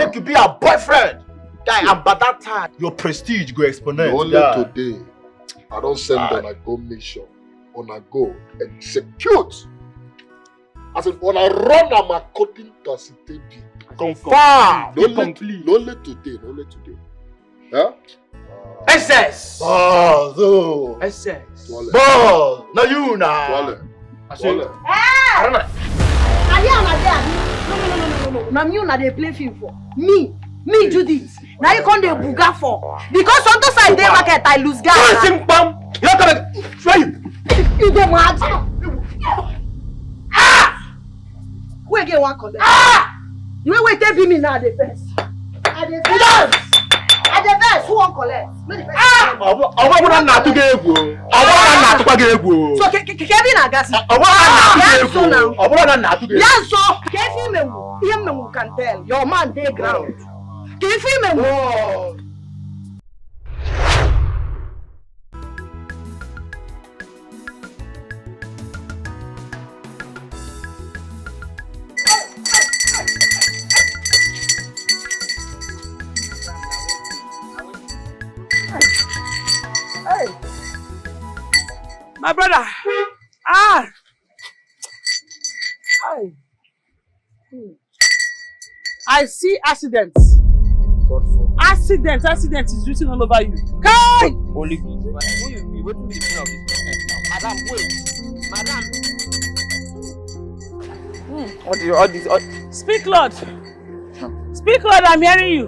make you be a boyfriend. Guy, and by that time, your prestige go exponent. Only today, I don't send on a go mission. On a go execute. As in, on a run, I'm according to CTB. Confirm. Only today. Huh? SS. Oh, SS. Ball. Now you now. Swallow. I don't know. No. Now you na dey play film for me do this. Now you come dey buga for because sometimes I dey market I lose gas. Sing bam. You not gonna try you. You dey mad? Who again wan collect? You wait tell me now the first. I dey first. Who wan collect? No the first. Obo na to get ego. Obo na to get ego. So Kevin na gas. Obo na to get ego. Yes, so Kevin me can tell. Your man dey ground. Kevin me. My brother, I see accidents. Accident is written all over you. Kai! Holy good. Who you be? What be the meaning of this nonsense now? Madam, wait. Madam. Speak, Lord. Speak, Lord. I'm hearing you.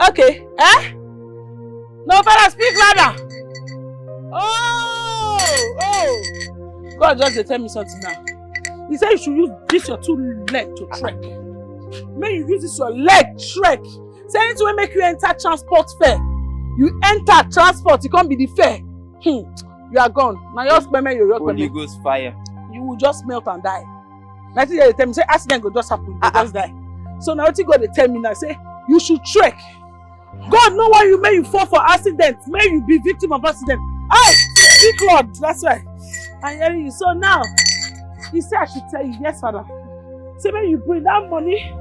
Okay. No, father, speak louder. Oh! God just tell me something now. He said you should use this your two legs to trek. May you use this your leg trek. Say anything will make you enter transport fair. You enter transport, it can't be the fair. You are gone. Now your payment, Holy Ghost fire. You will just melt and die. Nothing they tell me say accident will just happen, you just die. So now what you God they tell me now say you should trek. God know why you may you fall for accident, may you be victim of accident. Speak Lord, that's why I'm hearing you. So now, he said I should tell you, yes father. Say when you bring that money,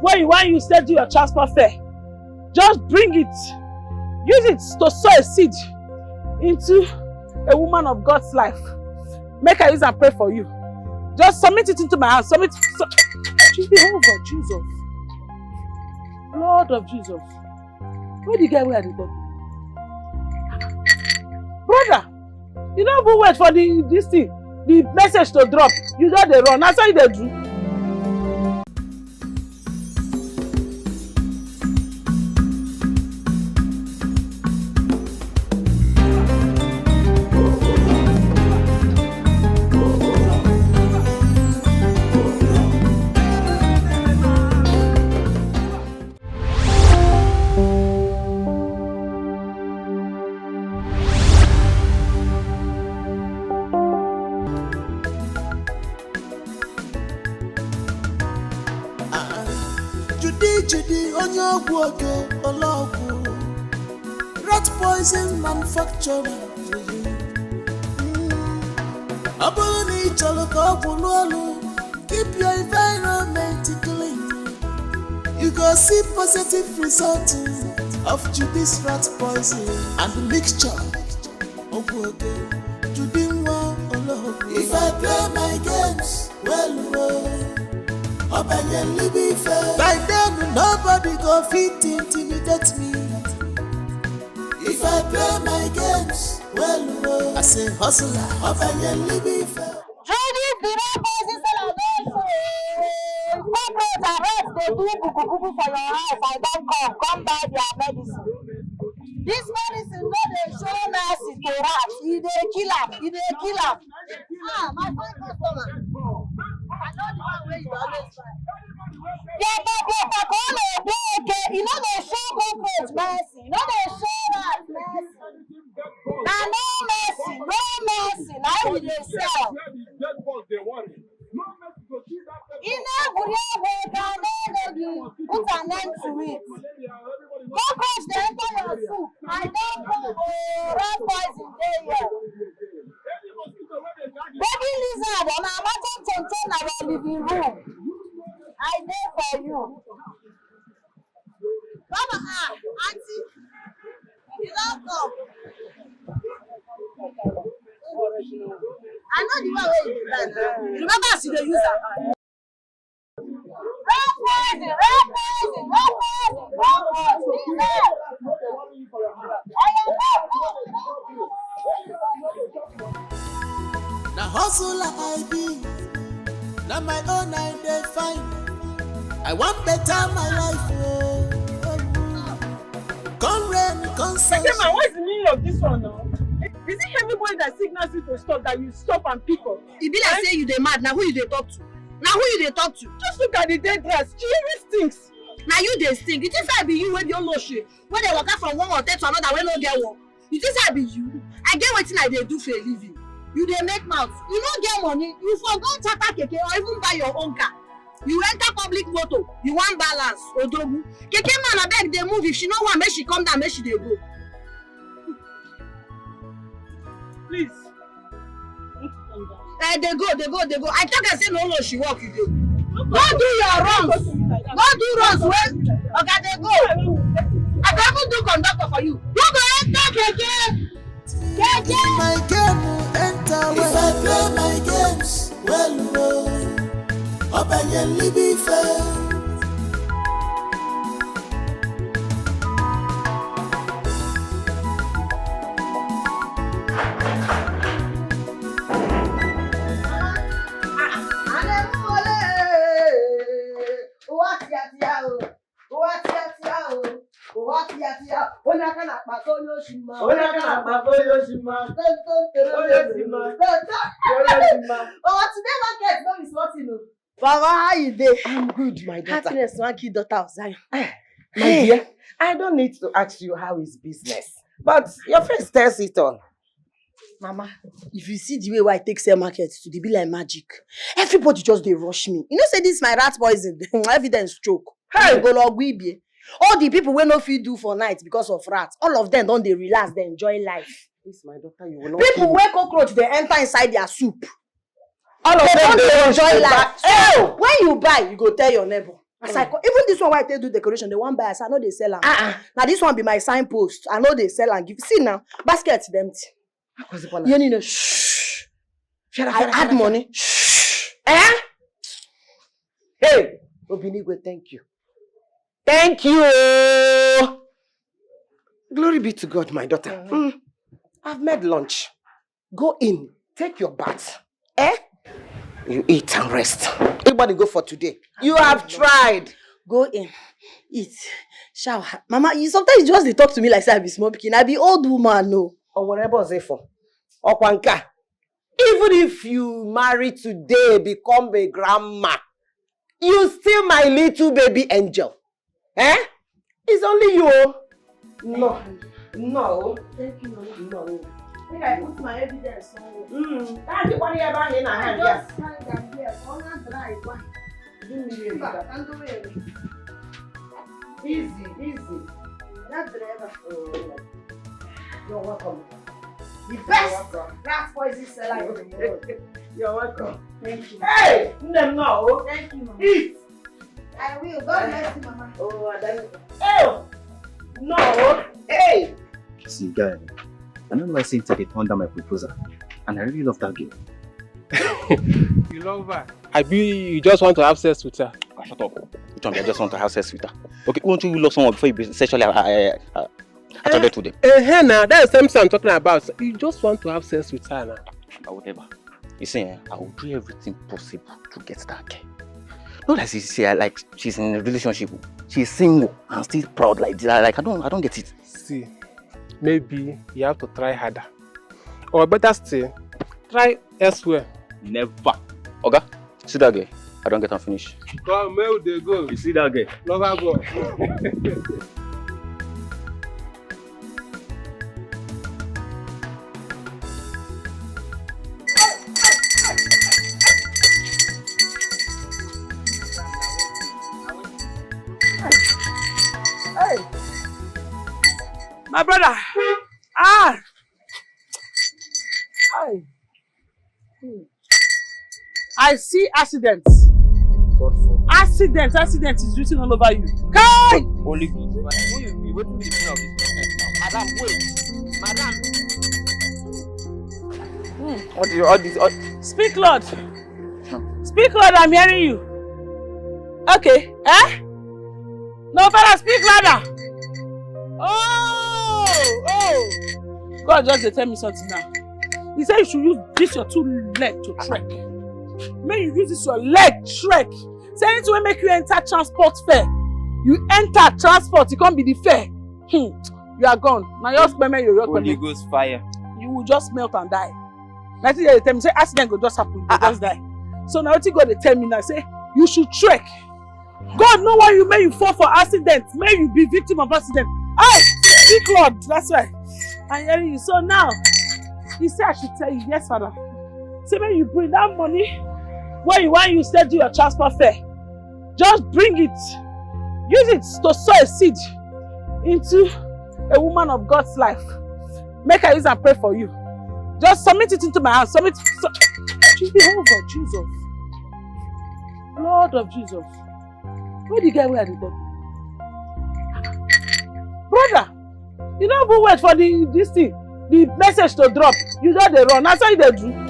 when you want you said do your transport fare, just bring it. Use it to sow a seed into a woman of God's life. Make her use and pray for you. Just submit it into my hands. Submit Jehovah, Jesus. Lord of Jesus. Where the guy where the body? Brother, you don't even wait for this thing, the message to drop. You don't they run. That's how they do. Rat poison manufacturer. Keep your environment clean. You go see positive result of Judy's rat poison and the mixture. If I play my games well, by then nobody go fit intimidate me. If I play my games well, I say hustler, Judy, the rat poison celebration. Corporate arrest they do kuku for your house. I don't come buy their medicine. This medicine no dey show mercy to rats. He dey kill am. My fine customer. I know the one where you always find. Yeah, but okay. You know they show corporate mercy. You know they show rats mercy. Now no mercy. Now we dey sell. Put an end to it. Cockroach dey enter your soup. I don't know rat poison dey here. Baby lizard on our matter contain our living room. I dey for you. Mama, auntie, you don't come. I know the one where you do that now. Remember as you dey use am. Na hustle I be, na my own I dey find. I want better my life, oh. Come rain, come sunshine. Ekene, what is the meaning of this one now? Is it everybody that signals you to stop that you stop and pick up? E be like say you dey mad. Na who you dey talk to? Na who you dey talk to? Just look at the dead grass. She even stinks. Na you dey stink. You think say I be you wey be oloshe? Wey dey waka from one hotel to another wey no get work? You think say I be you? I get wetin I dey do for a living. You dey make mouth. You no get money. You for go charter keke or even buy your own car. You enter public motor. You wan balance odogu. Keke man abeg dey move. If she no wan make she come down, make she dey go. Please. Dey go. I talk I say no she work you dey. Go do your runs. Go do runs wey oga dey go. I go even do conductor for you. You go enter keke. My game will enter well. If I play my games well, obediently be fair. Baba, how you dey? I'm good, my daughter. Happiness wan kill daughter of Zion. My dear, I don't need to ask you how is business, but your face tells it all. Mama, if you see the way I take sell market to dey be like magic, everybody just dey rush me. You know say this my rat poison, evidence choke. Hey, go logwibie. All the people wey no fit do for night because of rats, all of them don dey relax, dey enjoy life. This, my daughter, you will not. People wey cockroach dey enter inside their soup. All of them dey enjoy life. Oh, When you buy, you go tell your neighbor. As I even this one wey I take do decoration, they wan buy as I no dey sell am. Now this one be my signpost. I no dey sell am give. See now, basket empty. You need to shh. I add money. Shh. Eh? Hey, Obinigwe, thank you. Thank you. Glory be to God, my daughter. I've made lunch. Go in, take your bath. Eh? You eat and rest. Everybody go for today. You have tried. Go in, eat, shower. Mama, you sometimes just dey talk to me like say I be small pikin. I be old woman, no. Or whatever say for. Okwanka. Even if you marry today, become a grandma, you still my little baby angel. Eh? It's only you. No. No. Thank you, Mama. No. I think I put my evidence somewhere. That's the one here back in our hand. I just hang am here. Corner dry. One. Easy, easy. That driver. You're welcome. The best rat poison seller in the world. You're welcome. Thank you. Hey! No. Thank you, Mama. Eat! I will. God bless you, Mama. Oh, oh! No! Hey! See, guy, I don't like saying they turned down my proposal, and I really love that girl. You love her? I be you just want to have sex with her. Ah, shut up. Which one? I just want to have sex with her. Okay, won't you love someone before you be sexually attracted to them? Now that's the same thing I'm talking about. You just want to have sex with her now. But whatever. You see, I will do everything possible to get that girl. Not that she's in a relationship. She's single and still proud like this. Like I don't get it. See, maybe you have to try harder, or better still, try elsewhere. Never. Okay? See that girl? I don't get unfinished. Come, where would they go? You see that girl? Love her go. My brother. I see accidents. Accident is written all over you. Kai! Holy Ghost fire. Who you be? What be the meaning of this nonsense now? Madam, wait. Madam. What do you all this? Speak, Lord. Speak, Lord, I'm hearing you. Okay. Eh? No, Father, speak louder. Oh! God just tell me something now. He said you should use this your two legs to trek. May you use this your leg trek. Say anything will make you enter transport fair. You enter transport, it can't be the fair. You are gone. Now your spend your Holy Ghost fire. You will just melt and die. Nothing they tell me say accident go just happen, you just die. So now what you go they tell me now say you should trek. God know why you may you fall for accident. May you be victim of accident. Aye, speak Lord. That's why I'm hearing you. So now he said I should tell you, yes, Father. Say when you bring that money where you want you said do your transport fare. Just bring it. Use it to sow a seed into a woman of God's life. Make her use and pray for you. Just submit it into my hands. Submit Jehovah Jesus. Lord of Jesus. Where the guy where the body? Brother, you don't even wait for this thing, the message to drop. You just dey run. That's how they do.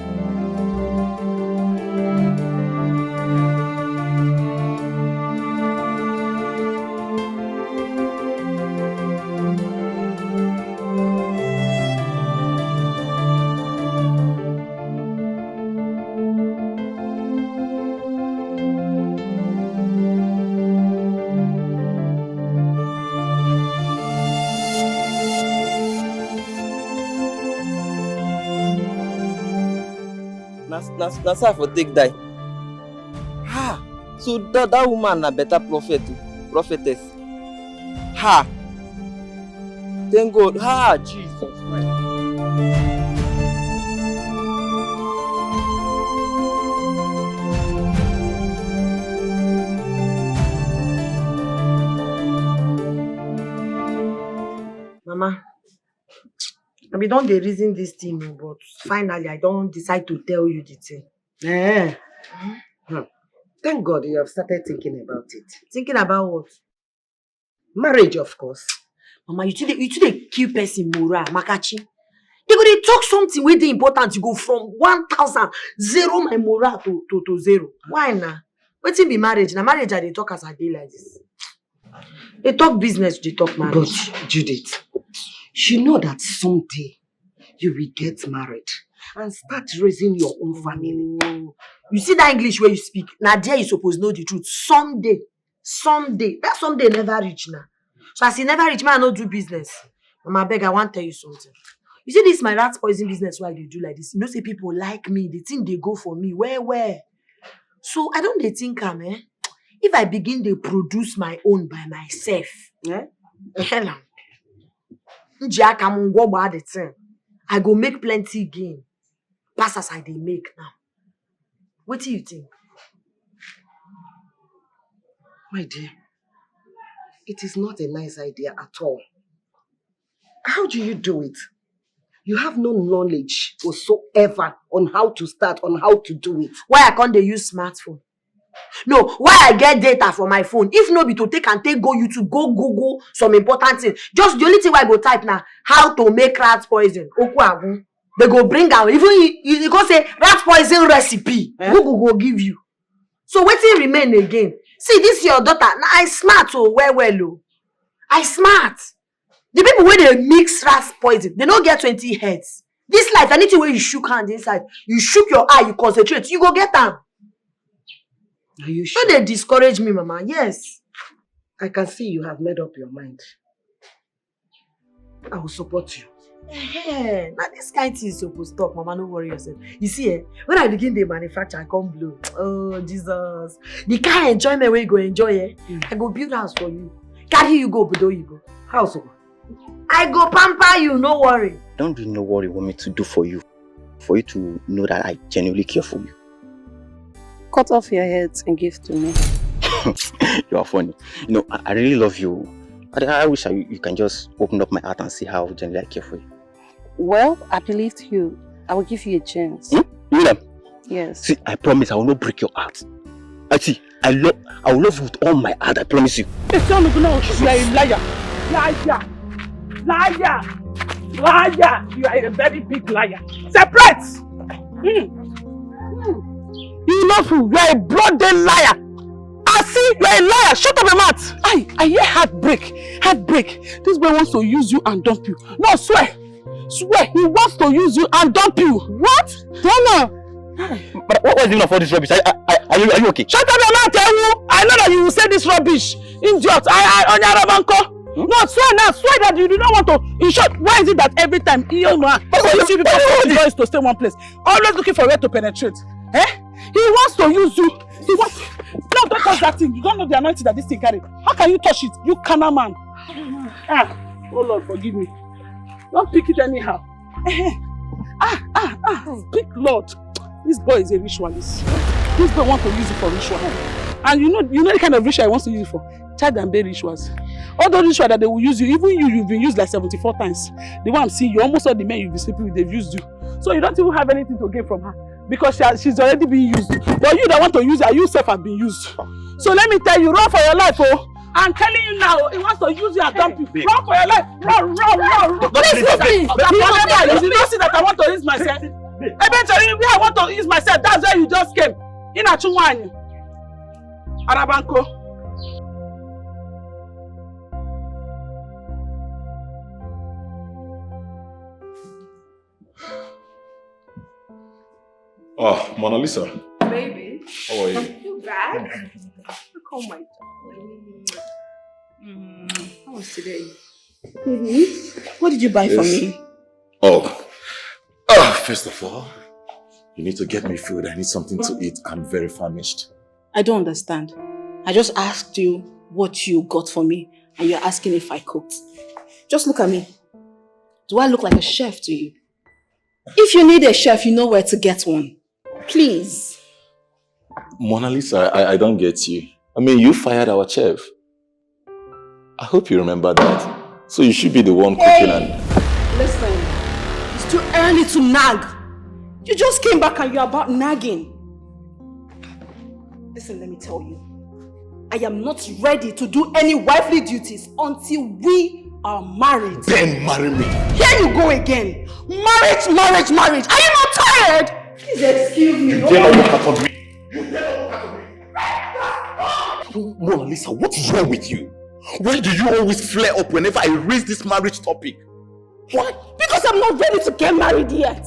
Na so I for take die. Ha! So that woman na better prophetess. Ha! Thank God. Ha! Jesus Christ. Mama, I be don dey reason this thing, but finally I don't decide to tell you the thing. Thank God you have started thinking about it. Thinking about what? Marriage, of course. Mama, you too dey kill person moral, Makachi. They go dey talk something wey dey important, you go from 1,000 zero my moral to zero. Why na? Wetin be marriage? Na marriage I dey talk as I dey like this. They talk business, they talk marriage. But Judith, you know that someday you will get married and start raising your own family. You see that English where you speak? Now there you suppose know the truth. Someday. That someday never reach now. So as he never reach, man, I no do business. Mama, beg, I want to tell you something. You see this my rat poison business why they do like this? You know, say people like me, they think they go for me. Where? So I don't they think if I begin to produce my own by myself, I go make plenty gain. Pass as I they make now. What do you think? My dear, it is not a nice idea at all. How do you do it? You have no knowledge whatsoever on how to start, on how to do it. Why I can't they use smartphone? No, why I get data for my phone? If no be to take go YouTube, go Google some important thing. Just the only thing I go type now, how to make rat poison. They go bring out, even you go say rat poison recipe. Google go give you. So wetin remain again? See, this your daughter. Now I smart well. I smart. The people when they mix rat poison, they don't get 20 heads. This life, anything where you shook hand inside, you shook your eye, you concentrate, you go get them. Are you sure? Don't they discourage me, Mama? Yes. I can see you have made up your mind. I will support you. Now this kind of thing is supposed to stop, Mama. Don't worry yourself. You see, when I begin the manufacture, I come blow. Oh, Jesus. The kind of enjoyment where you go enjoy, I go build house for you. Carry you go, but you go. House. I go pamper you, no worry. Don't really know what you want me to do for you. For you to know that I genuinely care for you. Cut off your heads and give to me. You are funny. You know, I really love you. I wish you can just open up my heart and see how genuinely I care for you. Well, I believed you. I will give you a chance. You know? Yes. See, I promise I will not break your heart. I will love you with all my heart, I promise you. You are a liar. Liar. You are a very big liar. Separate! You know who? You are a bloody liar. I see, you are a liar. Shut up your mouth. I hear heartbreak. This boy wants to use you and dump you. No, swear. He wants to use you and dump you. What? Don't. But what was the enough for this rubbish? Are you okay? Shut up your mouth, Ewu! I know that you will say this rubbish. Idiot. No, swear that you do not want to. In short, why is it that every time you see people boys to stay one place, always looking for where to penetrate? He wants to use you. No, don't touch that thing. You don't know the anointing that this thing carry. How can you touch it? You carnal man. Oh Lord, forgive me. Don't pick it anyhow. Speak Lord. This boy is a ritualist. This boy wants to use it for ritual. And you know the kind of ritual he wants to use it for? Child and baby rituals. All those rituals that they will use you, even you've been used like 74 times. The one I'm seeing you, almost all the men you've been sleeping with, they've used you. So you don't even have anything to gain from her. Because she's already being used. But you that want to use her, you yourself have been used. So let me tell you, run for your life, oh. I'm telling you now, he wants to use you and dump you. Run for your life. Run. Please leave me. You don't see that I want to use myself. Eventually, where I want to use myself, that's where you just came. In a Chunwanyi. Arabanko. Oh, Mona Lisa. Baby. How are you? You back? Look, oh my darling. How was today? What did you buy for me? Oh, first of all, you need to get me food. I need something to eat. I'm very famished. I don't understand. I just asked you what you got for me and you're asking if I cooked. Just look at me. Do I look like a chef to you? If you need a chef, you know where to get one. Please. Mona Lisa, I don't get you. I mean, you fired our chef. I hope you remember that. So you should be the one cooking and... Listen, it's too early to nag. You just came back and you're about nagging. Listen, let me tell you. I am not ready to do any wifely duties until we are married. Then marry me. Here you go again. Marriage. Are you not tired? Please excuse me. You dare not walk out on me. You dare not walk out on me. Mona Lisa, what's wrong with you? Why do you always flare up whenever I raise this marriage topic? Why? Because I'm not ready to get married yet.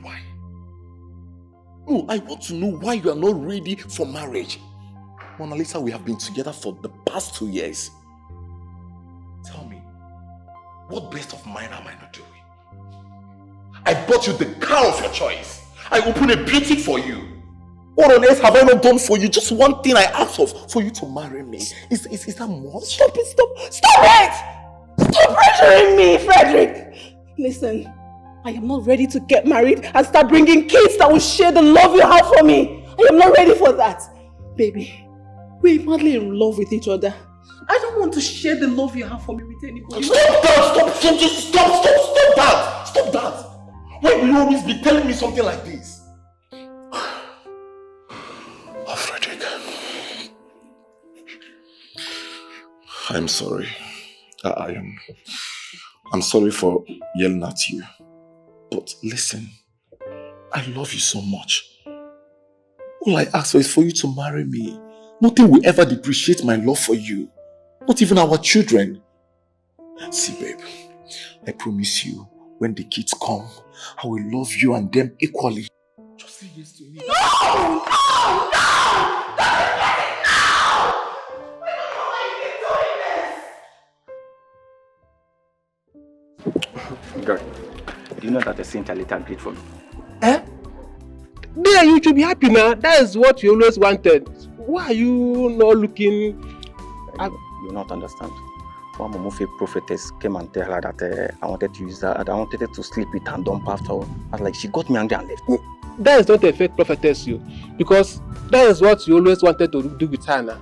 Why? Oh, I want to know why you are not ready for marriage. Mona Lisa, we have been together for the past 2 years. Tell me, what best of mine am I not doing? I bought you the car of your choice. I opened a boutique for you. What on earth have I not done for you? Just one thing I asked for you to marry me. Is that much? Stop it! Stop pressuring me, Frederick! Listen, I am not ready to get married and start bringing kids that will share the love you have for me. I am not ready for that. Baby, we're madly in love with each other. I don't want to share the love you have for me with anybody. Stop that! Why will you always be telling me something like this? Oh, Frederick. I'm sorry. I'm sorry for yelling at you. But listen, I love you so much. All I ask for is for you to marry me. Nothing will ever depreciate my love for you. Not even our children. See, babe, I promise you, when the kids come, I will love you and them equally. Just say yes to me. No! God, do you know that the Saint Alita agreed for me? There, you should be happy now. That is what you always wanted. Why are you not looking... You not understand. One Momofe prophetess came and tell her that I wanted to use her, and I wanted her to sleep with and dump after her. I was like, she got me angry and left. That is not a fake prophetess, you. Because that is what you always wanted to do with her now.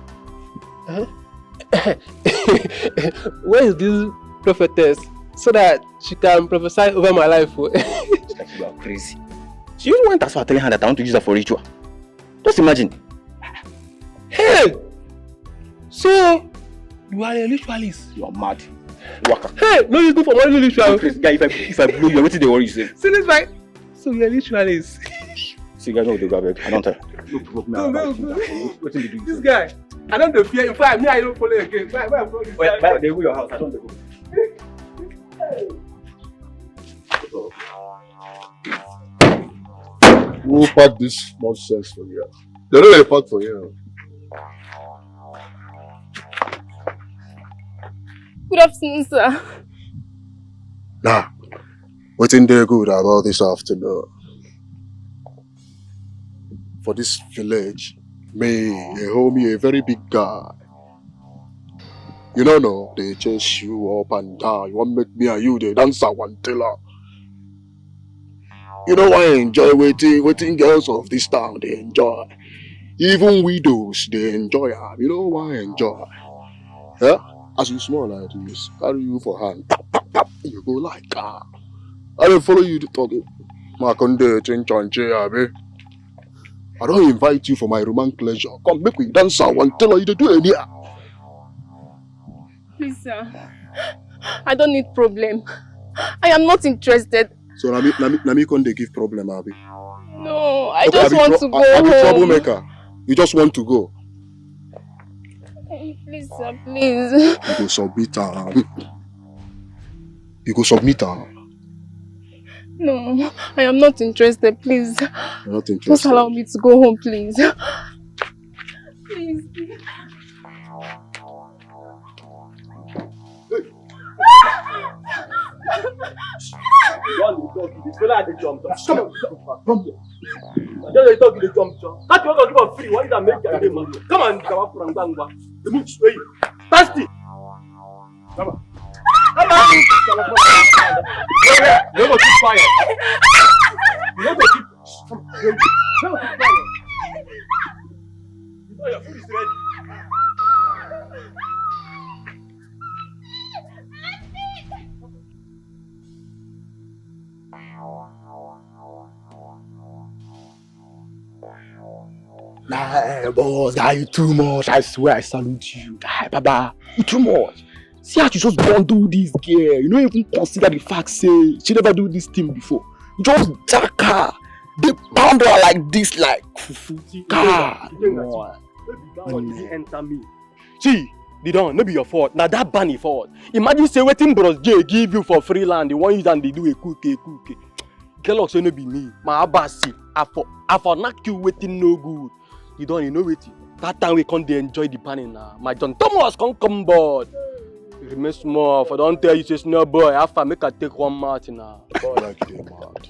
Where is this prophetess? So that she can prophesy over my life. It's like you are crazy. She even went as far as telling her that I want to use her for ritual. Just imagine. Hey! So, you are a ritualist. You are mad. Waka. Hey! No, you go for money ritual. Guy, if I blow you, what did they worry you say? See this guy? So, you are a ritualist. See, guys, no, they go back. I don't tell. No. This guy, I don't fear. In fact, me, I don't follow again. Why follow this guy? Wait, they go your house. I don't go. Who packed this nonsense for you? They don't really pack for you. Good afternoon, sir. Nah, what's in there good about this afternoon? For this village, me, a homie, a very big guy. You don't know, they chase you up and down. You want to make me and you, they dance one teller. You know why I enjoy waiting girls of this town, they enjoy. Even widows, they enjoy. You know why I enjoy? Yeah? As you small like this, carry you for hand, tap, tap, tap, you go like I don't follow you to talk. I don't invite you for my romantic pleasure. Come make we dance one teller, you do any. Please, sir. I don't need problem. I am not interested. So Nami can they give problem, Abi? No, I just want to go home. Abi troublemaker. You just want to go. Please, sir, please. You go submit her. You go submit her. No, I am not interested, please. You're not interested. Just allow me to go home, please. Please. This fella had the jump. Come here. Just talk the jump. That you want to free. Why did I make your name? Come on, come up from Bangwa. The move straight. Tasty. Come on. Come on. You go keep quiet. You go keep. You go keep quiet. You know your food is ready. Nah, boss, guy, you too much. I swear I salute you. Guy, Baba, you too much. See how you just don't do this girl. You don't even consider the fact say she never do this thing before. Just jack her. They pound her like this, like God. Enter me. See, they don't, no be your fault. Now that bunny fault. Imagine say waiting bros J give you for free land. They want you and they do a cookie. Kellogg say no be me. My abasi. I for knock you waiting no good. You don't know waiting. That time we can't enjoy the panning now. My John Thomas can't come board. Remain small. If I don't tell you say no boy, after make I take one match now. Like they mad.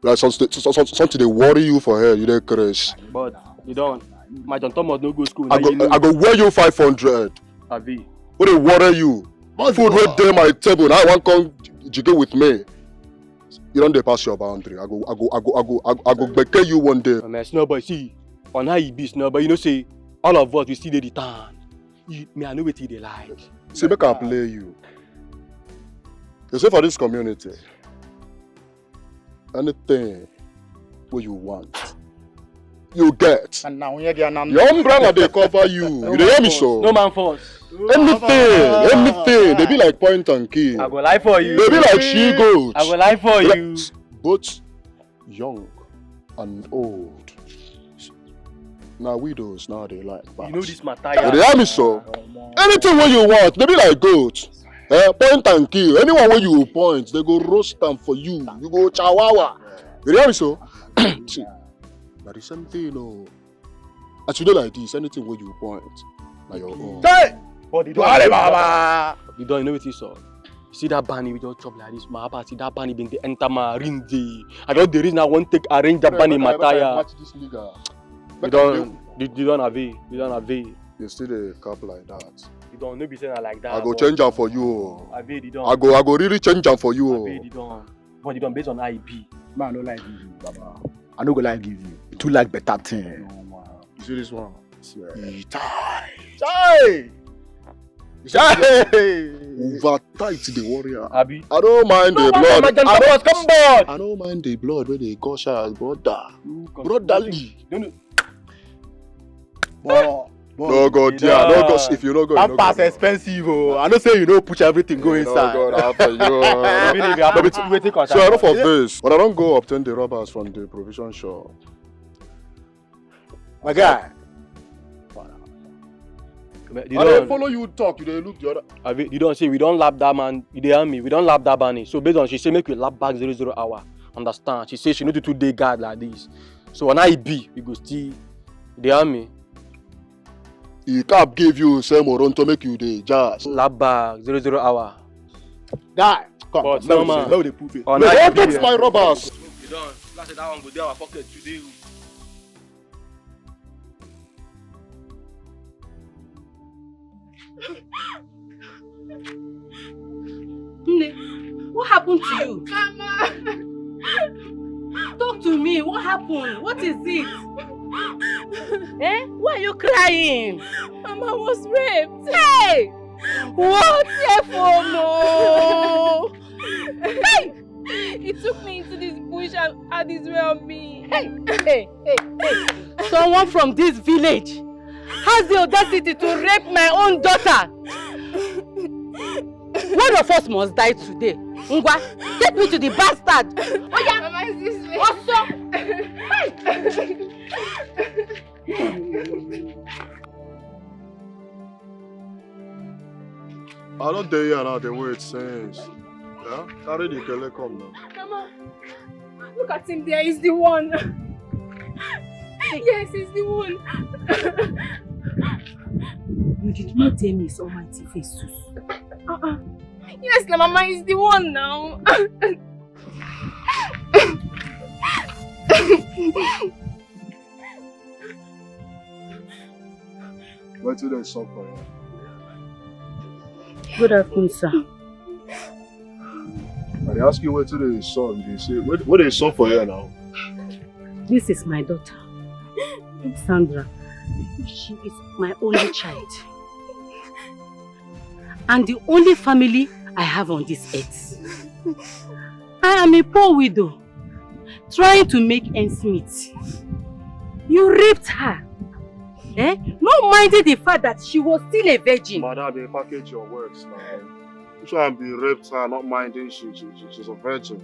Like something they worry you for her, you don't crazy. But you don't. My John Thomas no go school. I go wear you 500. Avi. What they worry you? Food right there my table. Now I want come jiggle with me. You don't pass your boundary. I go back you one day. Man, Snowboy, see, on how you be Snowboy, you know say all of us we see the return. Me I know what they like. See, make I play you. You say for this community, anything what you want, you get. And now your umbrella they cover you. You hear me so? No man force. Anything. They be like point and kill. I go lie for you. They be like she goats. I go lie for you. Both young and old. Now widows now they like bats. You know this matter. You hear me so? Anything what you want, they be like goats. Point and kill. Anyone where you point, they go roast them for you. You go chawawa. You hear me so? See, but the same thing, you know. As you do like this, anything where you point, now your own. Hey! But you don't know what you saw. See that bunny with your chop like this, my papa. See that bunny being the enter my ring. I don't the reason I want to arrange that bunny mataya. You don't have it. You don't have it. You still a cup like that. You don't know be saying like that. I go change them for you. I go really change them for you. But you don't based on IP. Man, I don't like give you, Baba. I don't go like give you. Too like better thing. You see this one? Chai! Over tight the warrior. Abi. I don't mind the blood. I don't mind the blood when they gush out, brother. Brotherly. No go there. No go. If you don't go, that you pass expensive. Oh, I know say you don't push everything go inside. No go after you. So I know for this, but I don't go obtain the rubbers from the provision shop. My guy. I don't follow you talk. You don't look the other. You don't say we don't lap that man. You dey hear me? We don't lap that bunny. So based on she say make we lap back 00 hour. Understand? She say she need to 2 day guard like this. So when I be, we go still. You dey hear me? He cap give you same or to make you the jazz. Lap back 00 hour. Guy, come. But no man. How they prove it? Wait, don't touch my rubbers. You don't. Last that one go there our pocket today. Nne, what happened to you? Mama! Talk to me. What happened? What is it? Why are you crying? Mama was raped. Hey! What? No! Hey! He took me into this bush and had his way on me. Hey! Someone from this village has the audacity to rape my own daughter. One of us must die today. Ngwa, take me to the bastard. Oh yeah, Mama is this way. Also. I don't dare you now the way it says. Yeah? Carry the kele come now. Mama, look at him there. He's the one. Yes, he's the one. You did not tell me his almighty face. Yes, la Mama is the one now. Wait till they stop for you. Good afternoon, sir. I ask you where till they saw, they say, what they saw for you now? This is my daughter, Sandra. She is my only child. And the only family I have on this earth. I am a poor widow, trying to make ends meet. You raped her. Not minding the fact that she was still a virgin. Madam, they package your words now. You try and be raped her, not minding she's a virgin.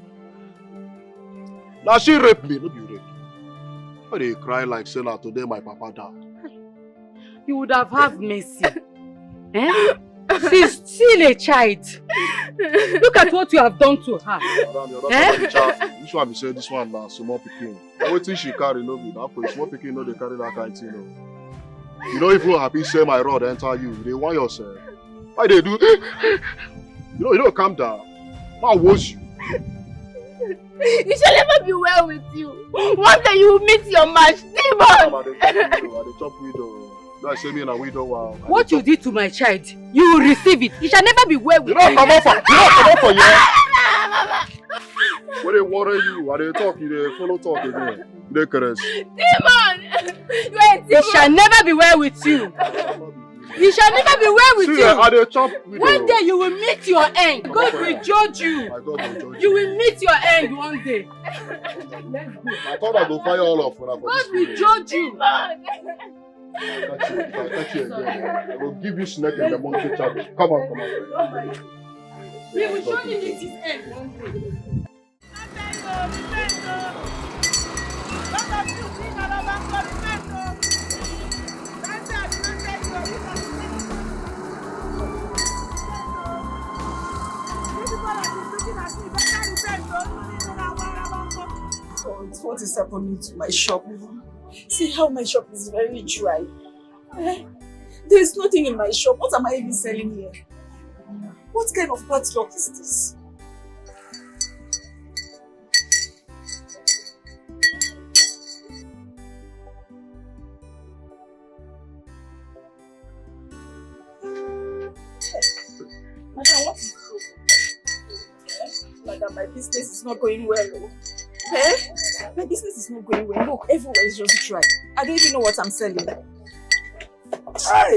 Now she raped me, not you raped. Why they cry like say now today my papa died? You would have had mercy. She's still a child. Look at what you have done to her. Madam, this one be say this one now small pikin. What thing she carry no be that for small pikin no they carry that kind thing no. You don't even happy say my rod enter you. They want yourself. Why they do? You don't calm down. What was you? It shall never be well with you. One day you will meet your match, demon. I dey chop widow. Don't say me in a widow. Wow. What you did to my child, you will receive it. It shall never be well with you. You don't come off for you. When they worry you, and they talk, they follow talk again. They caress. Demon! You are a demon. It shall never be well with you. It shall never be well with you. One day you will meet your end. God will judge you. You will meet your end one day. I thought I go fire all of God will judge you. I catch you again. I will give you snake in the monkey chapel. Come on. We will surely meet his end one day. God, what is happening to my shop? See how my shop is very dry. There is nothing in my shop. What am I even selling here? What kind of bad luck is this? Madam, what is this? Madam, my business is not going well. My business is not going well. Look, everywhere is just dry. I don't even know what I'm selling. Hey!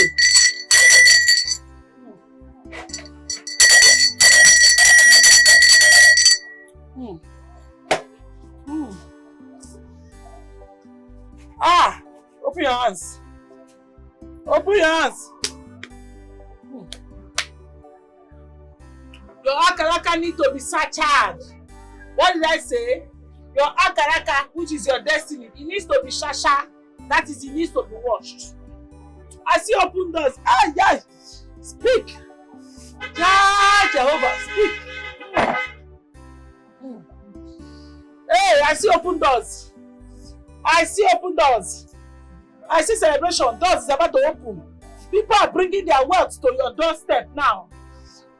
Open your hands. Open your hands. Your akaraka need to be searched. What did I say? Your akaraka, which is your destiny, it needs to be shasha. That is, it needs to be washed. I see open doors. Ah, yes. Speak. Yeah, Jehovah, speak. Hey, I see open doors. I see open doors. I see celebration. Doors is about to open. People are bringing their wealth to your doorstep now.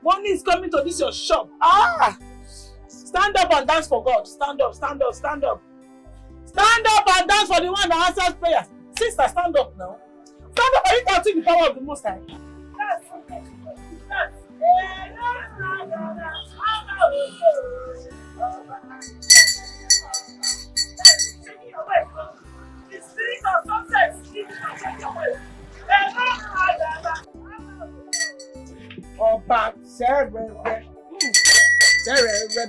Money is coming to this your shop. Ah! Stand up and dance for God. Stand up, stand up, stand up. Stand up and dance for the one that answers prayer. Sister, stand up now. Stand up and you can see the power of the Most High. The spirit of success is your way. Oba, Sarah,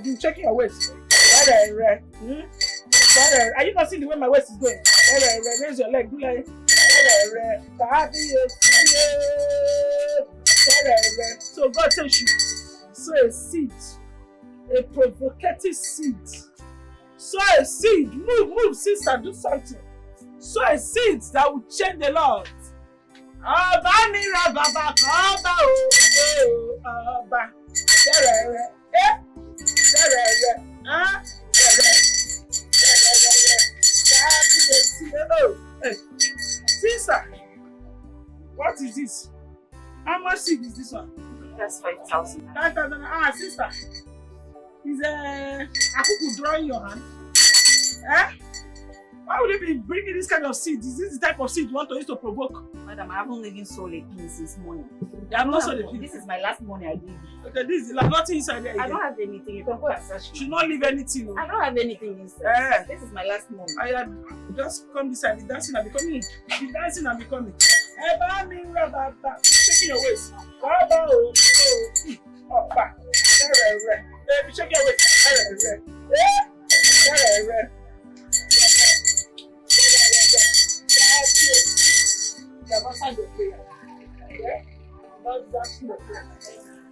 been checking your waist. Sarah, are you not seeing the way my waist is going? Raise your leg, do like. So God says you sow a seed, a provocative seed. Sow a seed, move, sister, do something. Sow a seed that will change the Lord. Oba mira baba oba o oba serere sister, what is this? How much seed is this one? That's 5,000. 5,000. Ah, sister, is Akuku drawing your hand? Eh? Why would you be bringing this kind of seed? Is this the type of seed you want to use to provoke? Madam, I haven't even sold a pin since morning. You have not sold a pin? This is my last money I gave you. Okay, this is like nothing inside there again. I don't have anything. You can go and search. You should not leave anything. I don't have anything inside. This is my last money. I had just come this side. The dancing and becoming. The dancing and becoming. Shaking your waist. Shake your waist.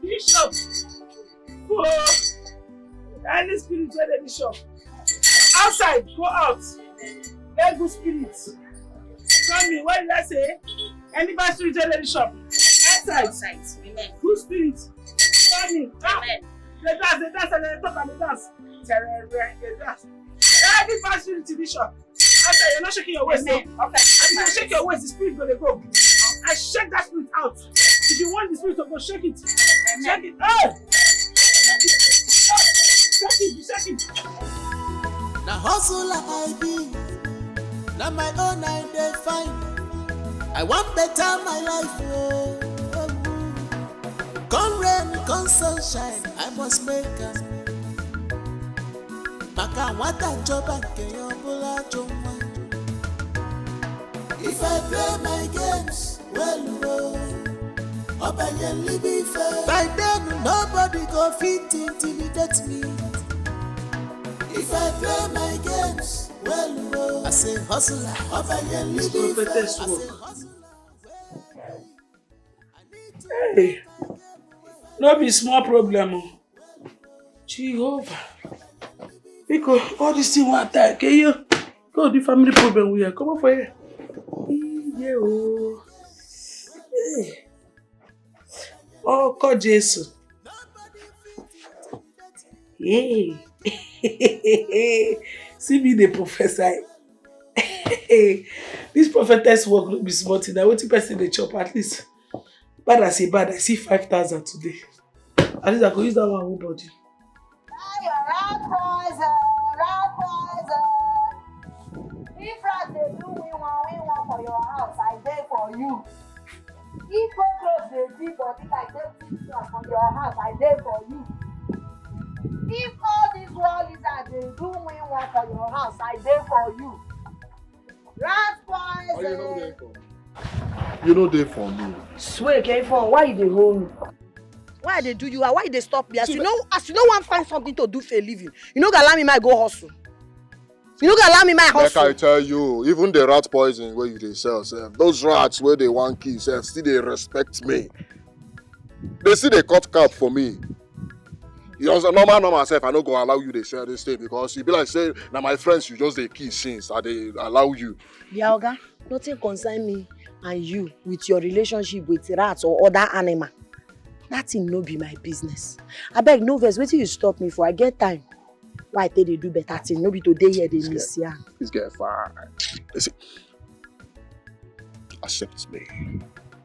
Bishop, any spiritual bishop, outside, go out. Let good spirits come in. What did I say? Anybody spiritual bishop, outside. Good spirits come in. They dance, and they talk and they dance. They dance. Everybody spiritual bishop. Outside, you're not shaking your waist. Okay. If you shake your waist, the spirit gonna go. I shake that spirit out. If you want the spirit to go, shake it. Shake it. Oh! Shake it. Now hustle I be. Now my own I define. I want better my life. Come rain, come sunshine. I must make it. Maka wata job and bula joma. If I play my games, well, by then nobody go fit intimidate me. If I play my games, well, I say hustler, hey, no be small problem. Jehovah. Because all this thing want to attack you. Go the family problem we are. Come on for here. Yeah, oh. Hey. Oh, God, Jesus. Hey. See me the professor. This prophetess work will be smart. Now what person they chop at least. Bad I see 5,000 today. At least I could use that one whole body. If rat they do we want for your house, I dey for you. If cockroach they dig body like they for your house, I dey for you. If all these world lizards they do we want for your house, I dey for you. Rat poison. You know they for me. Swear, K4, why you dey hold me? Why they do you? Why they stop me? As you know, one find something to do for a living. You know, allow me my go hustle. You no go allow me my hustle. Like I tell you, even the rat poison where you dey sell, sef, those rats where they want kill, sef, still they respect me. They see they cut cap for me. You know, normal self, I no go allow you to sell this thing because you be like say, now my friends, you just they kill since I they allow you. Yeah, Oga, nothing concern me and you with your relationship with rats or other animal. That thing no be my business. I beg no verse, wait till you stop me for I get time. Why I tell they do better thing? No be today here they miss ya. This guy fine. Listen, accept me.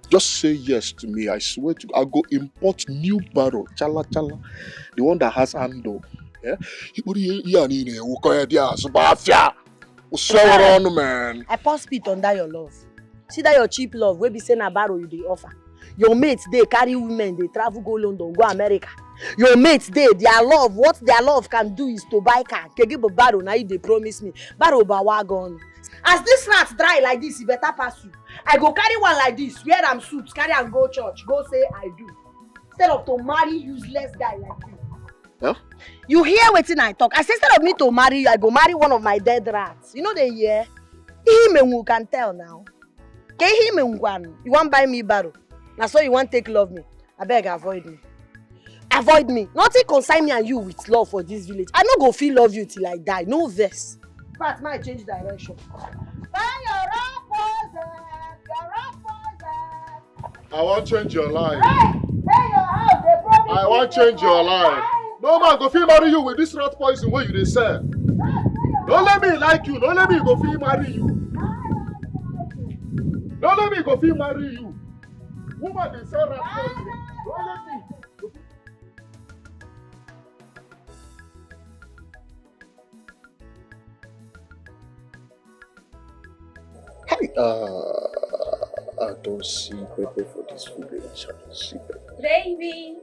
Just say yes to me. I swear to you, I'll go import new barrel. Chala. The one that has handle. Yeah? Man. I pour spit under your love. See that your cheap love, where be saying a barrel you dey offer. Your mates, they carry women, they travel, go London, go America. Your mates, their love, what their love can do is to buy car. Can give a barrel, now they promise me. Barrel ba wagon. As this rat dry like this, it better pass you. I go carry one like this, wear am suits, carry and go church, go say I do. Instead of to marry useless guy like you. Yeah? You hear wetin I talk? I say instead of me to marry you, I go marry one of my dead rats. You know they hear? Him can tell now. You want buy me barrel? Now so you want take love me? I beg avoid me. Avoid me. Nothing concern me and you with love for this village. I no go feel love you till I die. No verse. But might change direction. I want to change your life. Hey, your house, they promise. I want to change your life. No man, go feel marry you with this rat poison where you dey sell. Don't let me like you. Don't let me go feel marry you. Don't let me go feel marry you. Woman, they sell rat poison. Don't let me. I don't see people for this village. I don't see them. Baby.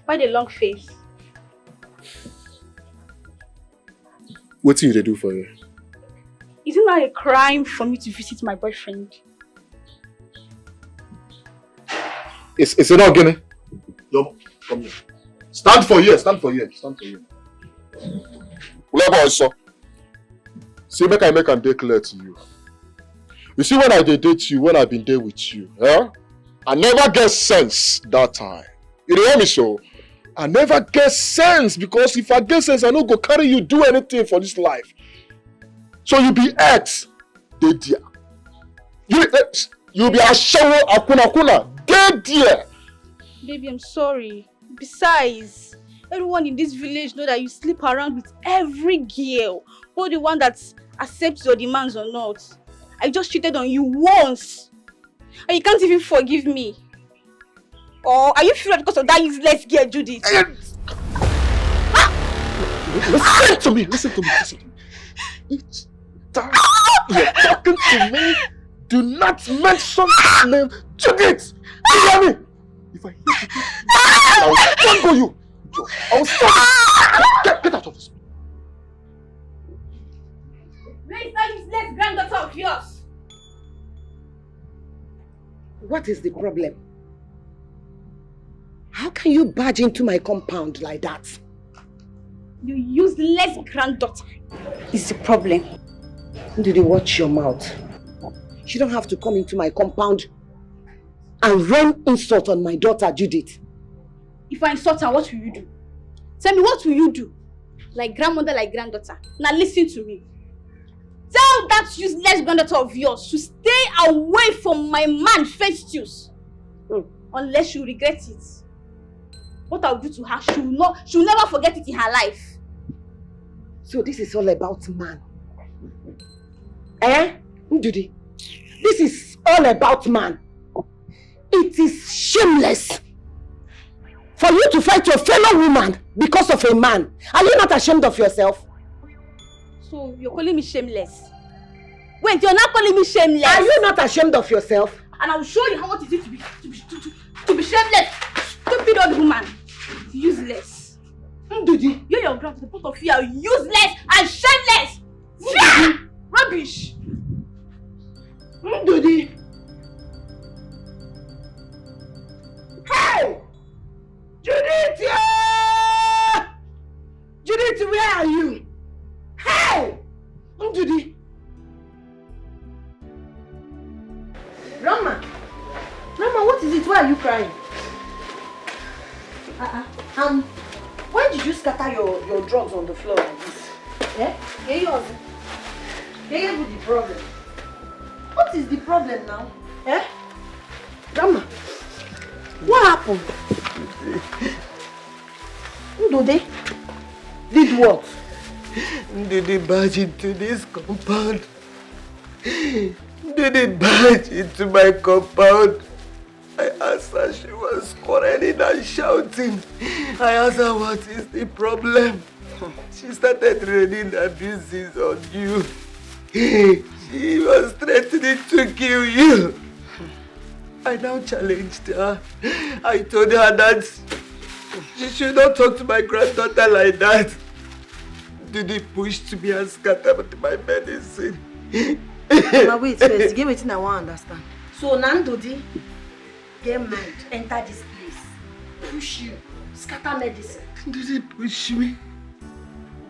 Why the long face? What do you do for you? Is it not a crime for me to visit my boyfriend? Is it not Guinea? Come here. Stand for here. See, make am dey clear to you. You see, when I date you, when I been there with you, I never get sense that time. You hear me so? I never get sense because if I get sense, I no go carry you do anything for this life. So you be ex, dey there. You be a shower akuna, dey there. Baby, I'm sorry. Besides, everyone in this village know that you sleep around with every girl, both the one that accepts your demands or not. I just cheated on you once, and you can't even forgive me. Or are you furious because of that useless girl, Judith? Listen to me. Each time you're talking to me, do not mention his name, Judith. You hear me? If I hear Judith, I will strangle you. I will strangle you. Get out of this. Where is that useless granddaughter of yours? What is the problem? How can you barge into my compound like that? You useless granddaughter is the problem. Did you watch your mouth? You don't have to come into my compound and rain insult on my daughter, Judith. If I insult her, what will you do? Tell me, what will you do? Like grandmother, like granddaughter. Now listen to me. Tell that useless granddaughter of yours to stay away from my man, Festus. Unless you regret it. What I'll do to her, she'll never forget it in her life. So this is all about man. Ndudi, this is all about man. It is shameless for you to fight your fellow woman because of a man. Are you not ashamed of yourself? So you're calling me shameless? Wait, you're not calling me shameless? Are you not ashamed of yourself? And I'll show you how it is to be shameless. Stupid old woman. Useless. Ndudi. You and your grandfather, both of you are useless and shameless. Rubbish. Ndudi. Hey! Judith! Grandma, what is it? Why are you crying? Why did you scatter your drugs on the floor like this? Yeah? Yeah, with the problem. What is the problem now? Eh? Grandma, what happened? Ndode did what? Ndode barged into this compound. Ndode barged into my compound. I asked her, she was quarreling and shouting. I asked her, what is the problem? She started raining abuses on you. She was threatening to kill you. I now challenged her. I told her that she should not talk to my granddaughter like that. Ndode pushed me and scattered my medicine. Now wait first, give me what I want to understand. So Ndode get mad, enter this place, push you, scatter medicine. Ndode push me.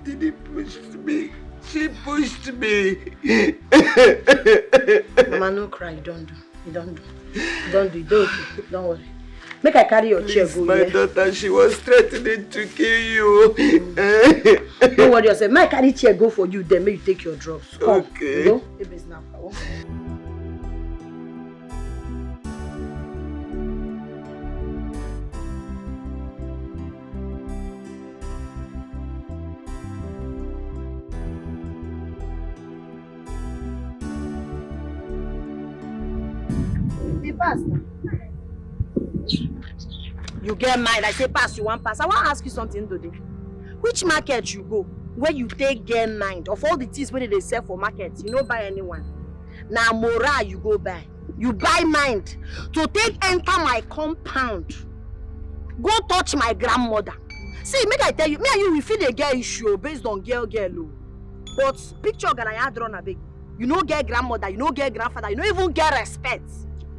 Ndode pushed me. She pushed me. Mama, no cry, you don't worry. Make I carry your chair go. My daughter, she was threatening to kill you. Don't worry yourself. Make I carry chair go for you, then make you take your drugs. Come. Okay. You know? Baby, now. Pass. You get mine. I say pass, you want pass. I want to ask you something today. Which market you go where you take get mind of all the things where they sell for market? You don't buy anyone. Now Mora you go buy. You buy mind to take enter my compound. Go touch my grandmother. See, make I tell you, me and you we feel a girl issue based on girl. But picture gonna drawn a big. You no get grandmother, you no get grandfather, you no even get respect.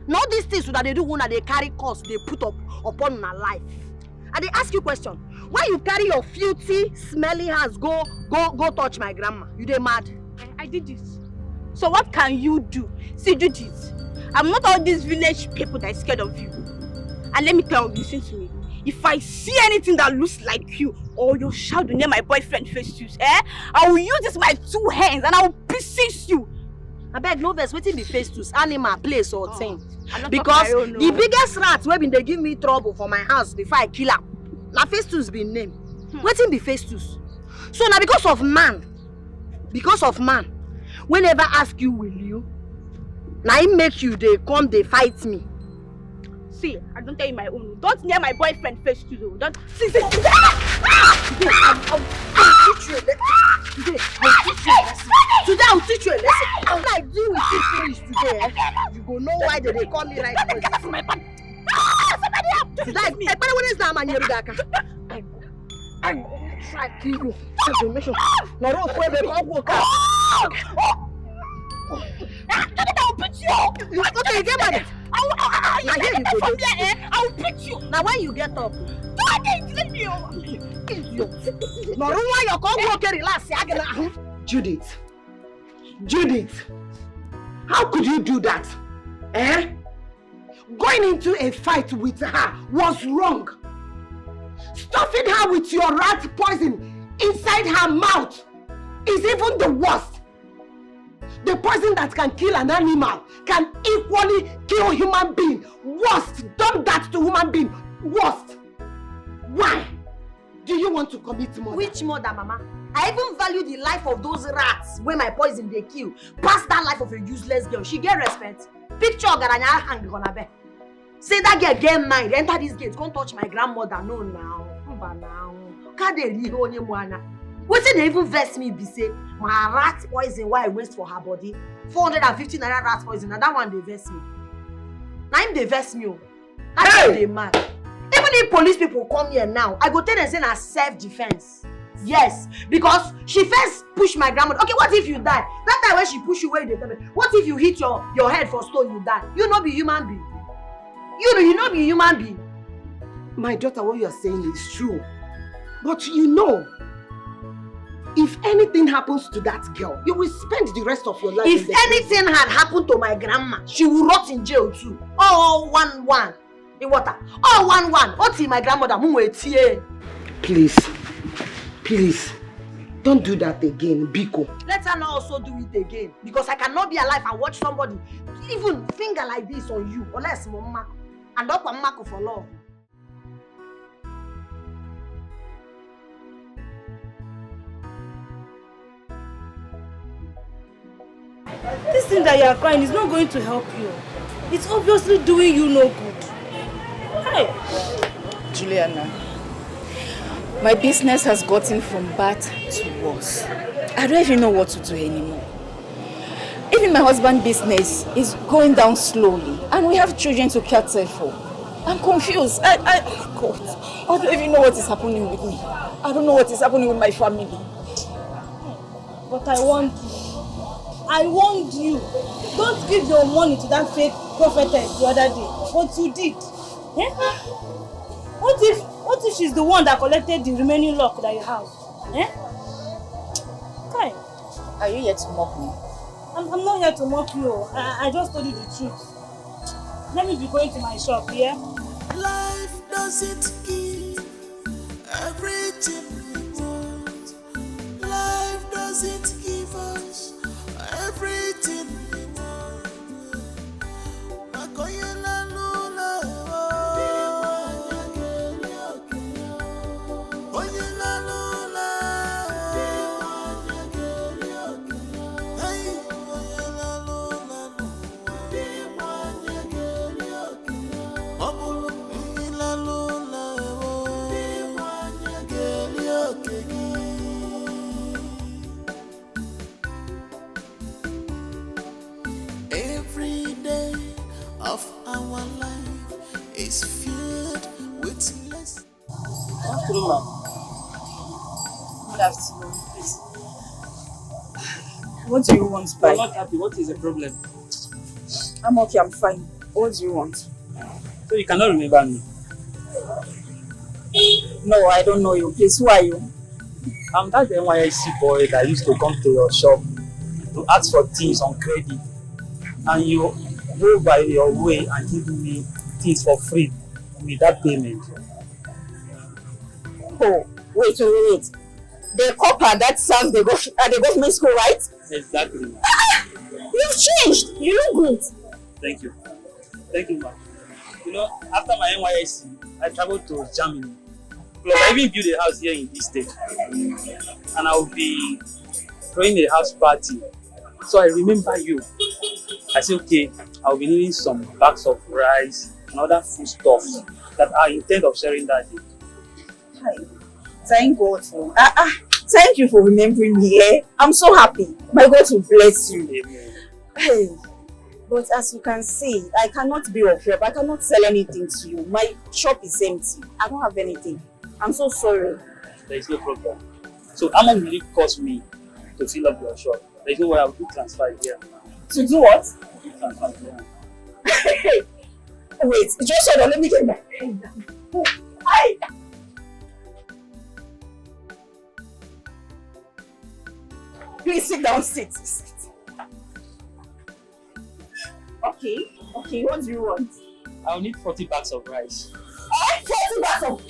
Now these things that they do when they carry cost, they put up upon my life. And they ask you question, why you carry your filthy, smelly hands go touch my grandma? You dey mad? I did this. So what can you do? See, Judith, I'm not all these village people that are scared of you. And let me tell you, listen to me. If I see anything that looks like you or your shadow near my boyfriend Festus, I will use this my 2 hands and I will pieces you. I beg no verse, waiting be Festus, animal, place or thing. Because the biggest rat wey been they give me trouble for my house before I kill her. Now Festus be named. Waiting be Festus. So now because of man, whenever ask you will you, now it make you they come they fight me. See, I don't tell you my own. Don't near my boyfriend Festus. Don't see. I'll teach you a lesson. Today I'll teach you a lesson. When I deal with this finish today, you go know why they call me right now. Somebody help! I try to kill you. Information. Now don't where they go. I'll beat you! Okay, get money. I'll beat you! Now when you get up, Let me now why you come work relax? Judith, how could you do that? Going into a fight with her was wrong. Stuffing her with your rat poison inside her mouth is even the worst. The poison that can kill an animal can equally kill a human being. Worst. Done that to human being. Worst. Why do you want to commit murder? Which murder, Mama? I even value the life of those rats where my poison they kill past that life of a useless girl. She get respect. Picture Garanya hang on her bed. Say that girl get mind. Enter this gate. Can't touch my grandmother. No now. Can't they really hold you mwana? What did they even vex me be say my rat poison why I waste for her body? 450 naira rat poison. And that one they vex me. Now him they vex me. That's they mad. Even if police people come here now, I go tell them say na self-defense. Yes, because she first pushed my grandmother. Okay, what if you die? That time when she push you, where they tell me, what if you hit your head for stone, you die? You not be human being. You not be human being. My daughter, what you are saying is true. But you know, if anything happens to that girl, you will spend the rest of your life. If anything had happened to my grandma, she will rot in jail too. Oh, one. In water. Oh, one. What's my grandmother? Please, don't do that again, Biko. Let her not also do it again. Because I cannot be alive and watch somebody even finger like this on you. Unless mama. And up and mark for love. This thing that you are crying is not going to help you. It's obviously doing you no good. Hey, Juliana, my business has gotten from bad to worse. I don't even know what to do anymore. Even my husband's business is going down slowly, and we have children to cater for. I'm confused. God, I don't even know what is happening with me. I don't know what is happening with my family. but I warned you. Don't give your money to that fake prophetess the other day. But you did. Eh? What if she's the one that collected the remaining lock that you have? Eh? Okay. Are you here to mock me? I'm not here to mock you. I just told you the truth. Let me be going to my shop, yeah? Life doesn't give everything we want. Life doesn't give us everything we want. Every day of our life is filled with lessons. Afternoon, ma'am. Good afternoon, please. What do you want, I'm not happy. What is the problem? I'm okay, I'm fine. What do you want? So you cannot remember me? No, I don't know you. Please, who are you? I'm that NYSC boy that used to come to your shop to ask for things on credit. And you go by your way and give me things for free with that payment. Oh, wait. The copper that sang the government school, right? Exactly. You've changed. You look good. Thank you. Thank you, ma'am. You know, after my NYSC, I traveled to Germany. Plus, I even built a house here in this state. And I will be throwing a house party. So I remember you. I said, okay, I'll be needing some bags of rice and other foodstuffs that I intend of sharing that day. Hi. Thank God for thank you for remembering me. Eh? I'm so happy. My God will bless you. Amen. Hey, but as you can see, I cannot be of help. I cannot sell anything to you. My shop is empty. I don't have anything. I'm so sorry. There is no problem. So how much will it cost me to fill up your shop? There is no way I'll do transfer here. To do what? Transfer here. Wait, just hold on. Let me get my pen down. Hi. Please sit down, sit. Okay, what do you want? I'll need 40 bags of rice. 40 bags of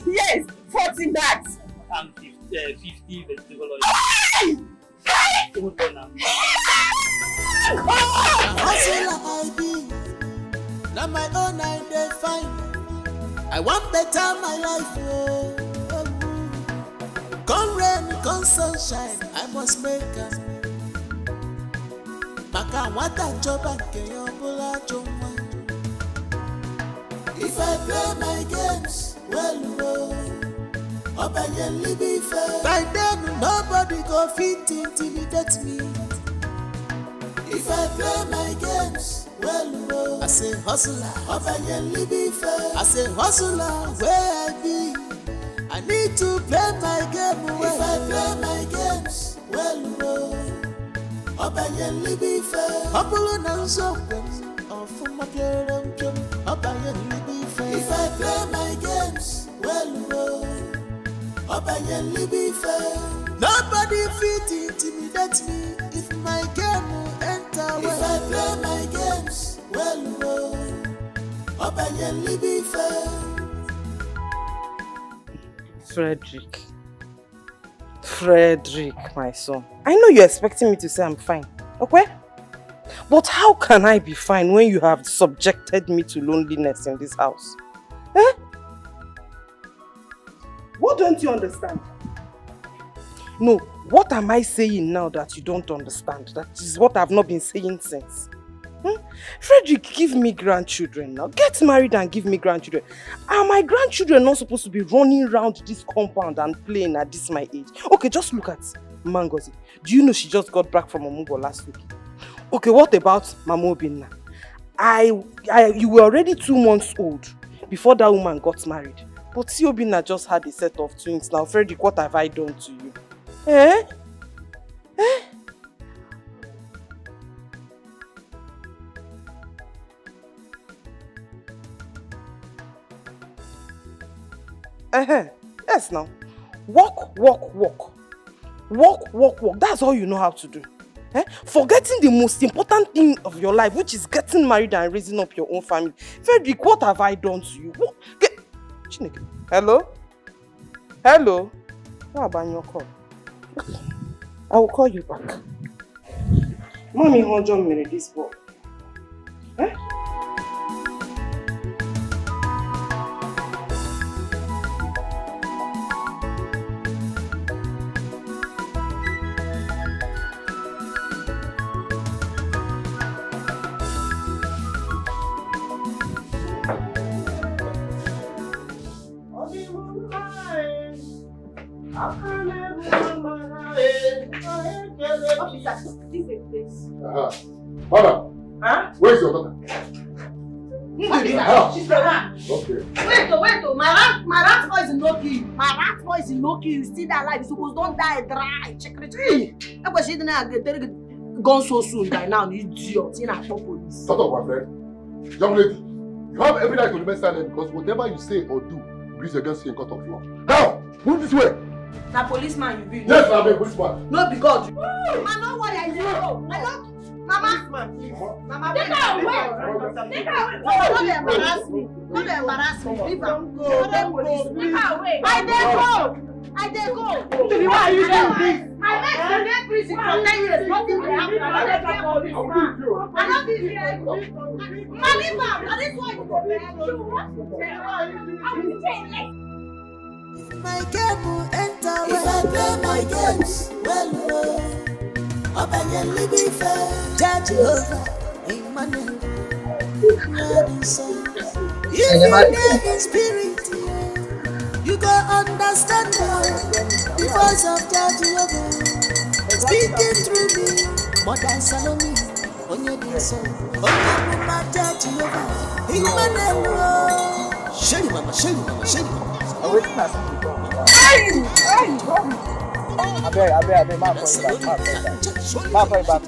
yes, 40 bags. And 50 vegetable oil. Hold on now. I be. Now my own I dey find. I want better my life. Oh. Come rain, come sunshine, I must make it. Maka wata joba ke yobola joma. If I play my games, well, obeyingly be fair. By then, nobody go fit intimidate me. If I play my games, well, I say hustler, obeyingly be fair. I say hustler, where I be. I need to play my game well. If I play my games, well, obeyingly be fair. Hopefully not so from my parent, obeyingly be fair. If I play my games, well, obeyingly Nobody fit intimidate me if my game will enter well. If I play my games well, Frederick, my son. I know you're expecting me to say I'm fine, okay? But how can I be fine when you have subjected me to loneliness in this house? Eh? What don't you understand? No, what am I saying now that you don't understand? That is what I've not been saying since. Frederick, give me grandchildren now. Get married and give me grandchildren. Are my grandchildren not supposed to be running around this compound and playing at this my age? Okay, just look at Mangozi. Do you know she just got back from Omugo last week? Okay, what about Mama Obinna? You were already 2 months old before that woman got married. But see, Obinna just had a set of twins now. Frederick, what have I done to you? Eh? Eh? Yes, now. Walk. That's all you know how to do. Forgetting the most important thing of your life, which is getting married and raising up your own family. Frederick, what have I done to you? Hello? Hello? How about your call? I will call you back. Mommy, hold on a minute, this boy. Madam, where is your daughter? She's the rat. Okay. Wait, my rat boy is no kill. My rat boy is no kill. Still that alive. Suppose don't die dry. Check it. That was she didn't gone so soon. By now, you idiot. In a police. Shut up, my friend. Young lady, you have every right to remain silent because whatever you say or do is against you in court of law. Now, move this way. Na policeman you be. Yes, I'm a policeman. No, be God. Mama, no worry, I know. I don't. Mama, take her away. Take her away. Don't embarrass me. Don't embarrass me. Leave her. Go. Take her away. I dey go. Why are you doing this? I met the next prison for 10 years. Nothing will happen. I don't be here. Ma, leave her. That is why you go back. I will say yes. My game will enter well. If I play my games well, up and you live it fair. Judge over Emmanuel. If you live in spirit, you go understand the voice of Judge over speaking through me. More than Salome, on your dear soul. Oh, my Judge over Emmanuel. Shady mama. I beg, my point back.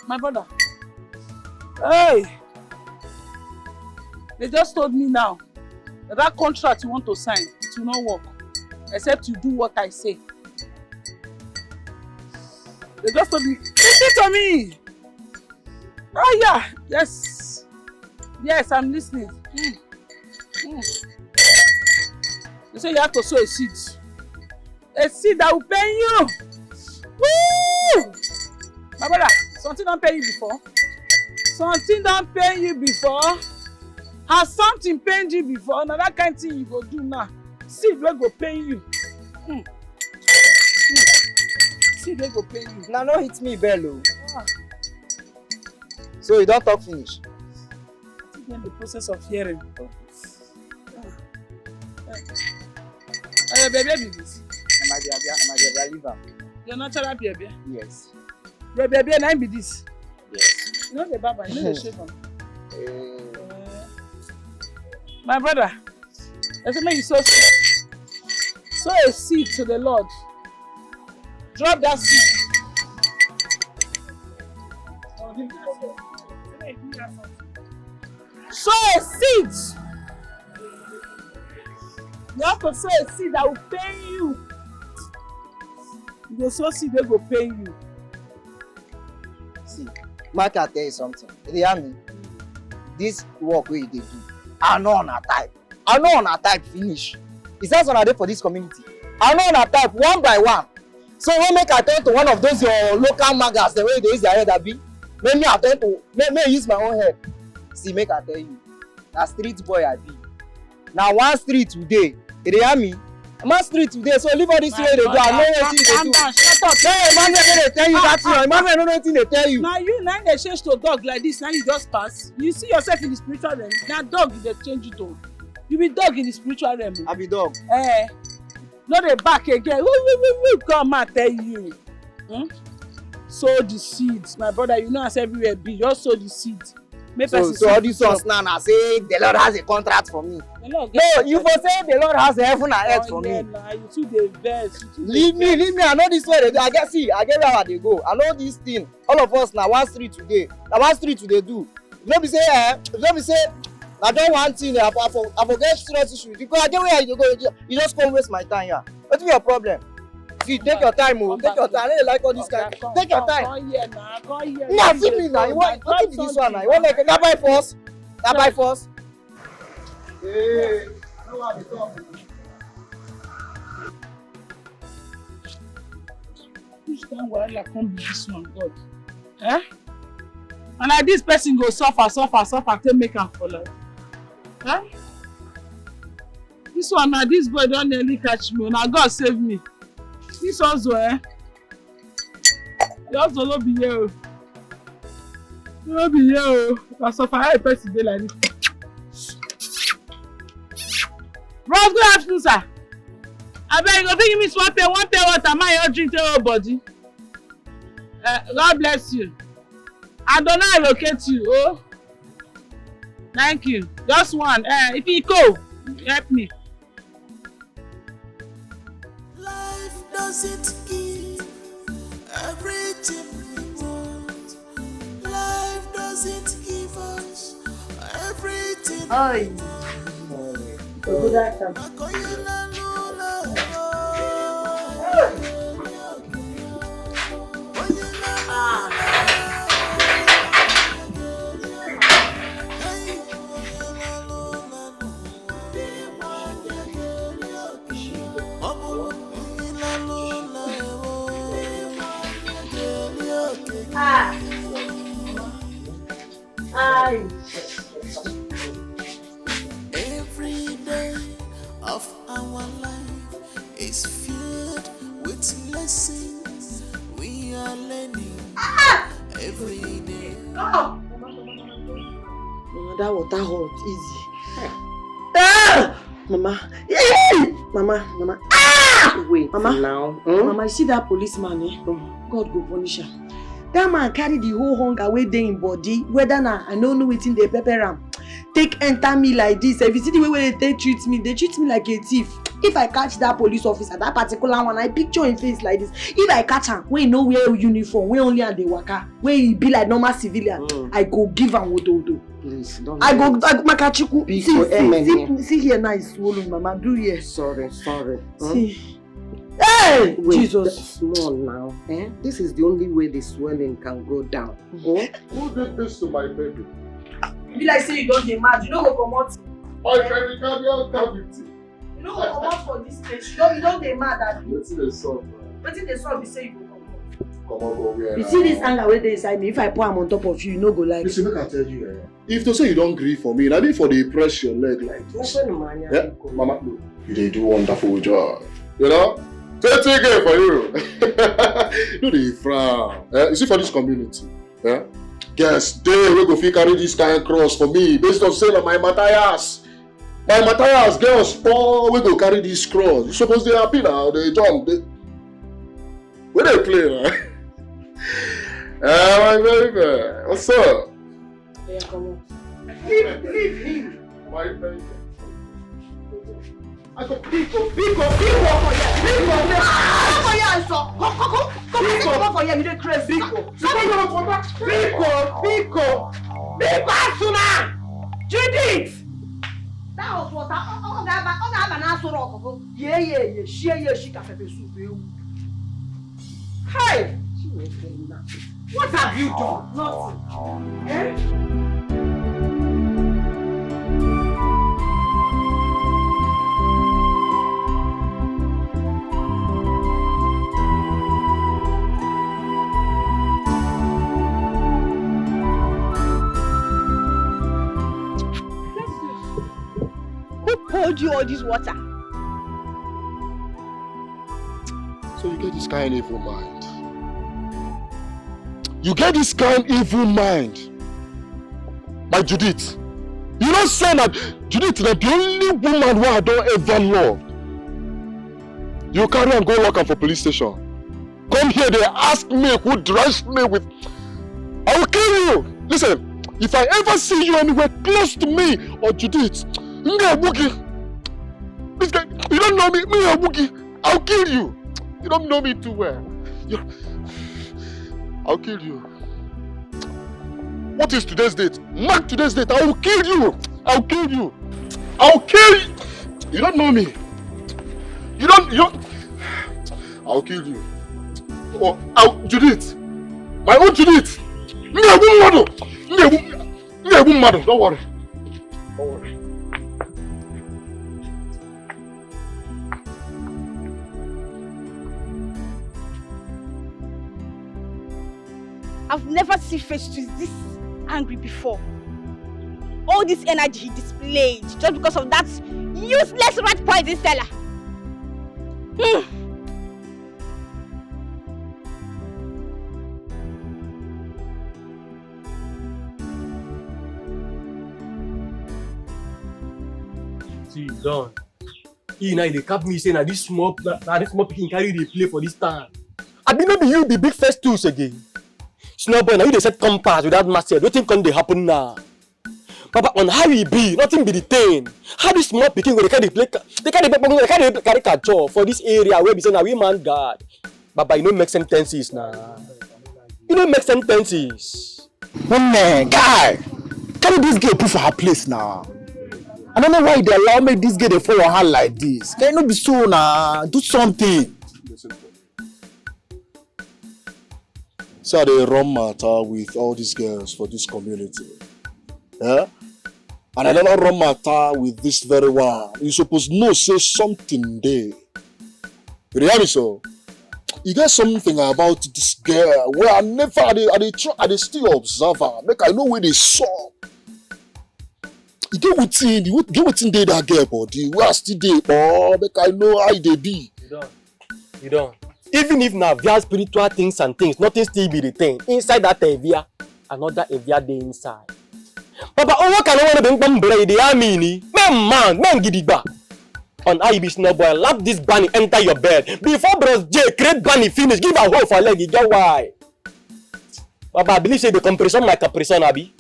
My brother. Hey! They just told me now that contract you want to sign, it will not work. Except you do what I say. They just told me, listen to me! Oh yeah, yes. Yes, I'm listening. They say you have to sow a seed. A seed that will pay you. Woo! My brother, something don't pay you before. Something don't pay you before. Has something paid you before? Now that kind of thing you go do now. Seed will go pay you. Seed will go pay you. Now no hit me bello. So you don't talk finish. I'm in the process of hearing. Baby, this. My dear, leave her. You're natural baby. Yes. Baby, and I be this. Yes. You know the baba, you know the shape on. My brother, let's make you sow a seed to the Lord. Drop that seed. Sow a seed. You have to sow a seed that will pay you. You go sow seed that will pay you. See, Mark, I tell you something. You hear me? This work wey you dey do, I know on a type. I know on a type finish. Is that what I did for this community? I know on a type one by one. So when make I turn to one of those your local magas, the way they use their head that be, make me attend to, make me use my own head. See, make I tell you, that street boy I be. Now one street today, you hear me? One street today, so leave all this way they go. I know wetin they do. Shut up. No, Emmanuel no dey tell you that thing. Emmanuel no know wetin they tell you. Now you now they change to dog like this. Now you just pass. You see yourself in the spiritual realm. Now dog they change it to. You be dog in the spiritual realm. I be dog. No dey back again. Woo, come and tell you. Sow the seeds, my brother. You know as everywhere be. Just sow the seeds. So all these ones now say the Lord has a contract for me. No, you for say the Lord has a heaven and earth for me. You too dey vex. Leave me. I know this way they do. I get where they go. I know this thing. All of us now one street today. Now one street today do. Let me say, I don't want thing. I forget stress issues because I get where you go. You just come waste my time here. What's your problem? See, take your time, oh. Take your time. I don't like all this kind. Take your time. Come here now. Nah, see me now. You want what is this one now? You want like that by force? That by force? Hey, I don't want to talk. Which kind wahala come be this one, God? And like this person go suffer till make am for life. This one now, this boy don't nearly catch me. Now God save me. This also, you also no be here. No be here. I suffer how a person dey like this. Bros, good afternoon, sir. I beg you go give me one pair water. My your drink tell your body. God bless you. I don't know allocate you. Oh, thank you. Just one. If you go, help me. Life doesn't give everything we want. Life doesn't give us everything we want. Good afternoon. Every day of our life is filled with lessons we are learning. Every day. Mama, that water hot, easy. Mama. Mama. Wait, Mama. Now. Mama, you see that policeman, God go punish him. That man carry the whole hunger away there in body. Whether na I don't know wetin dey pepper am. Take enter me like this. If you see the way they treat me like a thief. If I catch that police officer, that particular one, I picture him face like this. If I catch him, when he no wear uniform, when only and dey waka, when he be like normal civilian, I go give him wodo. Please don't. I go Makachiku. See here now is swollen, Mama. Do here. Sorry. See. Hey! Wait, Jesus. Small now. This is the only way the swelling can go down. Who did this to my baby? Be like say you don't dey mad. You no go comot. My cardiac cavity. You no go comot for this place. You don't dey mad at me. Wetin dey sup? Wetin dey sup be say you go comot. Comot go where? You see this anger wey dey inside me. If I pour am on top of you, you no go like. Listen, make I tell you, if to say you don't grieve for me, na be for dey press your leg like this. Mama, you dey do wonderful job. You know? Take care for you. No dey frown. You see for this community, yes, they will go fit carry this kind of cross for me based on say my Matthias girls poor we go carry this cross. You suppose they happy now, they jump. Where they play, man? My baby, what's up? Yeah, come on. Leave him. My baby. I go pick up. Come for here, you dey crazy. Biko, Asuna! Judith! That was what yeah, she can soup. Hey! What have you done? Nothing. Eh? Poured you all this water. So you get this kind of evil mind. You get this kind of evil mind. My Judith. You don't say that Judith is the only woman who I don't ever love. You carry and go lock up for police station. Come here, they ask me who dressed me with. I will kill you. Listen, if I ever see you anywhere close to me or Judith, this guy, you don't know me, a Wookie. I'll kill you. You don't know me too well. I'll kill you. What is today's date? Mark today's date. I will kill you. I'll kill you. I'll kill you. You don't know me. You don't. I'll kill you. Oh, Judith. My own Judith. Don't worry. Don't worry. I've never seen Festus this angry before. All this energy he displayed just because of that useless rat poison seller. See, Don. He now they cap me saying that this small picking carry the play for this time. I be maybe you be big Festus again. Snowboy, now you they set compass without master. Nothing can they happen now. Papa, on how you be, nothing be the thing. How this small picking will carry play? They carry catch for this area where we say now we man God. Papa, you don't make sentences now. You don't make sentences. Man, guy, carry this girl put for her place now. I don't know why they allow me this girl to follow her like this. Can you not be so now? Do something. So they run matter with all these girls for this community. Yeah? And I don't run matter with this very one. You supposed to know say something there. You hear me so? You get something about this girl where I never I still observe her. Make I know where they saw. You get within there that girl body. Where I still there, oh, make I know how they be. You don't. Even if now via spiritual things and things, nothing still be the thing. Inside that Evia, another Evia day inside. Papa, what can I want to bring the army? Man, gidiba. On IB Snowboy, lap this bunny enter your bed. Before Bros J, create bunny finish, give a hole for leg, you get why? Papa, I believe say the compression like a prison, Abi.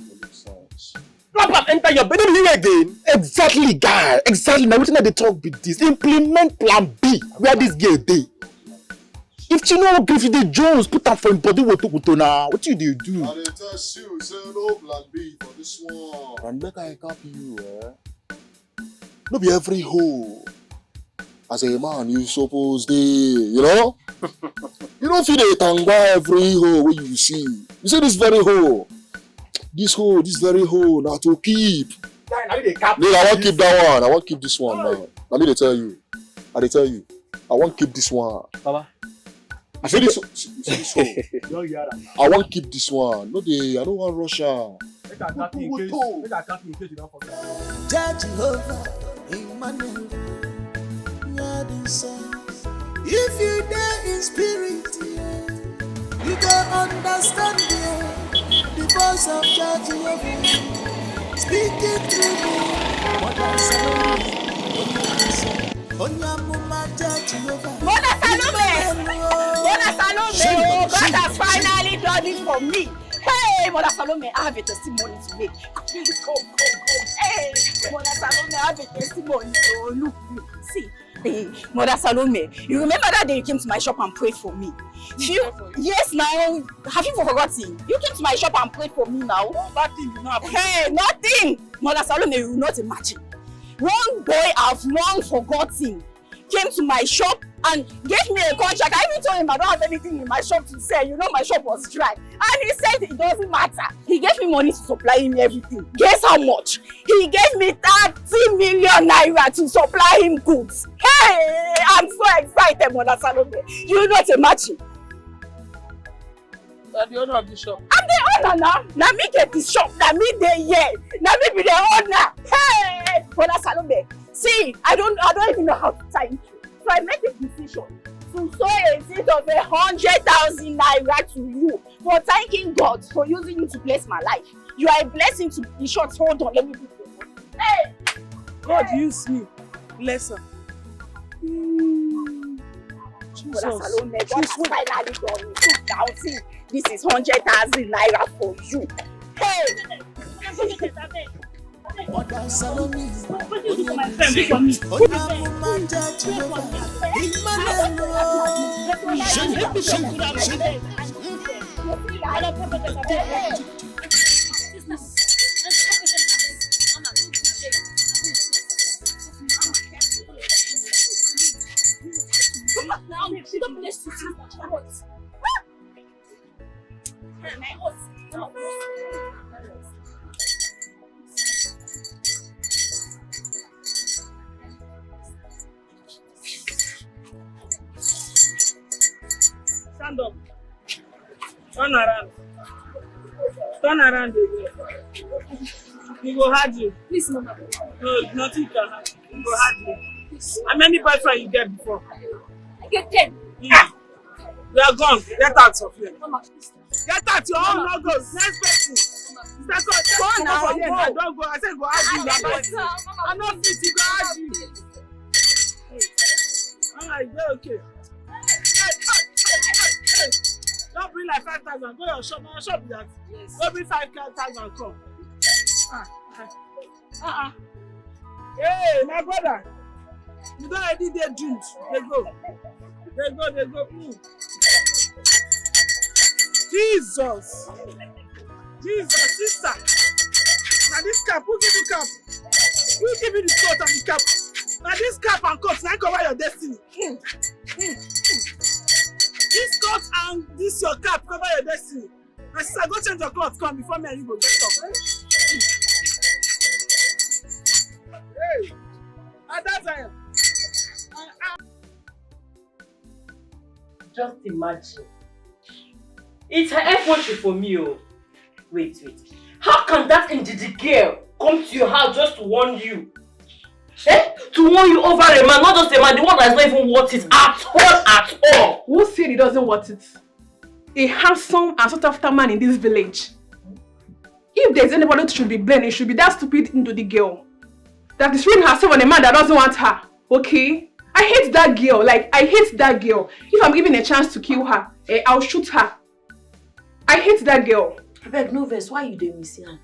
Papa, enter your bed, you again. Exactly, guy. Exactly. Now, what they talk with this? Implement plan B, where this girl day. If you know if the Jones put up for him body what now, what you do? I tell you, say no plan B for this one. And make I copy you, No be every hoe. As a man, you suppose you know? You don't feel the tangwa every hoe when you see. You say this very hoe. This very hoe, now to keep. I won't keep that one. I won't keep this one now. Let me tell you. I won't keep this one. Baba. I say this one. I won't keep this one. No, I don't want Russia. Jehovah, Emmanuel, if you dare in spirit, you don't understand the voice of Jehovah speaking through me. Mother Salome! Oh, God has finally done it for me. Hey, Mother Salome, I have a testimony to make. Please come. Hey, Mother Salome, I have a testimony. Oh, look. See, Hey, Mother Salome, you remember that day you came to my shop and prayed for me? Yes, now, have you forgotten? You came to my shop and prayed for me now. Nothing did not happen. Hey, nothing! Mother Salome, you will not imagine. One boy I've long forgotten came to my shop and gave me a contract. I even told him I don't have anything in my shop to sell. You know my shop was dry. And he said it doesn't matter. He gave me money to supply him everything. Guess how much? He gave me 30 million naira to supply him goods. Hey, I'm so excited, Mother Salome. You will not imagine. You are the owner of the shop. I'm the owner now. Now me get the shop. Now me dey here. Now me be the owner. Hey, Mother Salome. See, I don't even know how to thank you. So I made a decision to sow a seed of 100,000 naira to you for thanking God for using you to bless my life. You are a blessing to be short. Hold on, let me do it. Hey! God use me. Bless her. Jesus. Salome, God has finally done it. So now see, this is 100,000 naira for you. Hey! Mother Salome, What do you do for my friend? Wait for me. Stand up. Turn around. Turn around again. He go hard you. Please, Mama. No, nothing can happen. He go hard you. How many boyfriends you get before? I get 10. You are gone. Get out of here. Mama, please. Get out. Your own no goes. Next person. Go now. I don't go. I said go hard you. I'm not fit. You go hard you. Alright, go okay. Don't bring like 5,000. Go your shop. Your shop is that. Yes. Go bring 5,000. Come. Hey, my brother. You don't already dey drink. They go. Jesus. Jesus, sister. Now this cap, who give you cap? Who give you the coat and the cap? Now this cap and coat, now cover your destiny. This coat and this your cap cover your destiny. My sister, go change your clothes, come before me and you go get up. Hey, at that time. Just imagine. It's her effort for me. Oh. Wait. How can that indigent girl come to your house just to warn you? To warn you over a man, not just a man, the one that's not even worth it at all. Who said he doesn't want it? A handsome and sought after man in this village. If there's anybody that should be blamed, it should be that stupid the girl. That is throwing herself on a man that doesn't want her. Okay? I hate that girl. I hate that girl. If I'm given a chance to kill her, I'll shoot her. I hate that girl. I beg, no verse. Why you dey miss her?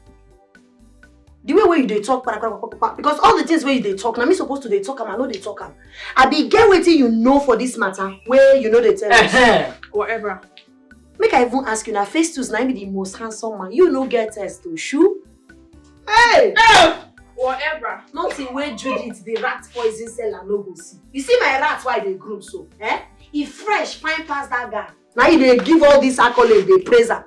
The way where you dey talk, because all the things where you dey talk, now me supposed to dey talk am, I know dey talk am. I be get wetin you know for this matter, where you know dey tell us. Whatever. Make I even ask you, now face twos, now be the most handsome man. You no get test to shoe. Hey! Whatever. Nothing where Judith, the rat poison seller, no go see. You see my rat why they groom so? He fresh, fine past that guy. Now they give all this accolade, they praise her.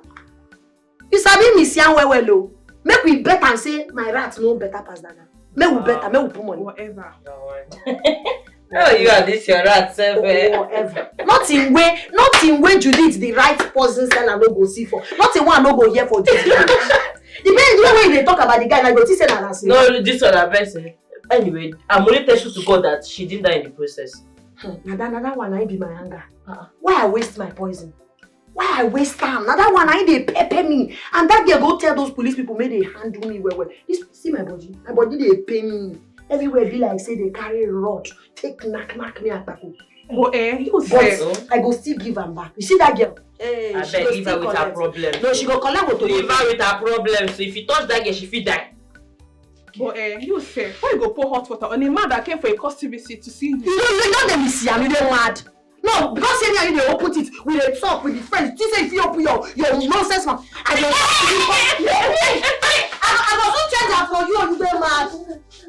You sabi me sian well. Make we bet and say my rat no better past that guy. Make we bet and make we put money. Whatever. Oh, you are this your rat, whatever. Nothing way Judith, the right poison seller, no go see for. Nothing one no go hear for this. The way they talk about the guy, I go to say that. No, this one I bet. Anyway, I'm only thankful to God that she didn't die in the process. That one I be my anger. Why I waste my poison? Why I waste time? Now that one I they pepper me. And that girl go tell those police people, may they handle me well. This, see my body. My body they pay me. Everywhere be like say they carry a rod. Take knock me at taco. But I go still give her back. You see that girl? Hey, I bet leave her with her problem. No, she go collect what to leave her with her problem. So if you touch that girl, she fit die. But you say, why you go pour hot water on a man that came for a custom visit to see you? You don't let me see, I'm really mad. No, because here they open it with a talk with the friends. You say if you open your nonsense man. I must change that for you and you don't mad.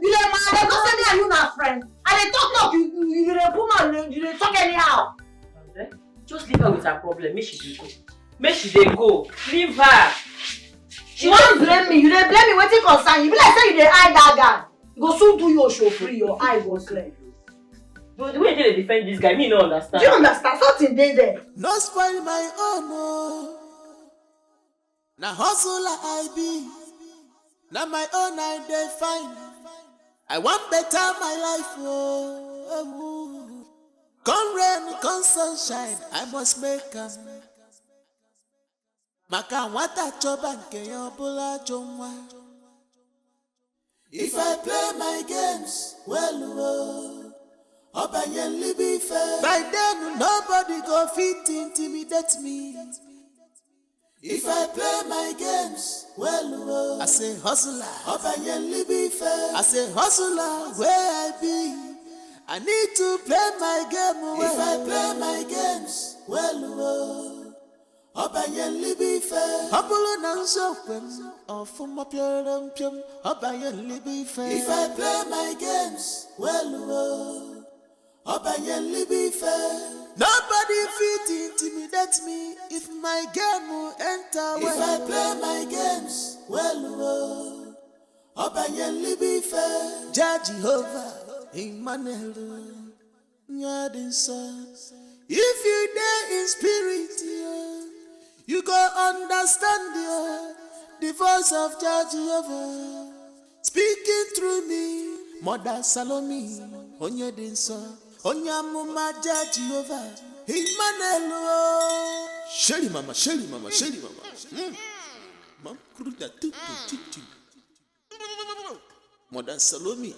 You don't mad. They don't say me and you not friends. And they talk, you don't put man, you don't talk anyhow. Just leave her with her problem. Make she dey go. Make she dey go. Leave her. She won't blame me. You dey blame me. Wetin concern you? Be like say you dey eye that guy. You go soon do your show free. Your eye go clear. But the way you defend this guy, me no understand. Do you understand? Something dey there. No spoil my own, oh. Now hustle I be. Now my own I dey find. I want better my life, oh. Come rain, come sunshine, I must make them. Maka wata chobanke yobola jomwa. If I play my games, well, Obanyenli be fair. By then, nobody go fit intimidate me. If I play my games, well, I say hustler, Obanyenli be fair. I say hustler, where I be. I need to play my game well. If I play my games, well, Obanyenli be fair. Apollo nanso kwem, ofuma pyram pyam, Obanyenli be fair. If I play my games, well, Obanyenli be fair. Nobody fit intimidate me if my game will enter well. If I play my games, well, Obanyenli be fair. Judge Jehovah. Emmanuel, if you dare in spirit, you go understand the voice of Jehovah speaking through me. Mother Salome, Onya Dinsa, Onya Mama Jehovah, Emmanuel. Shelly mama, Shelly mama, Shelly mama. Mam Kruda Tutu. Mother Salome,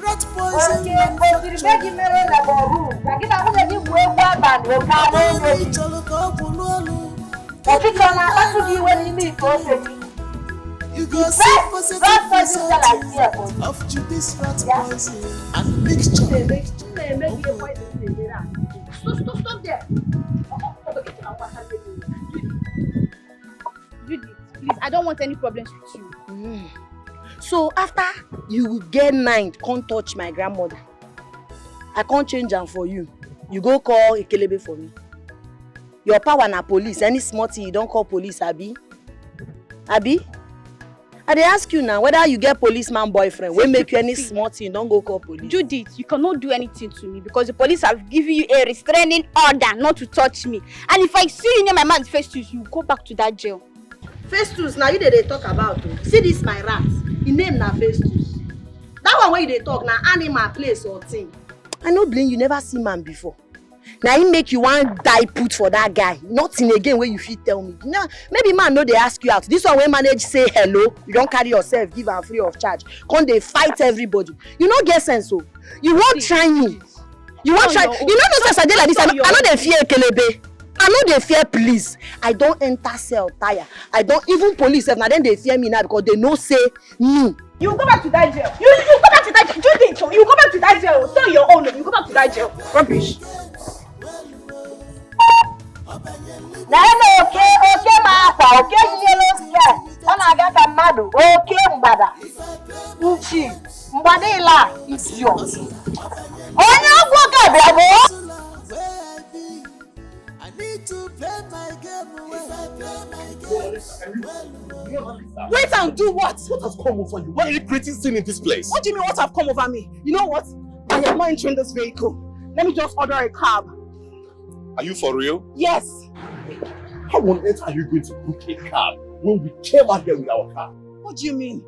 Rat poison. You go see consequences of Judas rat poison and mixture. Stop there. Judith, please, I don't want any problems with you. So after you get mind, can't touch my grandmother. I can't change them for you. You go call Ekelebe for me. Your power na police. Any small thing you don't call police, Abi? Abi? I dey ask you now whether you get policeman boyfriend. We make you any small thing, don't go call police. Judith, you cannot do anything to me because the police have given you a restraining order not to touch me. And if I see you near my man's Festus, you go back to that jail. Festus, now you dey talk about. See this my rat. His name na Festus. That one where you dey talk na animal, place or thing. I no blame you, never see man before. Now he make you one die put for that guy. Nothing again where you fit tell me. No, maybe man no they ask you out. This one when manage say hello, you don't carry yourself, give am free of charge. Come they fight everybody. You no get sense so. You won't try me. You won't try. You know as I dey like this. I know they fear Ekelebe. I know they fear police. I don't enter cell tire. I don't even police. Now then they fear me now because they know say me. You go back to that jail. You go back to that jail. Judith, you go back to that jail. Tell your own. You go back to that jail. Rubbish. Okay, master. Okay, yellow sky. I got a madu. Okay, mbada. Uchi. Mbadela. Idiot. Oh, no, go, bravo. I need to play my game well. Wait and do what? What has come over you? Why are you creating sin in this place? What do you mean what have come over me? You know what? I am not entering this vehicle. Let me just order a cab. Are you for real? Yes. How on earth are you going to book a cab when we came out here with our car? What do you mean?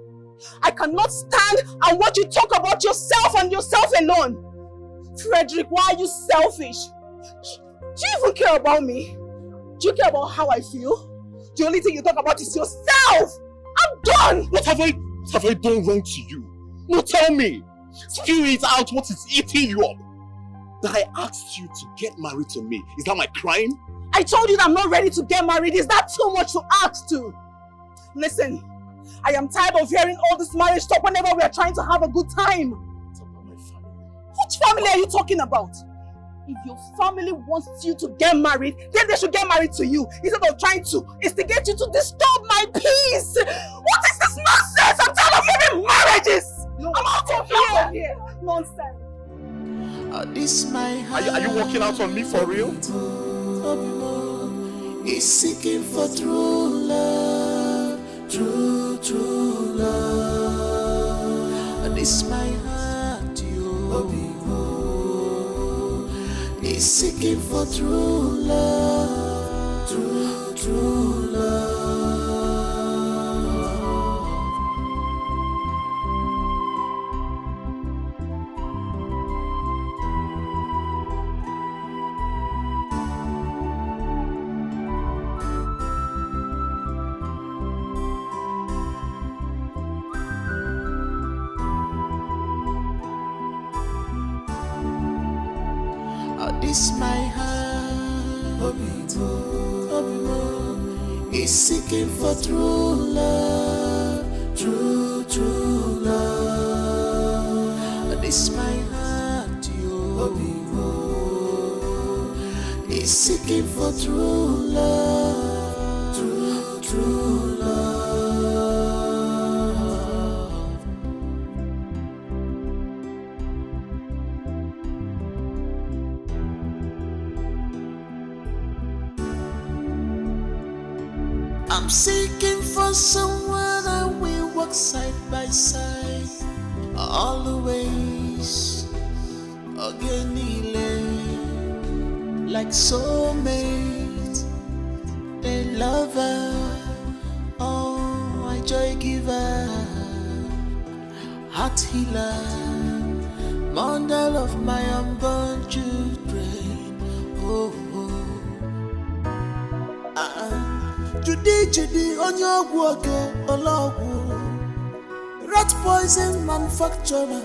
I cannot stand and watch you talk about yourself and yourself alone. Frederick, why are you selfish? Do you even care about me? Do you care about how I feel? The only thing you talk about is yourself! I'm done! What have I done wrong to you? No, tell me! Spew it out what is eating you up! That I asked you to get married to me. Is that my crime? I told you that I'm not ready to get married. Is that too much to ask to? Listen, I am tired of hearing all this marriage talk whenever we are trying to have a good time. Which family are you talking about? If your family wants you to get married, then they should get married to you instead of trying to instigate you to disturb my peace. What is this nonsense? I'm tired of hearing marriages. I'm out of here. Nonsense. This my heart. Are you walking out on me for real? Is seeking for true love, true love. This my heart, you is seeking for true love, true love. This my heart, is seeking for true love, true love. This my heart, is seeking for true love, true love. I'm seeking for someone that will walk side by side always again, like soulmate, a lover, oh, a joy giver, heart healer, mother of my unborn children. Oh, Judy, on your work, rat poison manufacturer.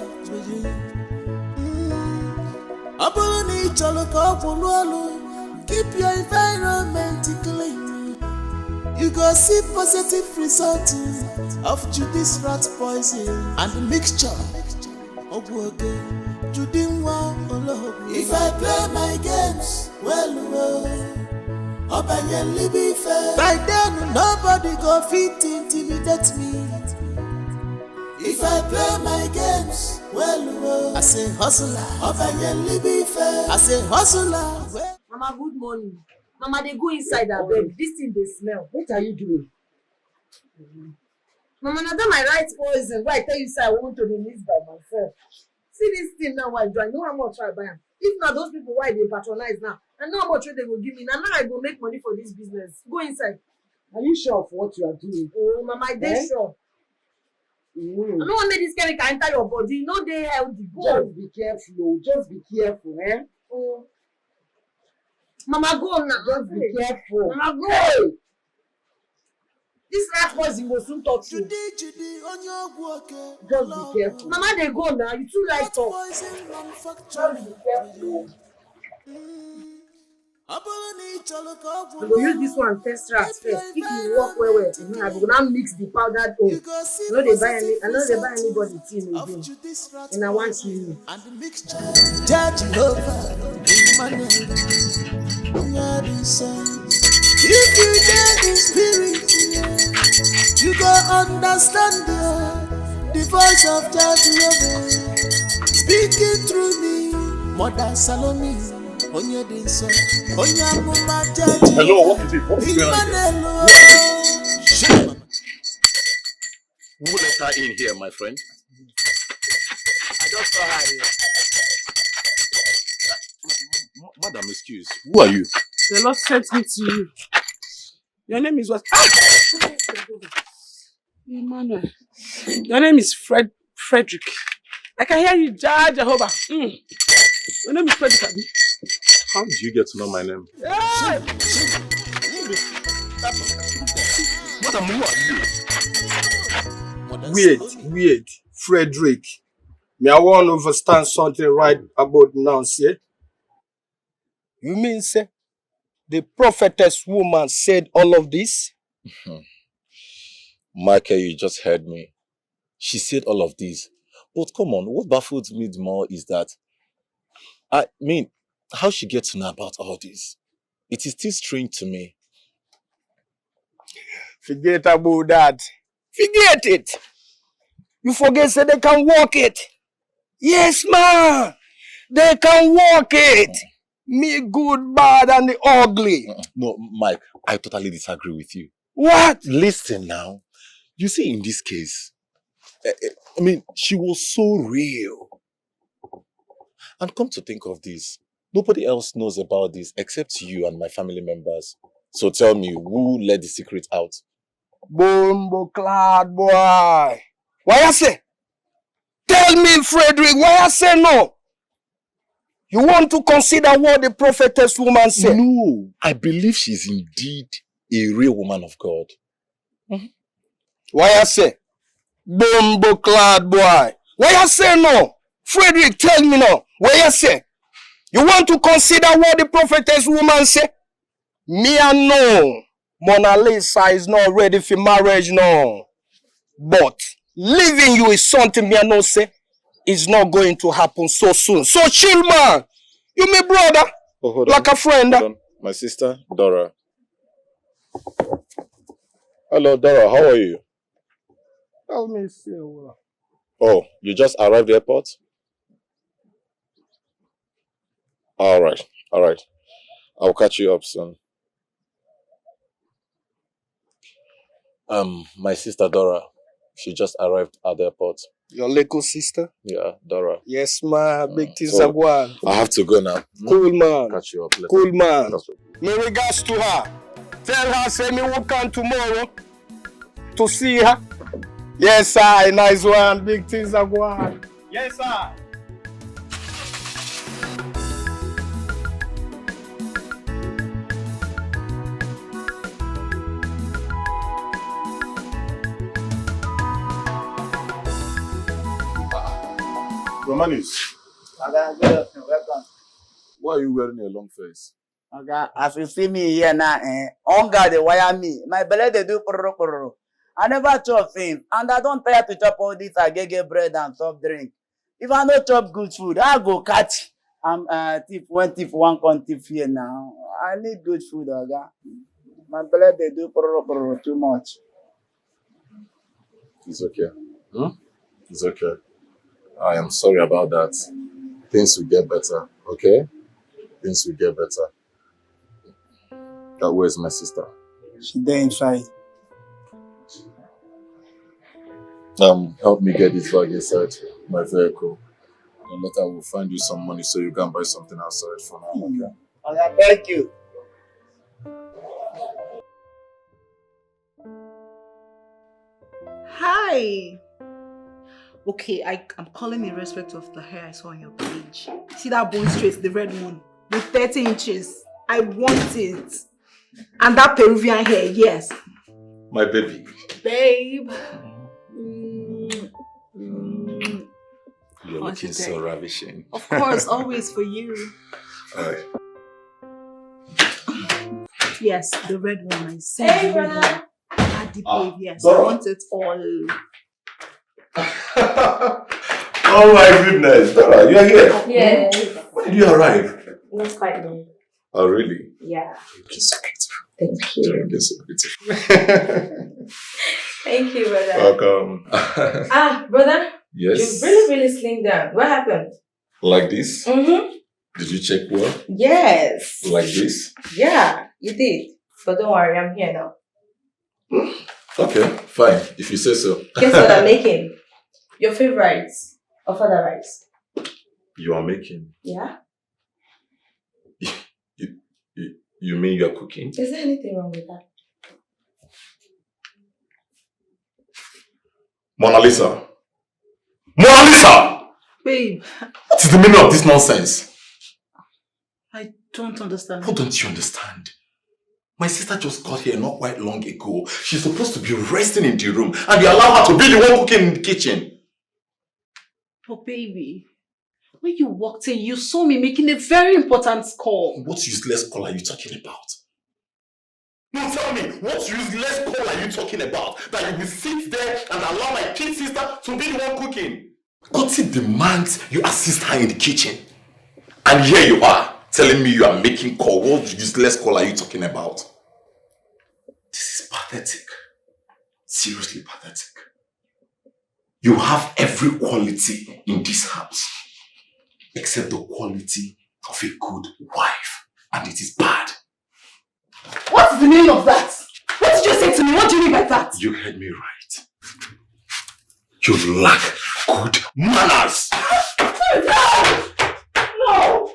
Keep your environment clean. You go see positive result of Judy's rat poison and the mixture. If I play my games well, by then nobody go fit intimidate me. If I play my games well, I say hustler. I say hustler. Mama, good morning. Mama, they go inside her bed. This thing they smell. What are you doing? Mama, now that my right poison. Why I tell you say I want to be missed by myself. See this thing now, why do I know how much I buy? If not those people, why they patronize now? I know how much they will give me. Now I go make money for this business. Go inside. Are you sure of what you are doing? Oh, Mama, I dey sure. I don't want to make this chemical enter your body. No, they healthy. Go. Just be careful. Just be careful, eh? Oh. Mama, go now. Just be careful. Mama, go. This rat poison will soon touch you. Just be careful. Mama, they go now. You too like talk. Just be careful. I will use this one test rat first. If you work well, I will now mix the powdered oil. I know they buy anybody tea again. And I want you. Judge over if you get the spirit, you go understand the voice of Judge Love speaking through me, Mother Salome. Hello, what is it? What's going on here? Who let her in here, my friend? I just saw her here. Madam, excuse. Who are you? The Lord sent me to you. Your name is what? Emmanuel. Your name is Frederick. I can hear you, Jehovah. Your name is Frederick, Abi. How did you get to know my name? Madam, who are you? Weird. Frederick. Me, I want to understand something right about now, see? You mean, say, the prophetess woman said all of this? Michael, you just heard me. She said all of this. But come on, what baffles me more is that, I mean, how she gets to know about all this? It is still strange to me. Forget about that. Forget it. You forget say they can walk it. Yes, man. They can walk it. Me good, bad, and the ugly. No, Mike, I totally disagree with you. What? Listen now. You see, in this case, I mean, she was so real. And come to think of this, nobody else knows about this except you and my family members. So tell me, who let the secret out? Bumbo clad boy. Why I say? Tell me, Frederick, why I say no? You want to consider what the prophetess woman said? No, I believe she's indeed a real woman of God. Why I say? Bumbo clad boy. Why I say no? Frederick, tell me now. Why I say? You want to consider what the prophetess woman said? Me and no. Mona Lisa is not ready for marriage now. But leaving you is something me and no say is not going to happen so soon. So chill, man. You my brother. Oh, hold like on. a friend. Hold on. My sister, Dora. Hello, Dora. How are you? Let me see. Oh, you just arrived at the airport? All right. I'll catch you up soon. My sister Dora, she just arrived at the airport. Your little sister? Yeah, Dora. Yes, ma. Big things So, are going. I have to go now. Cool, man. Catch you up later. Cool, man. That's My regards to her. Tell her, say me will come tomorrow to see her. Yes, sir. Nice one. Big things are going. Yes, sir. Romanis, Welcome. why are you wearing a long face? Okay, as you see me here now, hunger they wire me. My belly they do pororo. I never chop things, and I don't tire to chop all this agege bread and soft drink. If I don't chop good food, I go catch. Thief one con thief here now. I need good food, okay? My belly they do pororo too much. It's okay. It's okay. I am sorry about that. Things will get better, okay? Things will get better. Where's my sister? She there inside. Help me get this bag inside my vehicle. And later we'll find you some money so you can buy something outside for now, okay? Okay, thank you. Hi. Okay, I'm calling in respect of the hair I saw on your page. See that bone straight, the red one, with 30 inches. I want it. And that Peruvian hair, yes. My baby. Babe. You're looking so ravishing. Of course, always for you. Alright. Yes, the red one. I said. Hey, brother. Babe, yes, Dora. I want it all. Oh my goodness, Dora, you're here. Yes. When did you arrive? Not quite long. Oh, really? Yeah. You're so beautiful. Thank you. You're so beautiful. Thank you, brother. Welcome. Brother. Yes. You really slimmed down. What happened? Like this? Mm-hmm. Did you check well? Yes. Like this? Yeah, you did. But don't worry, I'm here now. Okay, fine. If you say so. Guess what I'm making? Your favorite of other rice. You are making. Yeah? You mean you are cooking? Is there anything wrong with that? Mona Lisa! Mona Lisa! Babe. What is the meaning of this nonsense? I don't understand. How don't you understand? My sister just got here not quite long ago. She's supposed to be resting in the room and you allow her to be the one cooking in the kitchen. Oh, baby. When you walked in, you saw me making a very important call. What useless call are you talking about? No, tell me, what useless call are you talking about? That you will sit there and allow my kid sister to be the one cooking? Koti demands you assist her in the kitchen. And here you are, telling me you are making call. What useless call are you talking about? This is pathetic. Seriously pathetic. You have every quality in this house, except the quality of a good wife. And it is bad. What's the meaning of that? What did you say to me? What do you mean by that? You heard me right. You lack good manners. No!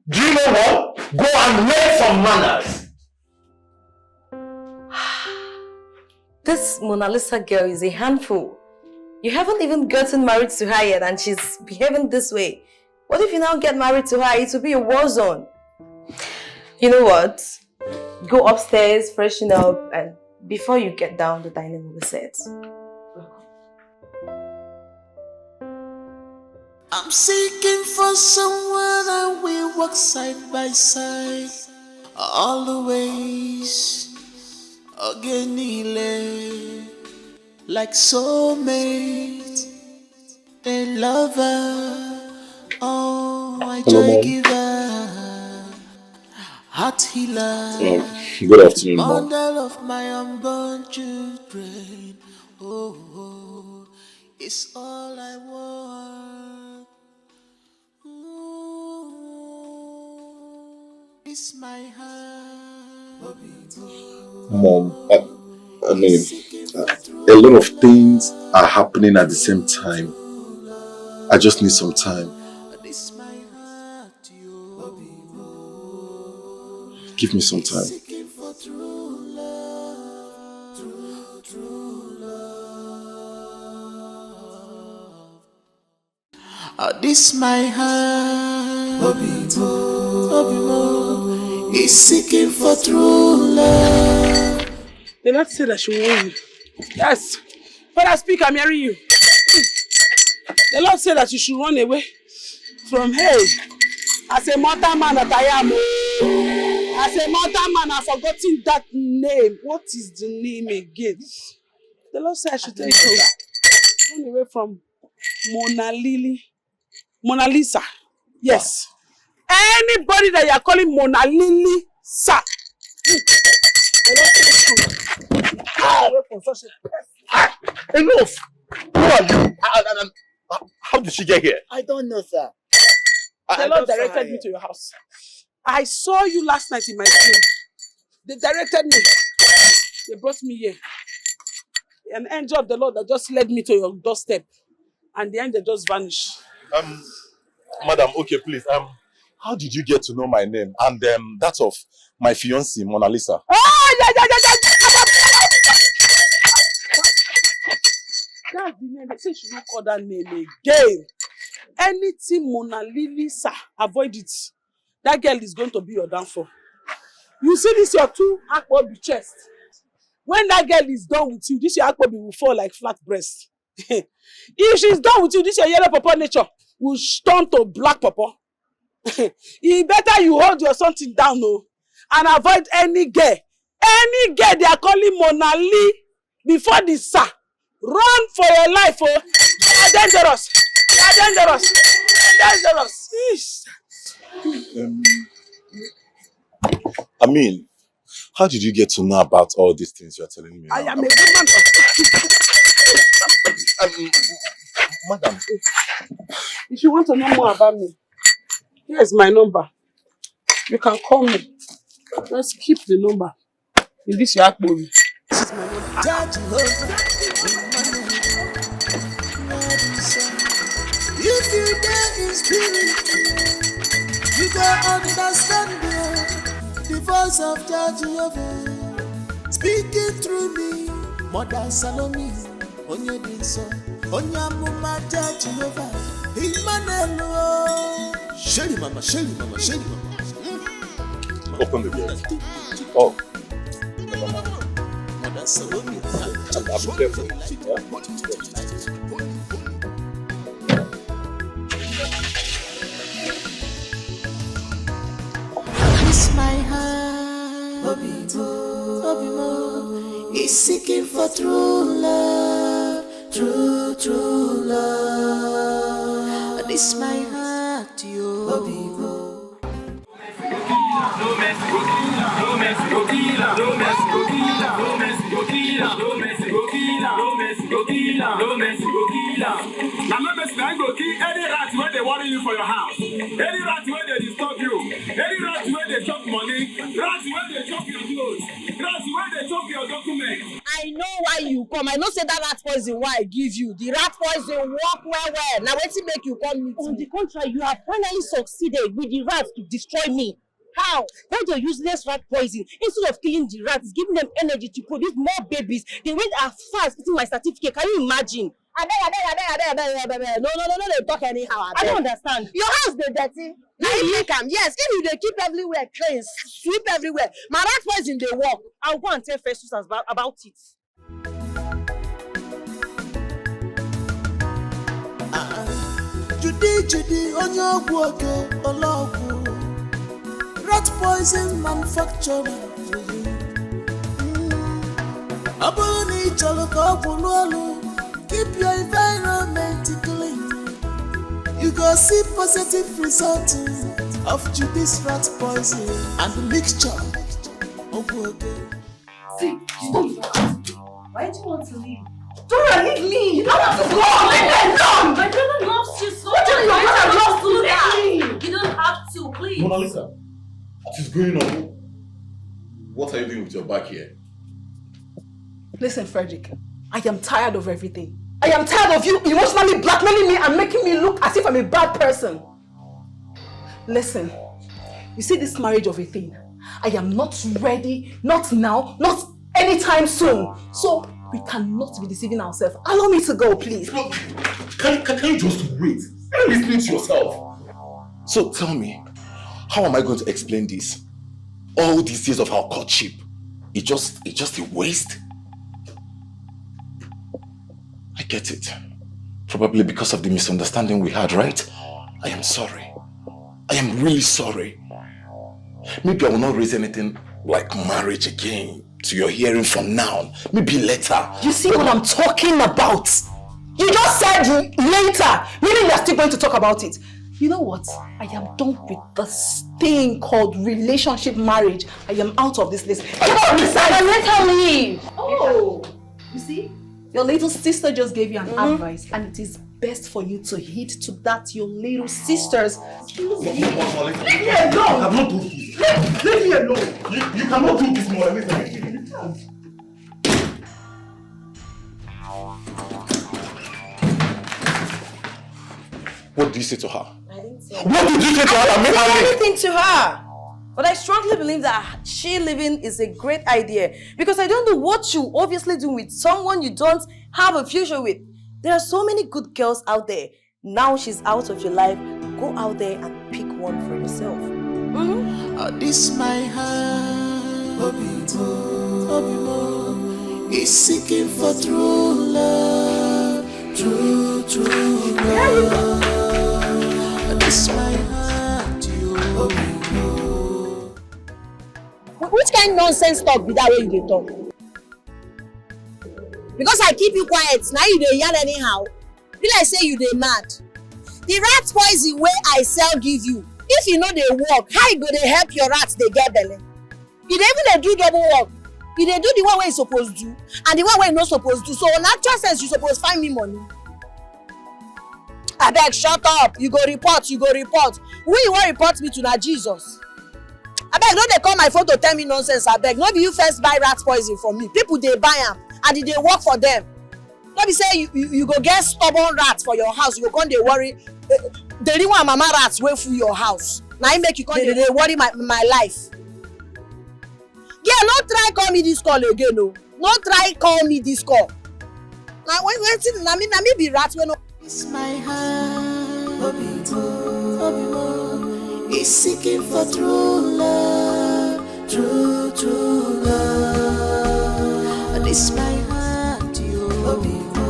Do you know what? Go and learn some manners. This Mona Lisa girl is a handful. You haven't even gotten married to her yet and she's behaving this way. What if you now get married to her? It will be a war zone. You know what? Go upstairs, freshen up, and before you get down, the dining room is set. I'm seeking for someone and we walk side by side all the ways. Ogenile, like soulmate, a lover, oh, I joy giver, heart healer, Good afternoon, Mom. bundle of my unborn children, oh, it's all I want. It's my heart. Mom, I mean, a lot of things are happening at the same time. I just need some time. Give me some time. This my heart, is seeking for true love. They not say that she won't you. Yes. When I speak, I'm hearing you. The Lord said that you should run away from hell. As a mortal man that I am. As a mortal man, I've forgotten that name. What is the name again? The Lord said I should tell you to run away from Mona Lisa. Yes. Anybody that you are calling Mona Lisa. Enough! Who are you? How did she get here? I don't know, sir. The Lord directed me to your house. I saw you last night in my dream. They directed me. They brought me here. An angel of the Lord that just led me to your doorstep. And the angel just vanished. Madam, okay, please. How did you get to know my name and that of my fiancée, Mona Lisa? That's the name. They say you should not call that name again. Anything Mona Lisa, avoid it. That girl is going to be your downfall. You see this your two akpobi chest. When that girl is done with you, this your akpobi will fall like flat breast. If she's done with you, this your yellow papa nature will turn to black papa. It better you hold your something down, no, and avoid any girl. Any girl they are calling Mona Lee before the sir. Run for your life, oh! They are dangerous. They are dangerous. They are dangerous. I mean, how did you get to know about all these things you are telling me? I am a woman of Madam. If you want to know more about me, here's my number. You can call me. Just keep the number. In this your akpobi. This is my number. If you dare in spirit, you can understand the voice of Jehovah speaking through me. Mother Salome, Onye Dinso, Onyamuma Jehovah, Emmanuel. Shelly mama, Shelly mama, Shelly mama. Open the door. Oh, never mind. Mother Salome, I'll be careful. Yeah? is seeking for true love, true love. And it's my heart, yo. Now, no mess, I go kill any rat where they worry you for your house, any rat where they disturb you, any rat where they chop money, rats where they chop your clothes, rats where they chop your documents. I know why you come. I know say that rat poison why I give you. The rat poison work well. Now wetin make you come meet me? On the contrary, you have finally succeeded with the rats to destroy me. How? When your useless rat poison, instead of killing the rats, giving them energy to produce more babies, they went as far as eating my certificate. Can you imagine? I beg. No, they talk anyhow. I don't understand. Your house dey dirty. Now you make am. Yes, if you dey keep everywhere clean, sweep everywhere, my rat poison dey work. I'll go and tell Festus about it. Judy, on your work, rat poison manufacturer. Aboni chaloko pululu. Keep your environment clean. You go see positive results of Judy's rat poison and the mixture of water. See, stop. Why do you want to leave? Dora, leave me! You don't want to go! Leave me alone! My brother loves you so much! What do you mean your brother loves to leave me? You don't have to, please. Mona Lisa, what is going on? What are you doing with your back here? Listen, Frederick, I am tired of everything. I am tired of you emotionally blackmailing me and making me look as if I'm a bad person. Listen, you see this marriage of a thing. I am not ready, not now, not anytime soon. So we cannot be deceiving ourselves. Allow me to go, please. Look, can you just wait? You're listening to yourself. So tell me, how am I going to explain this? All these years of our courtship, it's just a waste? I get it. Probably because of the misunderstanding we had, right? I am sorry. I am really sorry. Maybe I will not raise anything like marriage again to your hearing from now. Maybe later. You see what I'm talking about? You just said later, meaning you're still going to talk about it. You know what? I am done with this thing called relationship marriage. I am out of this list. Let her leave. Oh, you see? Your little sister just gave you an advice, and it is best for you to heed to that, your little sisters. Leave me alone! I have not do this. Leave me alone! You cannot do this, Mona Lisa. What did you say to her? I didn't say What did you say to her that made her leave? anything to her. But I strongly believe that she leaving is a great idea because I don't know what you obviously do with someone you don't have a future with. There are so many good girls out there. Now she's out of your life. Go out there and pick one for yourself. This my heart, Obimo, is seeking for true love, true love. This my heart, Obimo. Which kind of nonsense talk be that way you dey talk? Because I keep you quiet, now you dey yarn anyhow. Be like say you dey mad. The rat poison wey I sell give you, if you know dey work, how you go dey help your rats dey get belle? You dey even dey do double work. You dey do the one wey you suppose do and the one wey you no suppose do. So on natural sense, you suppose find me money. Abeg, shut up. You go report. Who you wan report me to na Jesus? Abeg, no dey call my phone to tell me nonsense. Abeg, no be you first buy rat poison from me. People dey buy am and e dey work for them. No be say you go get stubborn rats for your house. You go come dey worry. The one mama rats wey full your house. Na im make you come dey worry my life. Yeah, no try call me this call again o. No try call me this call. Na wetin na me be rat wey no. It's my heart, Obimo, is seeking for true love, true love. This my heart, Obimo,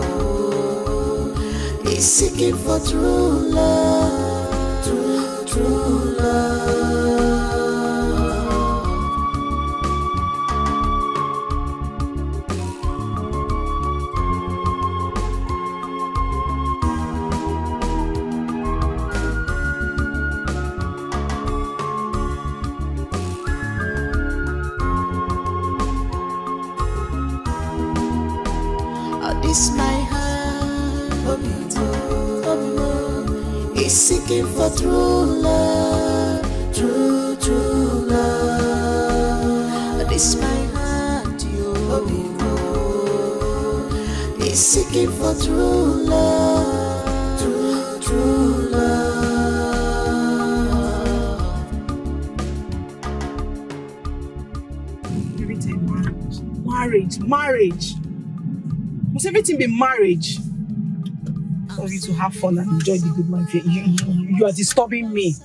is seeking for true love, true love. This my heart, is seeking for true love, true love. This my heart, is seeking for true love, true love. Everything marriage. Must everything be marriage? For you to have fun and enjoy the good life. You are disturbing me.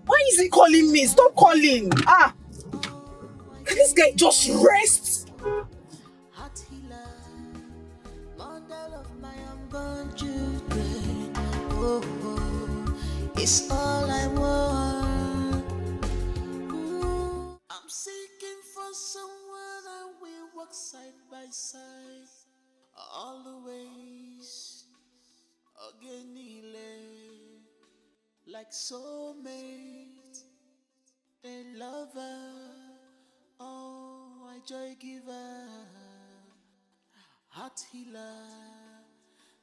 Why is he calling me? Stop calling. Can this guy just rest? It's all I want. I'm seeking for someone that will walk side by side, always again, like soulmate, a lover, oh, a joy giver, heart healer,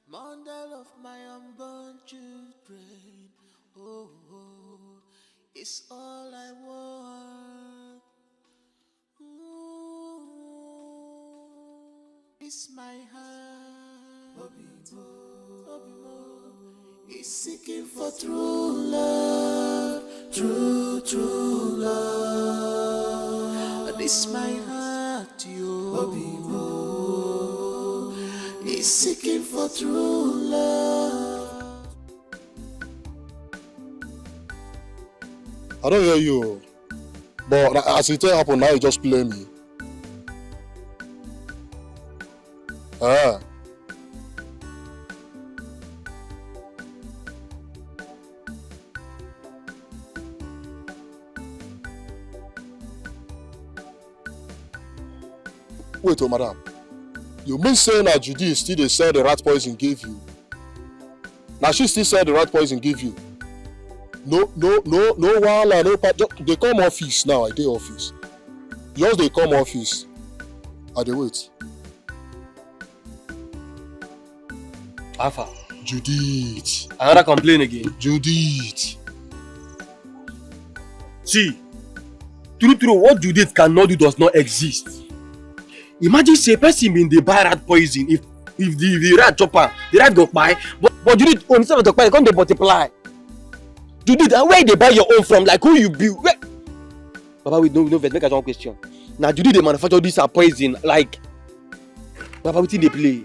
mother of my unborn children. Oh, it's all I want. It's my heart. It's seeking for true love, true love. This my heart, it's seeking for true love. I don't hear you. But as it happened now, you just play me. Wait, madam. You mean saying that Judy still they sell the rat poison gave you? Now she still sell the rat poison give you? No, wahala, no. They come office now. I dey office. Yours they come office. I dey wait. Alpha. Judith. Another complaint again. Judith. See, true, what Judith cannot do does not exist. Imagine say person been dey buy rat poison. If the rat chopper, the rat go buy, but Judith own instead of the buy, come dey multiply. Judith, and where they buy your own from? Like who you be? Where? Baba, we no vex. Make us one question. Now Judith they manufacture this poison. Like, Baba, wetin dey play?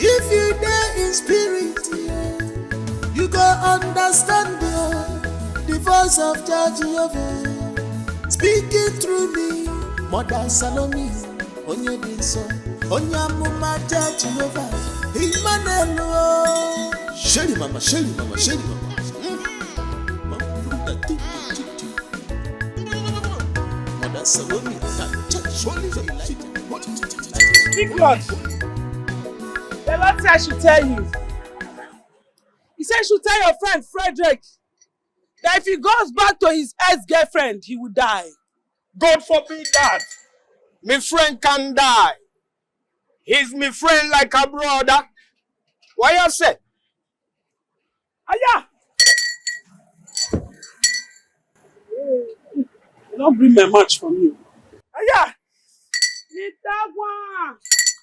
If you dare in spirit, you go understand the voice of Jehovah speaking through me. Mother Salome, onye dinso, onye amuma Jehovah, Emmanuel. Shelly mama. Mother Salome, Big Lord, the Lord said I should tell you. He said I should tell your friend Frederick that if he goes back to his ex-girlfriend, he will die. God forbid that. My friend can die. He's my friend like a brother. Why you say? Aya! You don't bring my match from you. Aya!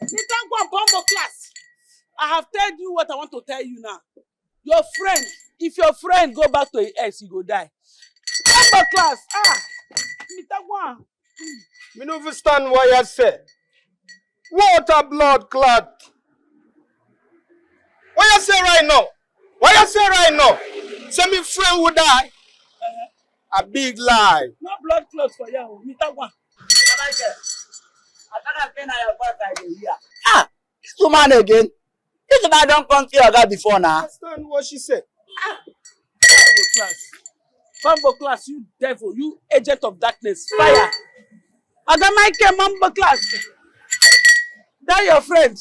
Nitagwa Bombo class. I have told you what I want to tell you now. Your friend, if your friend go back to his ex, he go die. Bombo class. Nitagwa. Me no understand why you say. What a blood clot. What you say right now? Say me friend would die. A big lie. No blood clots for you. Nitagwa. This woman again. This woman don't come to your guy before now. Understand what she said. Mambo class, you devil, you agent of darkness, fire. Agamaike Mambo class. That your friend.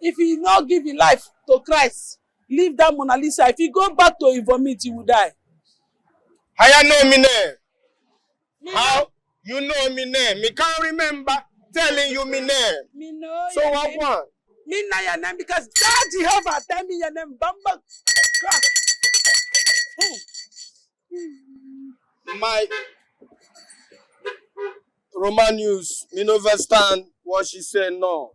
If he not give his life to Christ, leave that Mona Lisa. If you go back to him vomit, you will die. How you know me name? How? You know me name. Me can't remember telling you me name. Me know so your what name. one? Me know your name because God Jehovah tell me your name. Bamba. My Roman news, me no understand what she said no.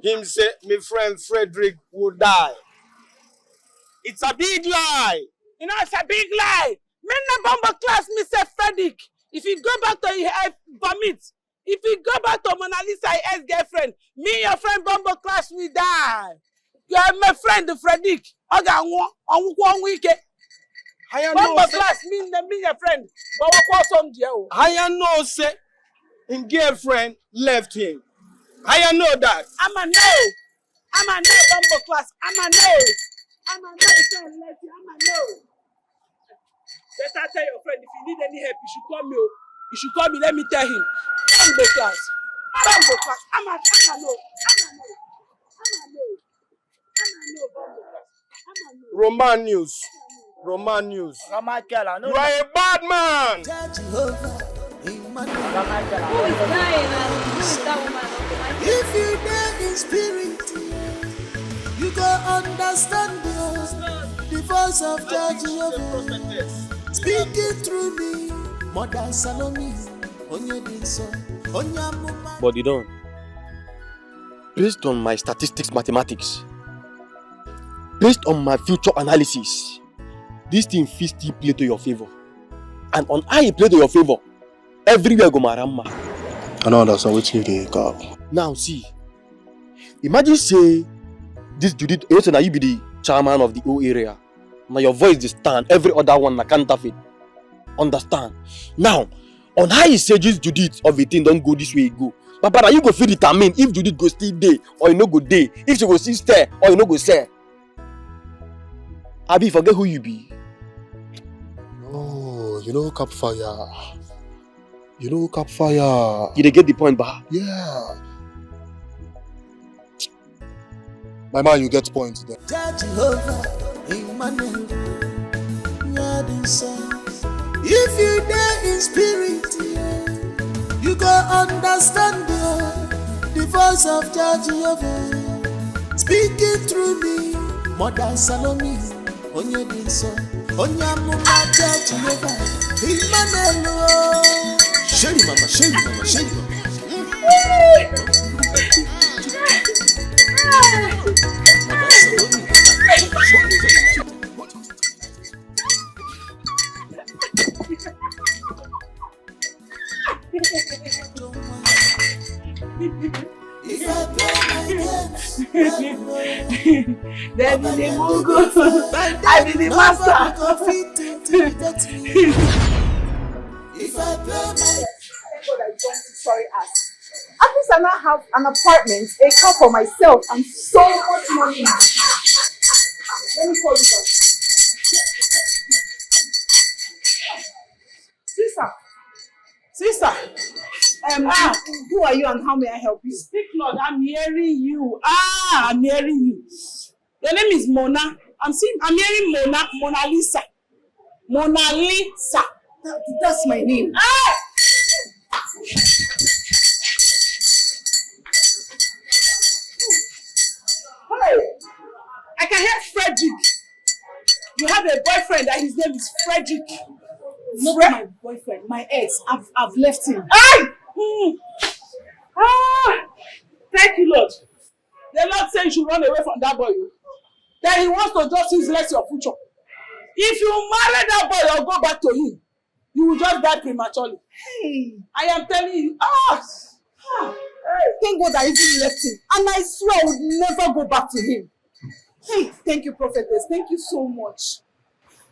Him say my friend Frederick will die. It's a big lie. You know, it's a big lie. Me no bomber class, Mr. Frederick. If you go back to your vomit, if you go back to Mona Lisa, your ex-girlfriend, me and your friend bomber class will die. You are my friend, Frederick. I got one week. Bomber class, me your friend. But what some deal? I know say his girlfriend left him. I know that. I'm a no bomber class. I'm a no friend left you. I'm a no. Better tell your friend if you need any help, you should call me. You should call me. Let me tell him. Bomber class. I'm a no. Roman news. You are a bad man. Who is dying and who is that woman? If you die in spirit, you go understand the voice of Jehovah speaking through me. Mother Salome, But you don't. Based on my statistics, mathematics, based on my future analysis, this thing fit still play to your favor. And on how it play to your favor, everywhere go marama. I don't understand what you dey talk. Now see, imagine say this Judith, now you be the chairman of the whole area. Now your voice is stand, every other one na counterfeit. Understand? Now, on how you say this Judith of a thing don't go this way you go. But you go feel determine if Judith go still day or you no go day, if she go still stay or you no go stay. Abi, forget who you be. No, you know Capfire. You dey get the point, bah? Yeah. My man, you get point there. If you die in spirit, you go understand the voice of Jehovah speaking through me. Mother Salome, Onyedinso, Onyamuma Jehovah, Emmanuel. Sherry mama. If I play my games, then be the Mungo, I be the master. If I play my God, I don't sorry ass. At least I now have an apartment, a car for myself, and so much money. Let me call you back. Sister, who are you and how may I help you? Speak, Lord, I'm hearing you. I'm hearing you. Your name is Mona. I'm hearing Mona Lisa. Mona Lisa. That's my name. Hey, I can hear Frederick. You have a boyfriend and his name is Frederick. Not my boyfriend, my ex. I've left him. Thank you, Lord. The Lord said you should run away from that boy. Then he wants to just useless your future. If you marry that boy or go back to him, you will just die prematurely. Hey, I am telling you. Thank God I even left him. And I swear I would never go back to him. Hey, thank you, prophetess. Thank you so much.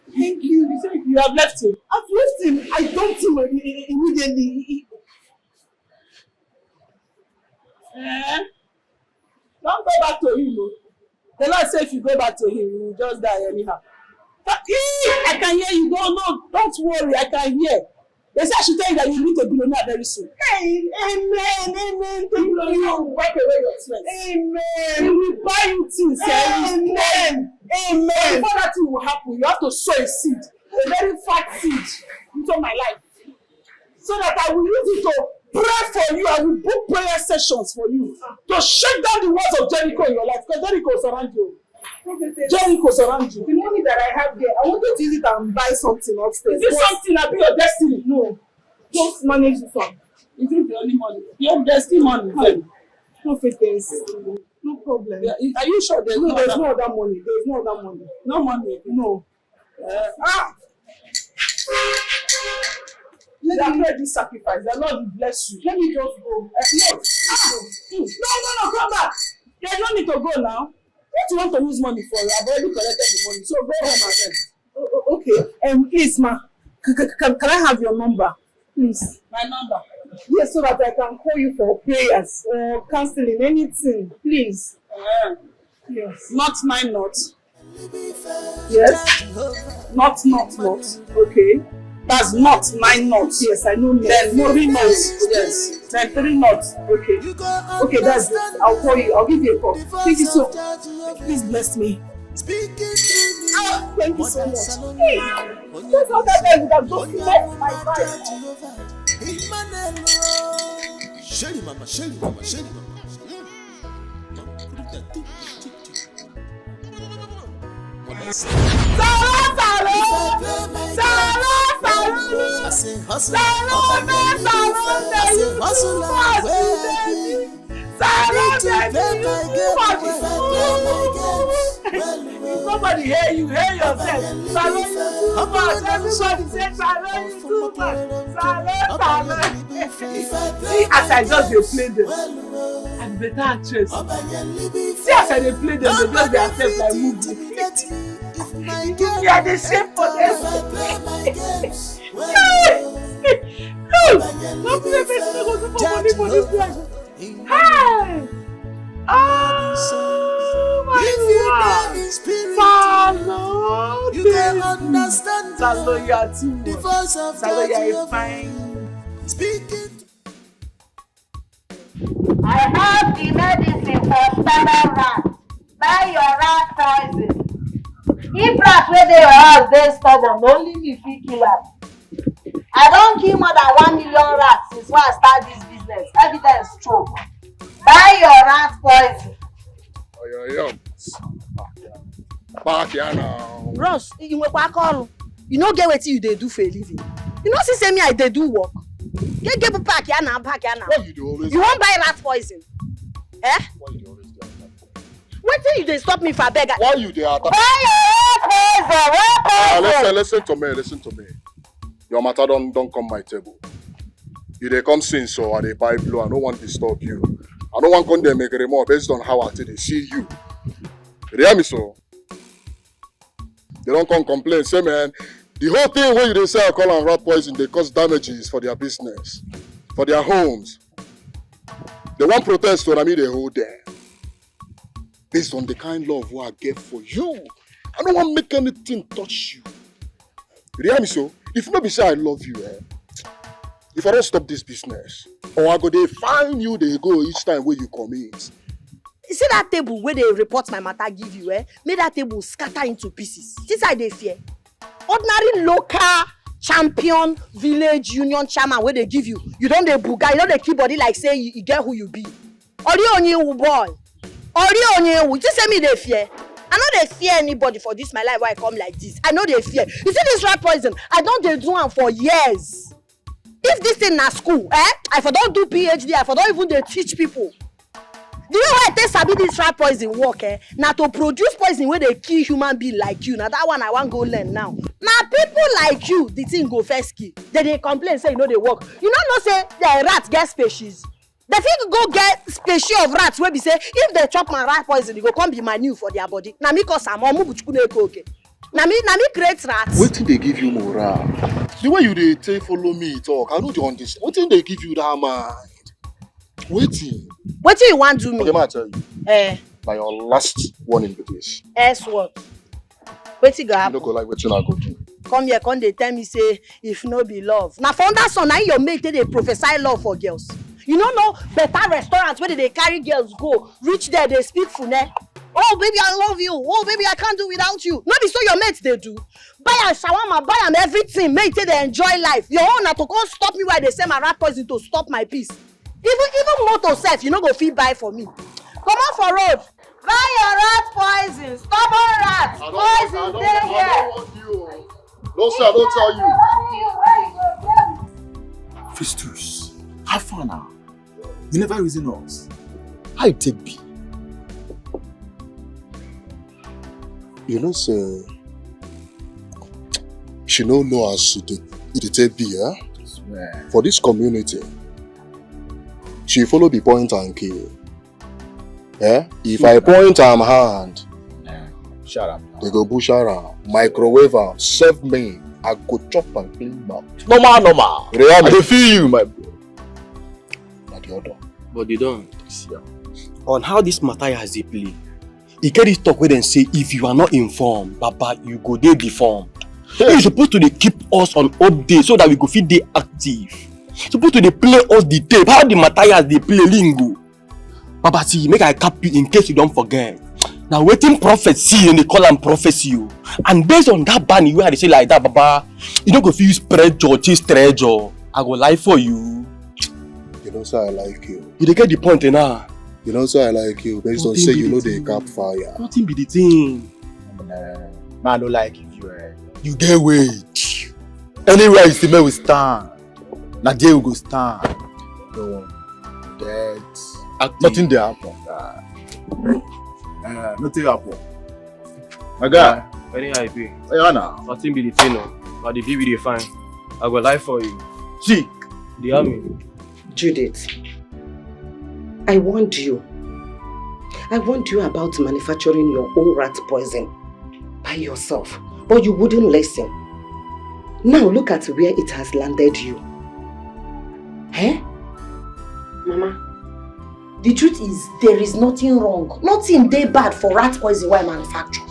Thank you. You say you have left him. I've left him. I dumped him immediately. Don't go back to him. The Lord said if you go back to him, you will just die anyhow. But, I can hear you. Don't worry. I can hear. They say I should tell you that you need a billionaire very soon. Hey, amen. Thank you. Wipe away your sweat. Amen. He will buy you things. Amen. Amen. Before that thing will happen, you have to sow a seed, a very fat seed into my life. So that I will use it to pray for you. I will book prayer sessions for you. To shake down the walls of Jericho in your life. Because Jericho is around you. Jericho is around you. The money that I have there, I wanted to use it and buy something upstairs. Is this something that be your destiny? No. Just manage this one. Is it the only money? Your destiny money. Prophetess. No problem. Yeah, are you sure there's no other money? There's no other money. No money? No. Let me pray this sacrifice. The Lord will bless you. Let me just go. No, come back. There's no need to go now. What you want to use money for? I've already collected the money. So go home and Okay. Please, ma. Can I have your number? Please. My number? Yes, so that I can call you for prayers or counseling, anything. Please. Yes. Not 9 knots. Yes. Not. Okay. That's not 9 knots. Yes, I know. Then 3 knots. Yes. Then 3 knots. Okay. Okay, that's it. I'll call you. I'll give you a call. Thank you so much. Please bless me. Thank you so much. Hey, just how that guy would have just left my life. Shelly mama. Somebody hear you, hear yourself. Salon you too much. Everybody say salon you too much. Salon. See as I just play them. I'm better actress. See as I play them, they just dey accept like movie. You are the same for them. Don't play me, no go do money for this one. Hey! Oh my God! Salon! You can understand. Salon, you are too much. Salon, you are fine. Speaking. I have the medicine for standard rat. Buy your rat poison. If rat wey dey your house dey stubborn, only me fit kill am. I don kill more than 1 million rats since when I start this business. Evidence choke. Buy your rat poison. Back here now. Ross, you no get wetin you dey do for a living. You know say me I dey do work. Get back here now. Why you do always? You wan buy rat poison? Eh? Why you always do that? Wetin you dey stop me for abeg? Why you dey attack? Buy your rat poison. Listen to me. Your matter don't come my table. You dey come since so I dey buy blue. I no want to disturb you. I no want to make remorse based on how I dey see you. You hear me so? They don't come complain. Say man, the whole thing when you dey say alcohol and rat poison, they cause damages for their business, for their homes. They want protest when I mean they hold there. Based on the kind love what I get for you. I don't want to make anything touch you. You hear me so? If nobody say I love you, if I don't stop this business, or I go they find you, they go each time where you commit. You see that table where they report my matter give you, make that table scatter into pieces. This side they fear. Ordinary local champion village union chairman where they give you. You don't dey buga, you don't dey keep body like say you get who you be. Ori onye boy. Ori onye you say me they fear. I know they fear anybody for this my life why I come like this. I know they fear. You see this rat poison, I don't dey do am for years. If this thing na school, I for don't do PhD, I for don't even dey teach people. The way I take sabi this rat poison work, na to produce poison where they kill human being like you. Now that one I want go learn now. Now people like you, the thing go first kill. They complain say you know they work. You know say the rats get species. They fit go get species of rats where be say if they chop my rat poison, it go come be manure for their body. Na me cause am omu buchukune okay. Na me create rats. Wetin dey give you morale? The way you dey take follow me talk, I no dey understand. Wetin dey give you that mind? Wetin you want do me? Okay, ma tell you. Na your last warning be this. What? Wetin go happen? You no go like wetin I go do. Come here, come they tell me say if no be love. Now for that son, now your mate they prophesy love for girls. You know better restaurants where they carry girls go, reach there they speak fune. Oh baby, I love you. Oh baby, I can't do without you. No be so your mates they do. Buy am shawarma, buy am everything. Make they enjoy life. Your own na to come stop me while they say my rat poison to stop my peace. Even motor self, you no go fit buy for me. Come on for road. Buy your rat poison. Stubborn rat. Poison dey here. No sir, I don't tell you. Festus, how far now? You never reason us. How you take be? You know, sir, she don't know as it take be, eh? Swear. For this community, she follow the point and kill. Eh? If I point am hand, shut up. They go bush around, microwave am, serve me, I go chop and clean mouth. Normal. I dey feel you, my bro. Not the other. But they don't. On how this matter has they play. You get this talk where they say if you are not informed, Baba, you go dey deformed. You're supposed to keep us on update so that we go fit dey active. You're supposed to play us the tape. How the matter has they play lingo. Baba, see, make I cap you in case you don't forget. Now waiting prophecy and they call them prophecy. And based on that banner where they say like that, Baba, you don't go feel spread your chase treasure. I go lie for you. You know, sir, I like you. You get the point now. You know, sir, I like you. Based on say you know they cap fire. Nothing be the thing. Man, I don't like you. You get weight. Anywhere you see me, we stand. Now there we go stand. No, that nothing there happen. Nothing happen. My guy. Anyhow I be. Yeah, now. Nothing be the thing, no. But the view they fine. I go lie for you. See, the army. Judith, I warned you. I warned you about manufacturing your own rat poison by yourself, but you wouldn't listen. Now look at where it has landed you. Eh? Mama, the truth is there is nothing wrong. Nothing they bad for rat poison while manufacture.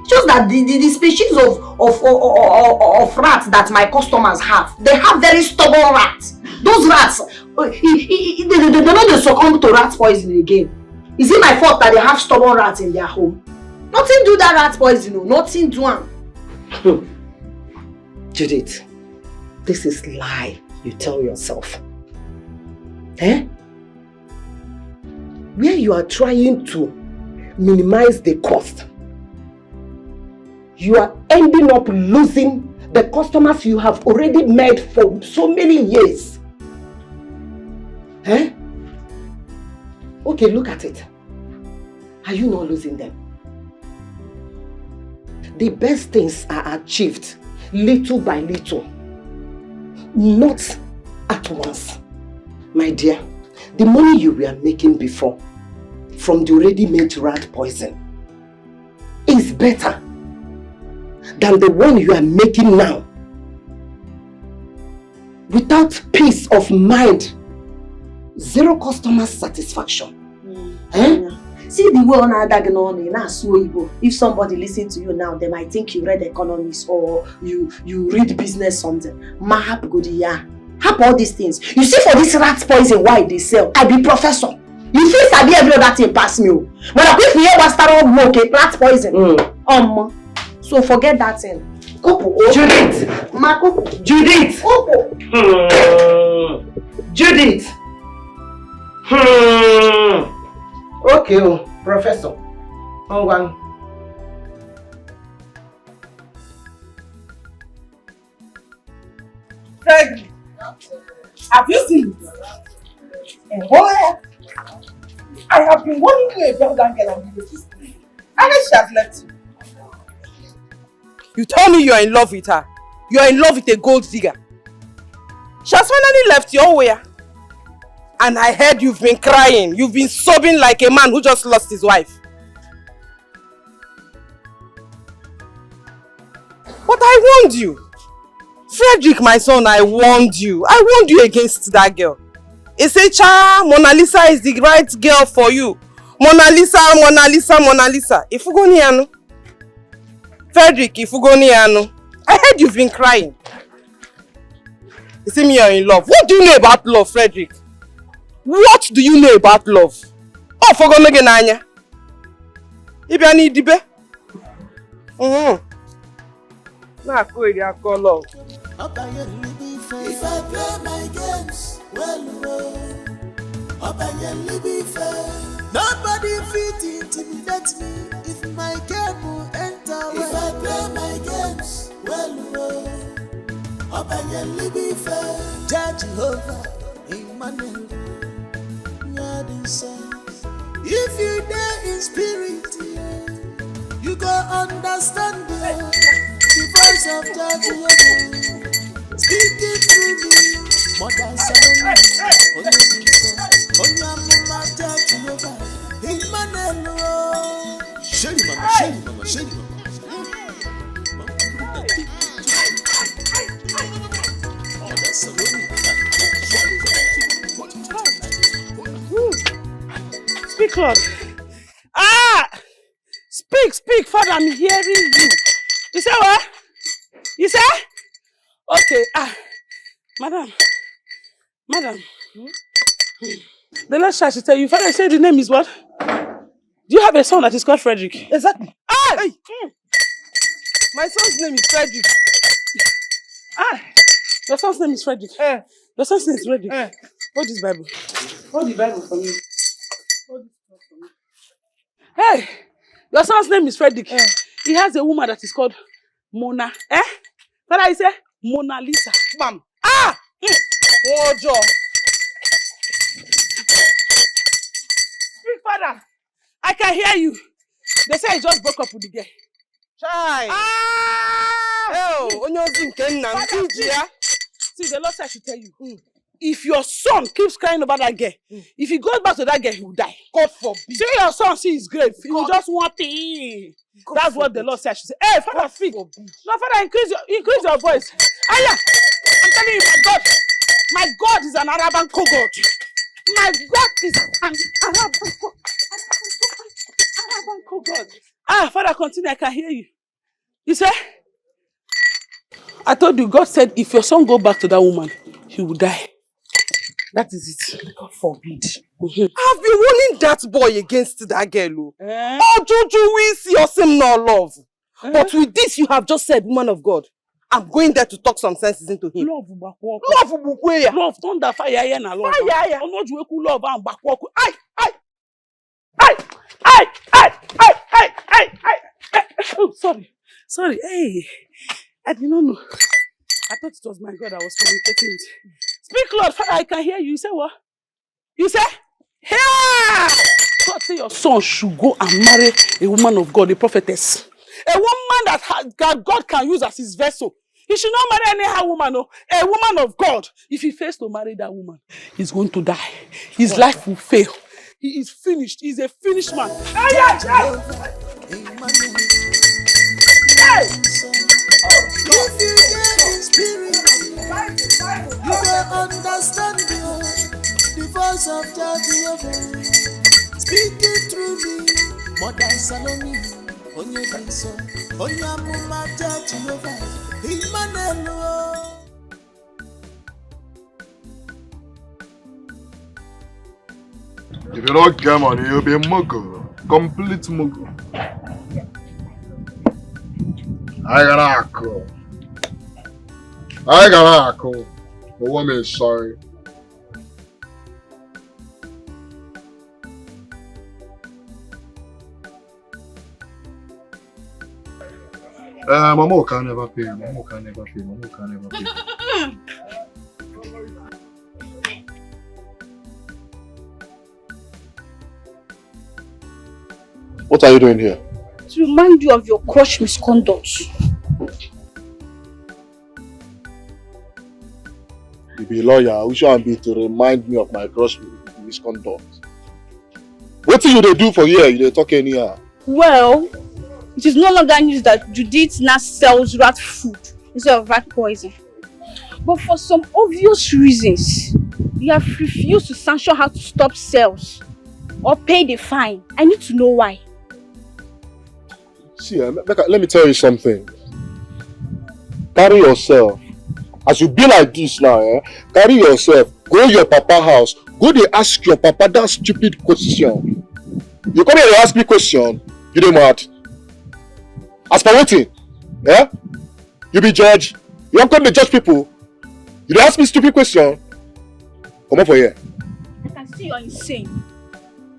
Just that the species of rats that my customers have, they have very stubborn rats. Those rats, they don't succumb to rat poison again. Is it my fault that they have stubborn rats in their home? Nothing do that rat poison, no. Nothing do them. Judith, this is lie you tell yourself. Eh? Where you are trying to minimize the cost, you are ending up losing the customers you have already made for so many years. Eh? Okay, look at it. Are you not losing them? The best things are achieved little by little, not at once. My dear, the money you were making before from the ready-made rat poison is better than the one you are making now. Without peace of mind, zero customer satisfaction. Eh? See the way on Igbo. If somebody listen to you now, they might think you read economics or you read business something. Mahap Godiya. Hap all these things. You see for this rat poison why they sell, I be professor. You feel sabi every other thing pass me. But if you hear start okay, rat poison. So forget that thing. Judith! Judith! Judith! Okay, Professor. One. Craig, have you seen it? Boy, I have been wanting you about that girl on the list. And then she has left you. You tell me you are in love with her. You are in love with a gold digger. She has finally left you where? And I heard you've been crying. You've been sobbing like a man who just lost his wife. But I warned you. Frederick, my son, I warned you. I warned you against that girl. He said, Cha, Mona Lisa is the right girl for you. Mona Lisa, Mona Lisa, Mona Lisa. Ifugoniano. Frederick, Ifugoniano. I heard you've been crying. You see me, you're in love. What do you know about love, Frederick? What do you know about love? Oh, Fogonogenanya. Ibe ni dibe. Na ko iri akolo. If I play my games, well, nobody fit intimidate me if my game will enter. If I play my games, well, Judge Jehovah, Emmanuel, if you dare in spirit, you go understand the voice of Judge Jehovah. Speaking to me, Mother Salome, Onyamuma Judge Jehovah, Emmanuel. Shelly mama, Shelly mama, Shelly mama. Mother Salome. Speak, Lord. Speak, Father, I'm hearing you. You say what? You say? Okay, Madam. The last time I should tell you, Father, I said the name is what? Do you have a son that is called Frederick? Exactly. Hey. My son's name is Frederick. Your son's name is Frederick. Your son's name is Frederick. Hold this Bible. Hold the Bible for me. Hold this for me. Hey, your son's name is Frederick. He has a woman that is called Mona. Father, I say Mona Lisa. Bam. Ojo. Speak, Father. I can hear you. They say he just broke up with the girl. Chai. See, the Lord said I should tell you. If your son keeps crying about that girl, if he goes back to that girl, he will die. God forbid. See your son, see his grave. He will just want pee. That's what the Lord said I should say. Hey, Father, speak. No, Father, increase your voice. Aya! I'm telling you, my God is an Arabian God. My God is an Arabian God. Father, continue. I can hear you. You say? I told you, God said, if your son go back to that woman, he will die. That is it. God forbid. I've been warning that boy against that girl. Oh, Juju, we see your same no love. But with this you have just said, woman of God, I'm going there to talk some senses into him. Love, love, thunder, fire, and love. Fire, love, and backwalk. Oh, sorry. Hey, I did not know. I thought it was my God I was communicating with. Speak, Lord, Father, I can hear you. You say what? You say? Here! God say your son should go and marry a woman of God, a prophetess. A woman that God can use as his vessel. He should not marry anyhow woman, no. A woman of God. If he fails to marry that woman, he's going to die. His life will fail. He is finished. He's a finished man. Hey! If you get in spirit, you will understand the voice of Jehovah speaking through me. Mother Salome, Onyebinso, Onyamuma Jehovah, Emmanuel. If you don't get money, you'll be a muggle. Complete muggle. I got a call. The woman is sorry. Mama can never pay. What are you doing here? To remind you of your crush misconduct. You be a lawyer, who shall be to remind me of my crush misconduct? What do you do for here? You dey talk anyhow. Well, it is no longer news that Judith now sells rat food instead of rat poison. But for some obvious reasons, you have refused to sanction her to stop sales or pay the fine. I need to know why. See, let me tell you something. Carry yourself. As you be like this now, carry yourself. Go to your papa house. Go there ask your papa that stupid question. You come here to ask me question. You dey mad? As per wetin? Eh? You be judge? You don't come to judge people? You dey ask me stupid question? Come up for here. I can see you're insane.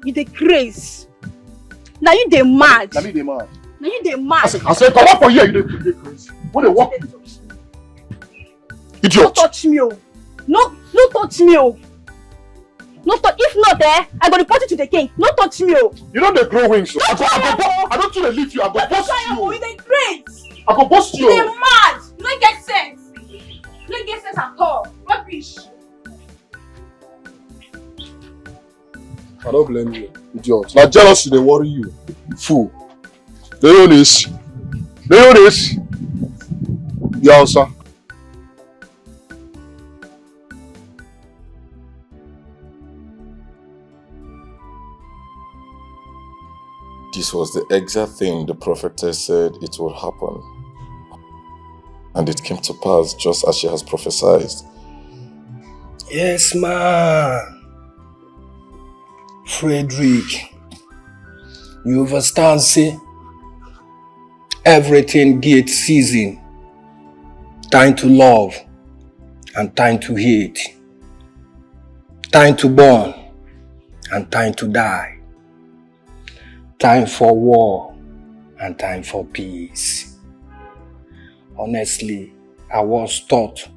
You dey craze. Now you dey mad. Now me dey mad. Now you dey mad. I say come up for here, you dey crazy. What dey walk? Idiot. Don't touch me, oh. No touch me, oh. No touch. If not, I go report you to the king. No touch me, oh. You don't dey grow wings. I don't try to leave you. I go bust you. You dey craze. I go bust you. You dey mad. You don't get sense. You don't get sense at all. Rubbish. I don't blame you, idiot. Now jealousy dey worry you. Fool. They know this. You answer. This was the exact thing the prophetess said it would happen. And it came to pass just as she has prophesied. Yes, man. Frederick, you understand, say, everything gets season. Time to love and time to hate. Time to born and time to die. Time for war and time for peace. Honestly, I was taught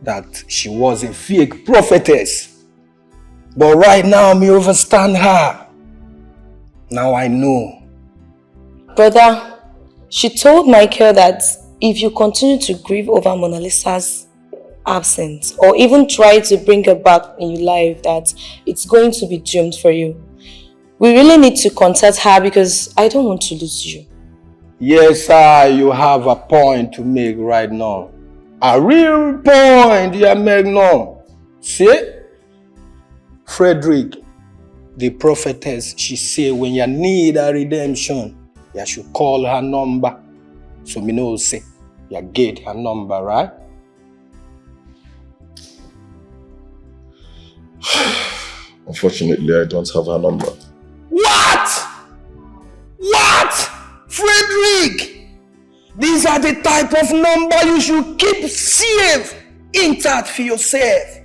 that she was a fake prophetess. But right now, me understand her. Now I know. Brother, she told Michael that if you continue to grieve over Mona Lisa's absence or even try to bring her back in your life, that it's going to be doomed for you. We really need to contact her because I don't want to lose you. Yes, sir, you have a point to make right now. A real point you make now. See? Frederick, the prophetess, she say when you need a redemption, you should call her number. So me know say, you get her number, right? Unfortunately, I don't have her number. What? Frederick! These are the type of number you should keep safe, intact for yourself.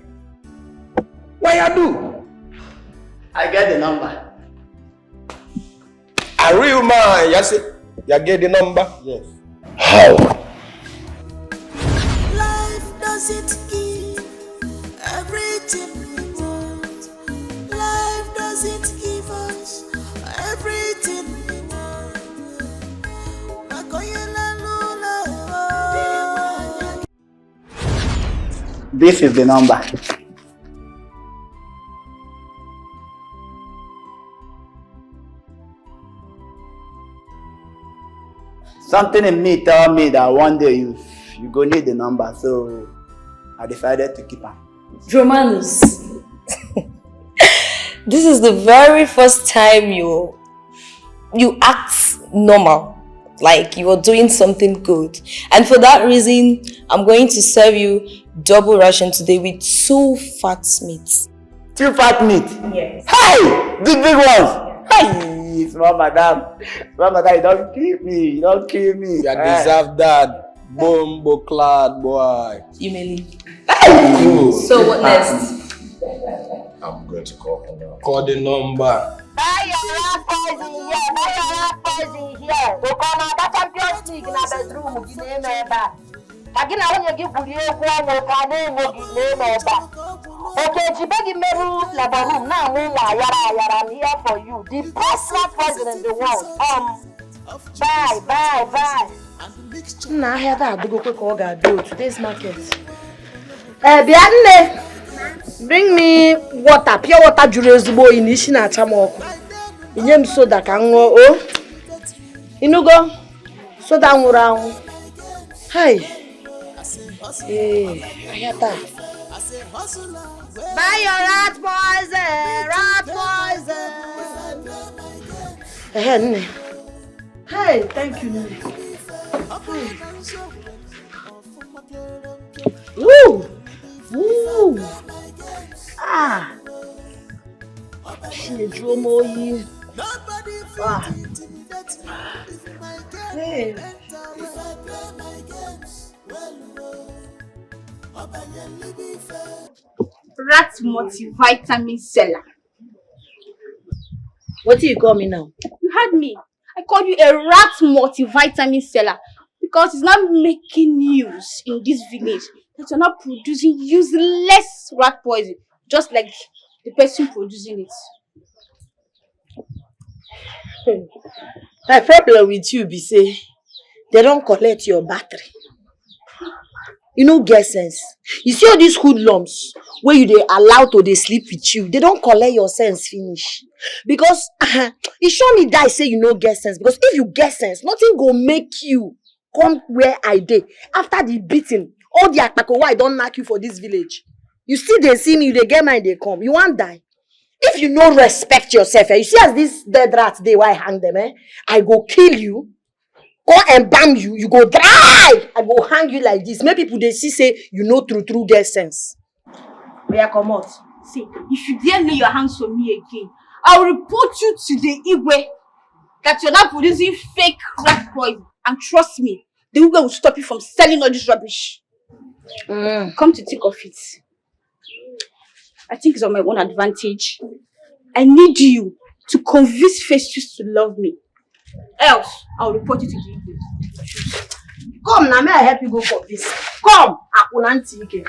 What you do? I get the number. A real man, you see? You get the number? Yes. How? Life doesn't give everything we want. Life doesn't give us everything we want. This is the number. Something in me tell me that one day you go need the number, so I decided to keep her. Romanus, this is the very first time you act normal, like you are doing something good. And for that reason, I'm going to serve you double ration today with 2 fat meats. 2 fat meat? Yes. Hey! Big ones! Hey! Small madam, you don't kill me, you don't kill me. You deserve that, bombo clad boy. You may leave. Hey! So what next? I'm going to call her now. Call the number. Buy your rat poison here. Buy your rat poison here. Go come out the Champions League in the bedroom. You name it. Again, I want to give you a name. Okay, Jibegi Meru Labaru. Now, I'm here for you. The best rat poison in the world. Bye. Nah, I hear that. Go quick, Oga. Do today's market. Bianne, bring me water, pure water. Jurezbo in Ishina Chamoko. Inyem soda kango. Oh, inugo soda ngurao. Hey, I hear that. Buy your rat poison. Hey, thank you. Woo! Ah! She drew more. Ah! Hey. If I play my games, well, Rat multivitamin seller. What do you call me now? You heard me. I called you a rat multivitamin seller because it's not making news in this village that you're not producing useless rat poison, just like the person producing it. My problem with you be say they don't collect your battery. You no get sense. You see all these hoodlums where you they allow to they sleep with you, they don't collect your sense finish. Because it show me that say you no get sense. Because if you get sense, nothing go make you come where I did. After the beating, all the akpako I don't knock you for this village. You see they see me, they get mine, they come. You won't die. If you no respect yourself, you see as this dead rats they why I hang them, I go kill you, go and bam you, you go dry. I go hang you like this. Make people they see say you know true get sense. Where come out? See, if you dare lay your hands on me again, I'll report you to the Igwe that you're not producing fake rat poison. And trust me, the Igwe will stop you from selling all this rubbish. Come to think of it, I think it's on my own advantage. I need you to convince Festus to love me. Else, I'll report you to the Igwe. Come now, may I help you go for this? Come, Akunanti.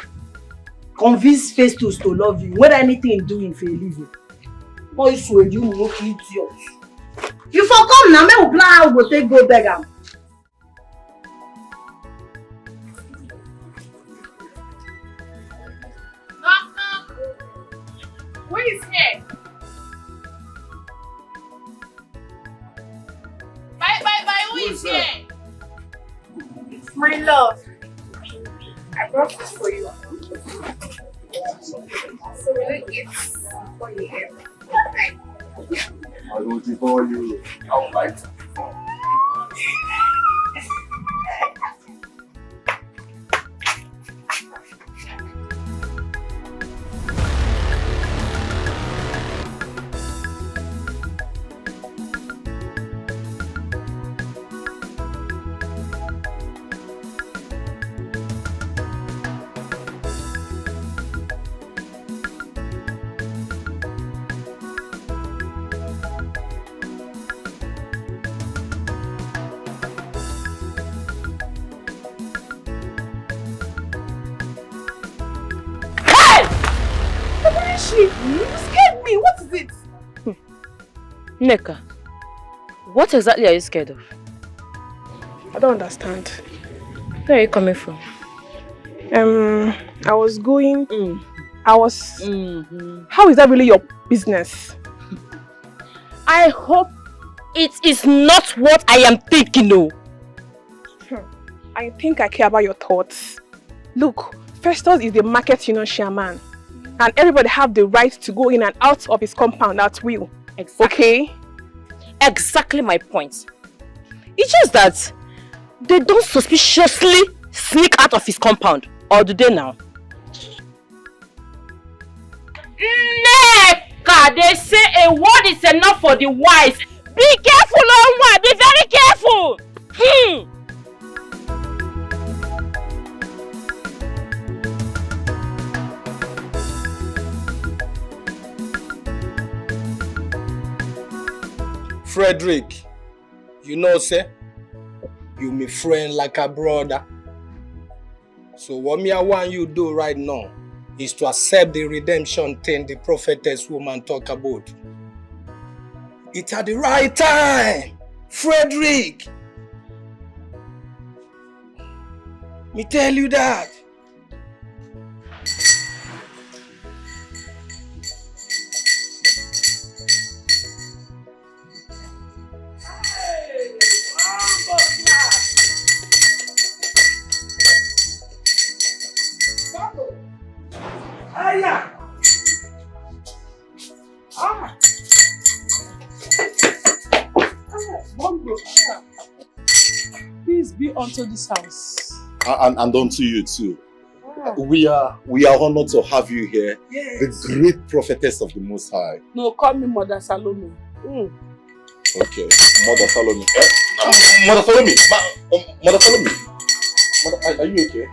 Convince Festus to love you. Whether anything you doing for a living. Or you swear you will not eat yours. You for come now, may we plan how we go take go beg am. Who is here? Bye. Who is here? My love. I brought this for you. So will you eat before you eat? I will devour you. I would like to. You scared me. What is it? Neka, what exactly are you scared of? I don't understand. Where are you coming from? I was going. How is that really your business? I hope it is not what I am thinking, no. I think I care about your thoughts. Look, Festus is the market union chairman. And everybody have the right to go in and out of his compound at will. Exactly. Okay? Exactly my point. It's just that they don't suspiciously sneak out of his compound. Or do they now? Neka, they say a word is enough for the wise. Be careful, Onwa. Be very careful. Frederick, you know, sir, you me friend like a brother. So what me I want you to do right now is to accept the redemption thing the prophetess woman talk about. It's at the right time, Frederick. Me tell you that. Peace be unto this house. And unto you too. We are honored to have you here. Yes. The great prophetess of the Most High. No, call me Mother Salome. Okay. Mother, follow me. Mother, follow me. Mother, follow me. Mother, are you okay?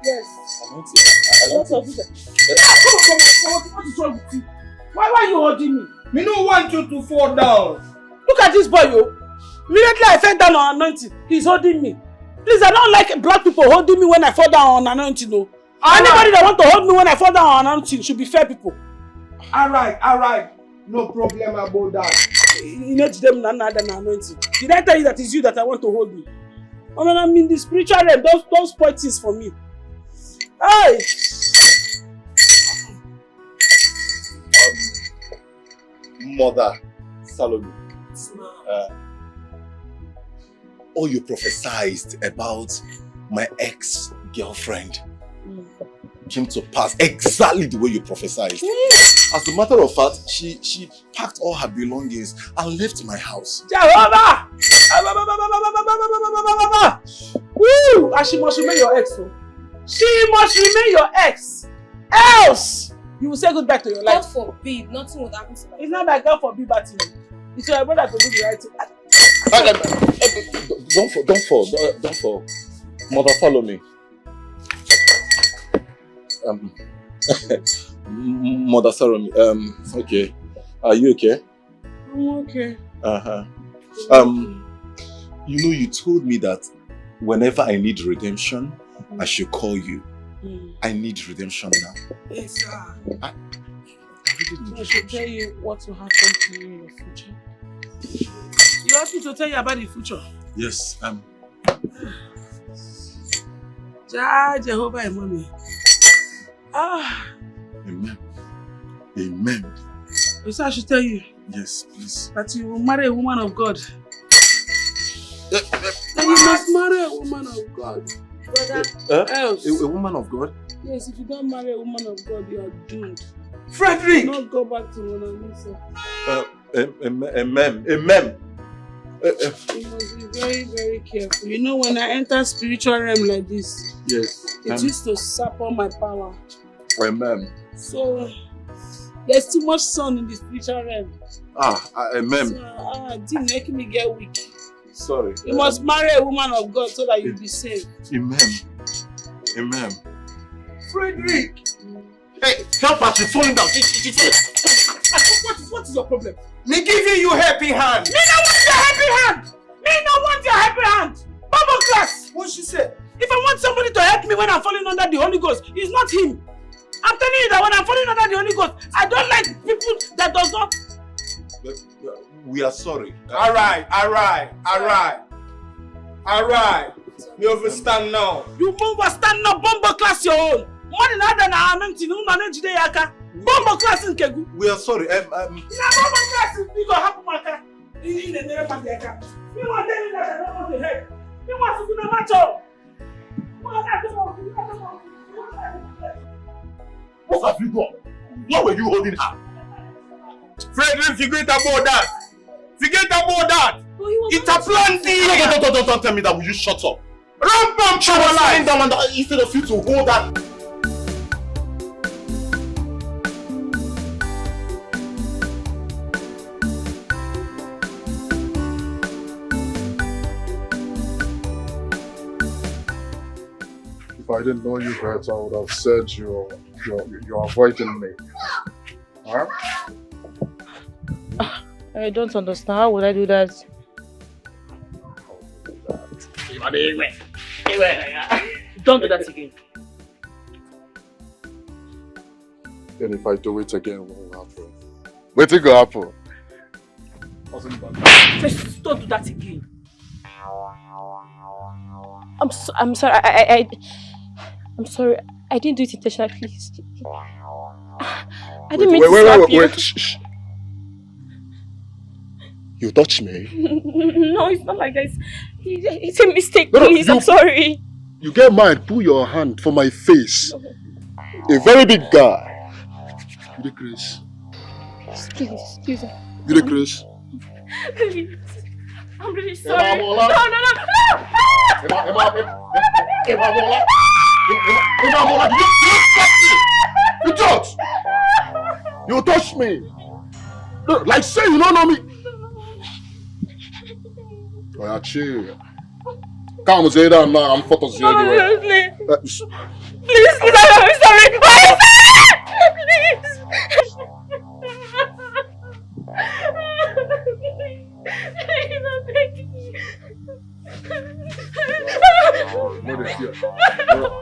Yes. I'm not here. What is wrong with you? Why are you holding me? Me no want you to fall down. Look at this boy, yo. Immediately I fell down on anointing. He's holding me. Please, I don't like black people holding me when I fall down on anointing, no. Anybody that want to hold me when I fall down on anointing should be fair people. Alright. No problem about that. You know to them another anointing. Did I tell you that it's you that I want to hold me? I mean, I'm in the spiritual realm. Don't spoil things for me. Hey! Mother Salome. All you prophesied about my ex-girlfriend came to pass exactly the way you prophesied. As a matter of fact, she packed all her belongings and left my house. Jehovah! Woo! And she must remain your ex, so. She must remain your ex. Else, you will say goodbye to your life. God forbid, nothing would happen to me. It's not like God forbid, but it's your brother to do the right thing. Don't fall. Mother, follow me. Mother, follow me. Okay. Are you okay? I'm okay. You told me that whenever I need redemption, I should call you. I need redemption now. Yes, sir. I should tell you what will happen to you in your future. You asked me to tell you about the future. Yes. Jehovah and mommy. Amen. So I should tell you. Yes, please. That you will marry a woman of God. That you must marry a woman of God. Brother, else. A woman of God? Yes, if you don't marry a woman of God, you are doomed. Frederick! Do not go back to Mona Lisa. Amen. You must be very, very careful. You know, when I enter spiritual realm like this, yes, it used to sap on my power. Amen. So, there's too much sun in the spiritual realm. Amen. So, it's making me get weak. Sorry. You must marry a woman of God so that you'll be saved. Amen. Frederick! Hey, help us, she's falling down. What is your problem? Me giving you happy hand. Me not want your happy hand. Bible class. What she said? If I want somebody to help me when I'm falling under the Holy Ghost, it's not him. I'm telling you that when I'm falling under the Holy Ghost, I don't like people that does not. We are sorry. Alright. You understand now. You understand now, Bombo class your own. More than other na anointing, no manage the yaka. Bombo class in Kegu. We are sorry. Na Bombo class in Bigo Hapumaka. In the name of the yaka. You want to tell me that I don't want to help. You want to do the matter. What have you done? What were you holding her? Frederick, forget about that. It's a plan D. Don't tell me that. Will you shut up? Rampam Chawala. Down instead of you to hold that. If I didn't know you better, I would have said you're avoiding me. Huh? I don't understand. How would I do that? Don't do that again. And if I do it again, what will happen? What will happen? Just don't do that again. I'm sorry. I'm sorry. I didn't do it intentionally, please. I didn't mean to slap you. Wait. Shh. You touched me? No, it's not like that. It's a mistake, please. I'm sorry. You get mad, pull your hand for my face. A very big guy. You the Chris? Please. You the Chris? Please. I'm really sorry. No. You touched! You touched me! Like say you don't know me! Oh, yeah, chill. Come say that now. I'm photos here anyway. Please, I'm sorry.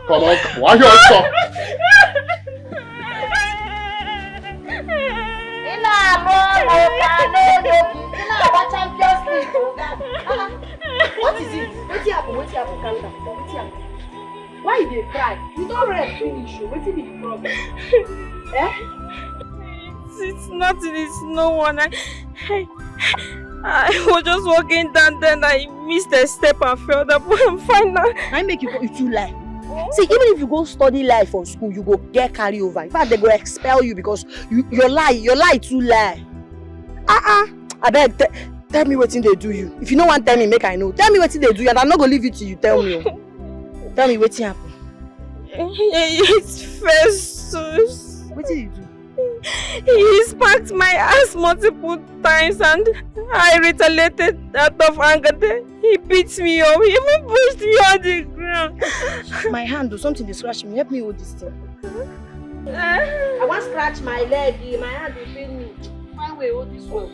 Come on, why you stop? What is it? What's happen? Calm down. What's happen? Why you dey cry? You don't rest finish. What's the problem? Eh? It's nothing, it's no one. I was just walking down, then I missed a step and fell down, but I'm fine now. I make you go, if you lie. See, even if you go study life for school, you go get carry over. In fact, they go expel you because your lie too lie. I beg, tell me what thing they do you. If you don't want to tell me, make I know. Tell me what thing they do you, and I'm not gonna leave it till you tell me. Tell me what thing happen. It's Festus. What did you do? He sparked my ass multiple times and I retaliated out of anger. He beat me up. He even pushed me on the ground. My hand or something they scratch me. Help me hold this thing. I want to scratch my leg. My hand will pain me. Find way hold this one.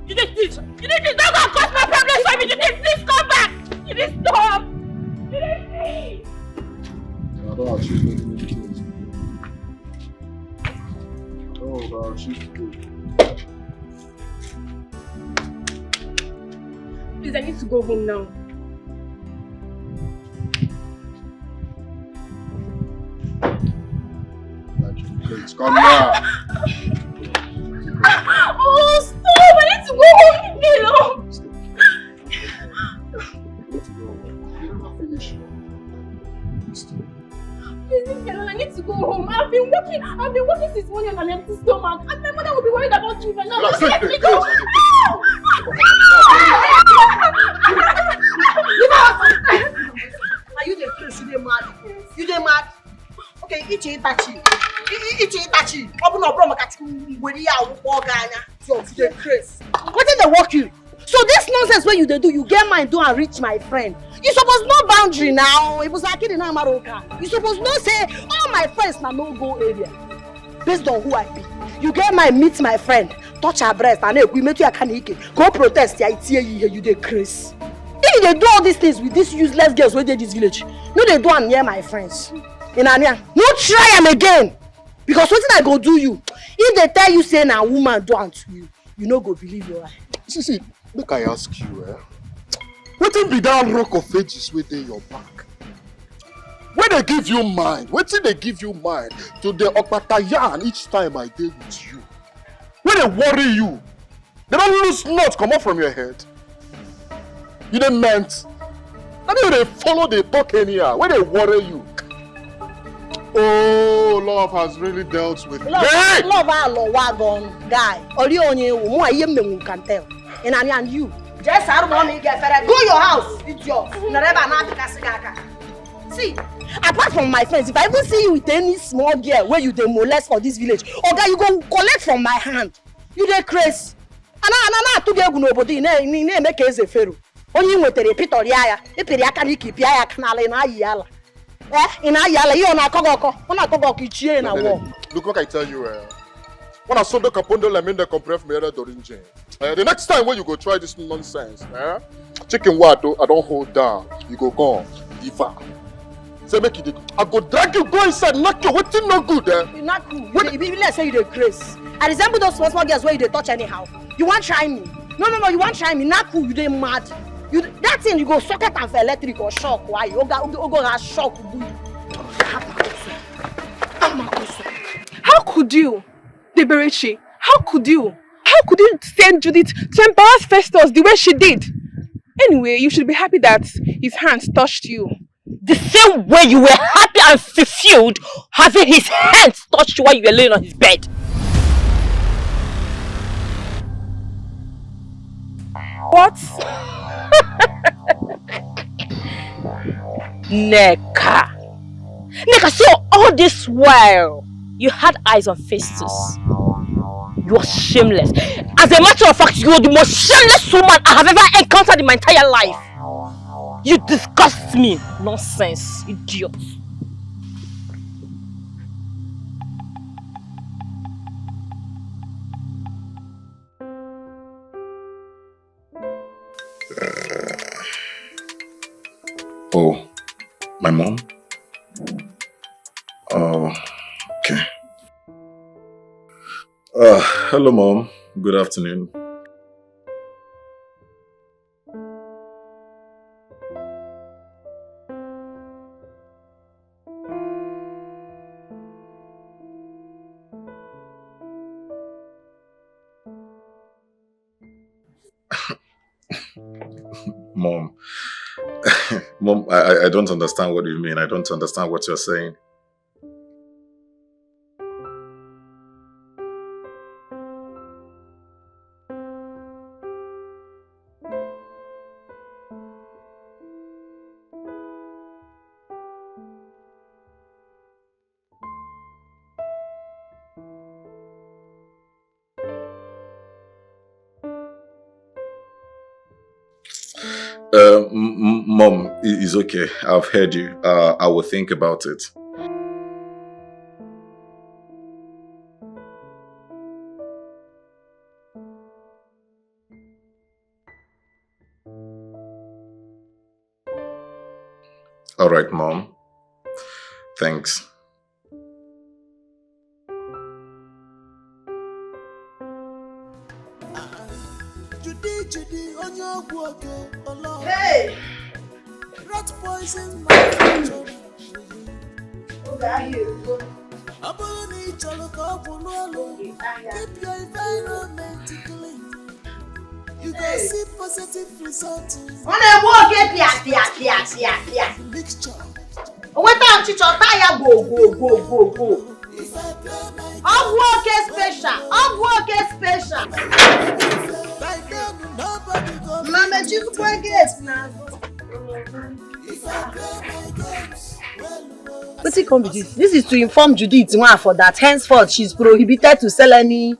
You did this. Don't go cause my problems for me. You did this. Come back. You did stop. You did this. I don't actually know. Oh God, she's good. Please, I need to go home now. Please, come here. Oh, stop! I need to go home. I need to go home. I've been working since morning on an empty stomach. And my mother will be worried about you. Now, just let me go. Are you the crazy? You dey mad? Okay, Itachi. Open up, bro. So you dey crazy. What did they work you? So this nonsense when you do, you get mine, do and reach my friend. You suppose know boundary now. It was like in Maroka. You suppose know say all my friends na no go area. Based on who I be. You get mine, meet my friend, touch her breast, and we meet you at Kanike. Go protest, you dey crazy. If they do all these things with these useless girls where they this village, no they do am near my friends. In Ania, no try am again. Because what did I go do you? If they tell you say na woman do am to you, you no go believe your eye. See, look, I ask you, wetin be that rock of ages within your back? When they give you mind, wetin they give you mind to the Okpatayan each time I deal with you? When they worry you, they don't lose nuts come out from your head. You dey meant. I mean, they follow, they talk anyhow. When they worry you, oh, love has really dealt with me. Love wagon guy. Can tell. And you. Just go your house, idiot. See, apart from my friends, if I even see you with any small girl where you dey molest for this village, okay, you go collect from my hand. You dey crazy. And to get nobody, make a pharaoh. Only with the Pitoria, a Piriakaniki, Pia Canal in Ayala. In Ayala, you on a Kogoko, on a Kogoki in a war. Look what I tell you, when I saw the Capondo Lamenda compare from the Dorinje. The next time when you go try this nonsense, chicken what I don't hold down, you go gone, diva. Say make it. I go drag you, go inside, knock you. What's no good, You're not cool. Let's say you the craze. I resemble those small girls where you touch anyhow. You want try me? No, you want try me? Not cool. You dey mad. You that thing you go socket and for electric or shock. Why? You go have shock. How could you, Deberechi? How could you send Judith to embarrass Festus the way she did? Anyway, you should be happy that his hands touched you. The same way you were happy and fulfilled having his hands touched you while you were laying on his bed. What? Neka, so all this while you had eyes on Festus. You are shameless. As a matter of fact, you are the most shameless woman I have ever encountered in my entire life. You disgust me. Nonsense, idiot. Oh, my mom? Oh, okay. Hello, Mom. Good afternoon. Mom. Mom, I don't understand what you mean. I don't understand what you're saying. Mom, it's okay. I've heard you. I will think about it. All right, Mom. Thanks. Hey! Rat poison my future. Keep your environment clean. You go see positive results. Mixture. Mama, just forget now. What's it come with this? This is to inform Judith for that henceforth she's prohibited to sell any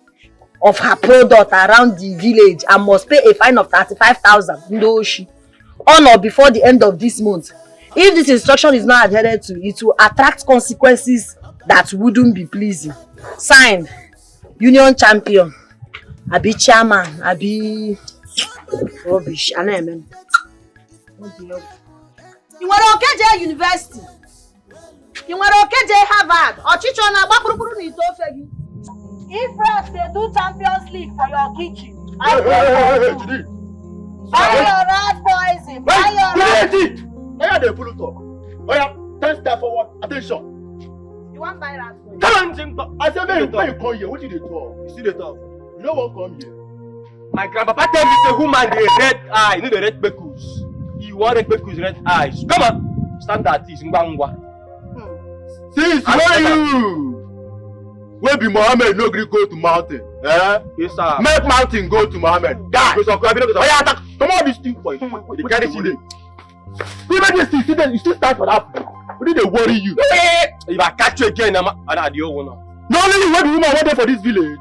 of her product around the village and must pay a fine of 35,000 Ndoshi on or before the end of this month. If this instruction is not adhered to, it will attract consequences that wouldn't be pleasing. Signed, Union Champion, Abi Chairman, Abi Rubbish, and amen. You were okay University. You were okay Harvard. Or teacher na bakuru ni to fe you. If rats they do Champions League for your kitchen, I buy your rat poison. Buy your rat. Why are they full of talk? Oh yeah, 10 step forward. Attention. You want buy rat poison? Come on, I said when you come here, what did they talk? You see the talk. You know what come here. My grandpapa tell me say woman the red eye, you know the red bekus. You want red bekus, red eyes. Come on, stand at this. Ngwa. Since when you when be Mohammed no gree go to mountain? Eh? Yes, sir. Make mountain go to Mohammed. Die. Come on, this thing for you. The carry see them. Even this thing, you still start for that. What did they worry you? If I catch you again, I'm the old one. Not only when the woman went there for this village.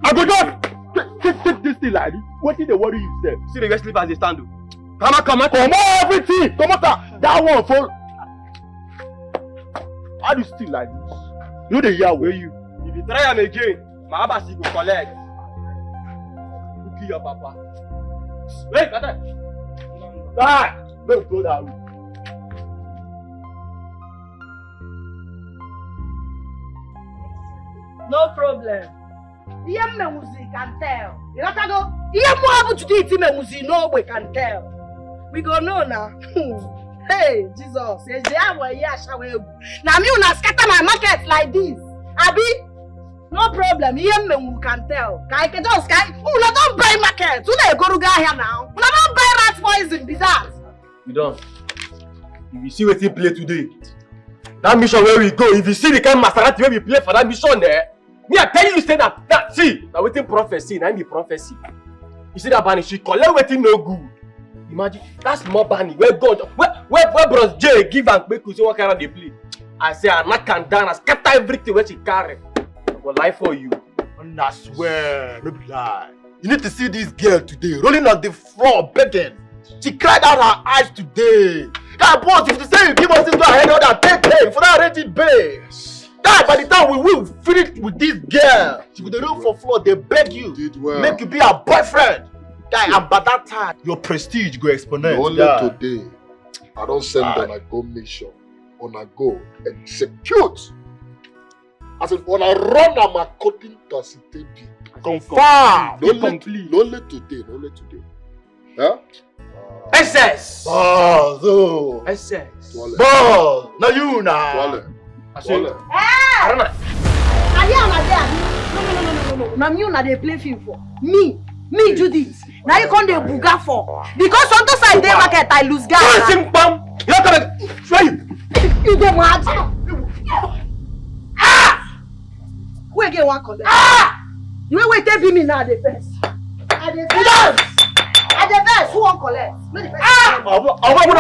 I go just take this thing like this. What did they worry you there? See the guys sleep as they stand. Come on, everything. Come on, that one for. How do you still like this? You know the year where you. If you try them again, my abasi will collect. You kill your papa. Wait, got that. Die! Let's go that way. No problem. Iye music can tell. You know go. Iye mo happen to do it music no we can tell. We go know now. Hey, Jesus. Now me una scatter my market like this. Abi? No problem. Iye me can tell. Kai ke just kai. Una don't buy market. Una go ruga here now. Una don't buy rat poison be that. You don't. If you see what you play today, that mission where we go, if you see the kind of Maserati where we play for that mission there, me I tell you say that see, now waiting prophecy, now be prophecy. You see that Bunny, she collect waiting no good. Imagine that's more Bunny. Where God, where Bros J give and make you see what kind of they play. I say I knock and down, I scatter everything where she carry. I go lie for you. And I swear, no be lie. You need to see this girl today, rolling on the floor, begging. She cried out her eyes today. That boss, if you say you give us this go ahead, order, take pay for that rated pay. That by the time we will finish with this girl, she will roll for floor, they beg you. Make you be her boyfriend. Guy, and by that time, your prestige go exponent. Only today, I don't send on a go mission, on a go execute. I said, on a run, I'm according to CTB. Confirm. Only today. Huh? SS. Boss. SS. Boss. Now you now. I say. I don't know. No. Now you na dey play film for me Judith. Now you come dey buga for because sometimes I dey market I lose gas. You not gonna try you dey mad. Who again wan collect? You wait take be me now the first. I dey first. Who wan collect? Obo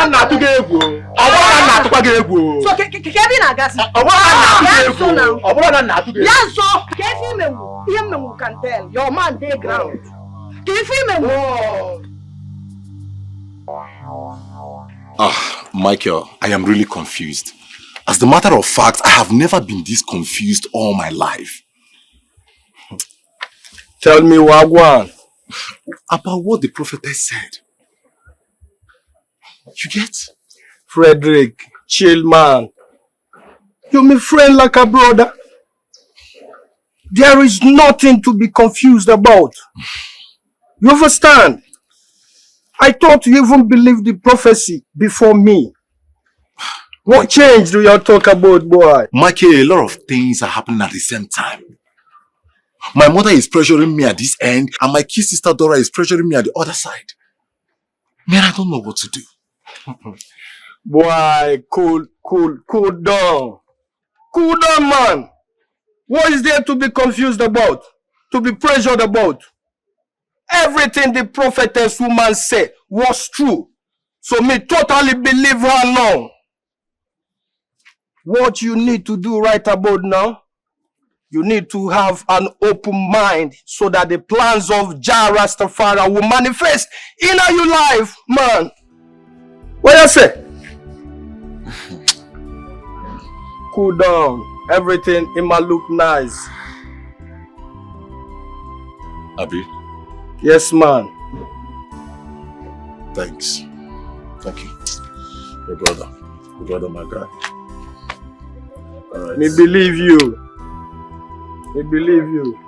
na to get ego. Obo na to get ego. So kebi na gas. Obo na to get ego. Yes, so kefi me can tell. Your man dey ground. Kefi me. Michael, I am really confused. As a matter of fact, I have never been this confused all my life. Tell me, Wagwan. About what the prophetess said. You get? Frederick, chill man. You're my friend like a brother. There is nothing to be confused about. You understand? I thought you even believed the prophecy before me. What change do you talk about, boy? Michael, a lot of things are happening at the same time. My mother is pressuring me at this end, and my kid sister Dora is pressuring me at the other side. Man, I don't know what to do. Boy, cool down. Cool down, man. What is there to be confused about? To be pressured about? Everything the prophetess woman said was true. So me totally believe her now. What you need to do right about now, you need to have an open mind so that the plans of Jah Rastafari will manifest in your life, man. What you say? Cool down. Everything it might look nice. Abi? Yes, man. Thanks. Thank you. Your brother, my guy. All right. Me believe you. Me believe you.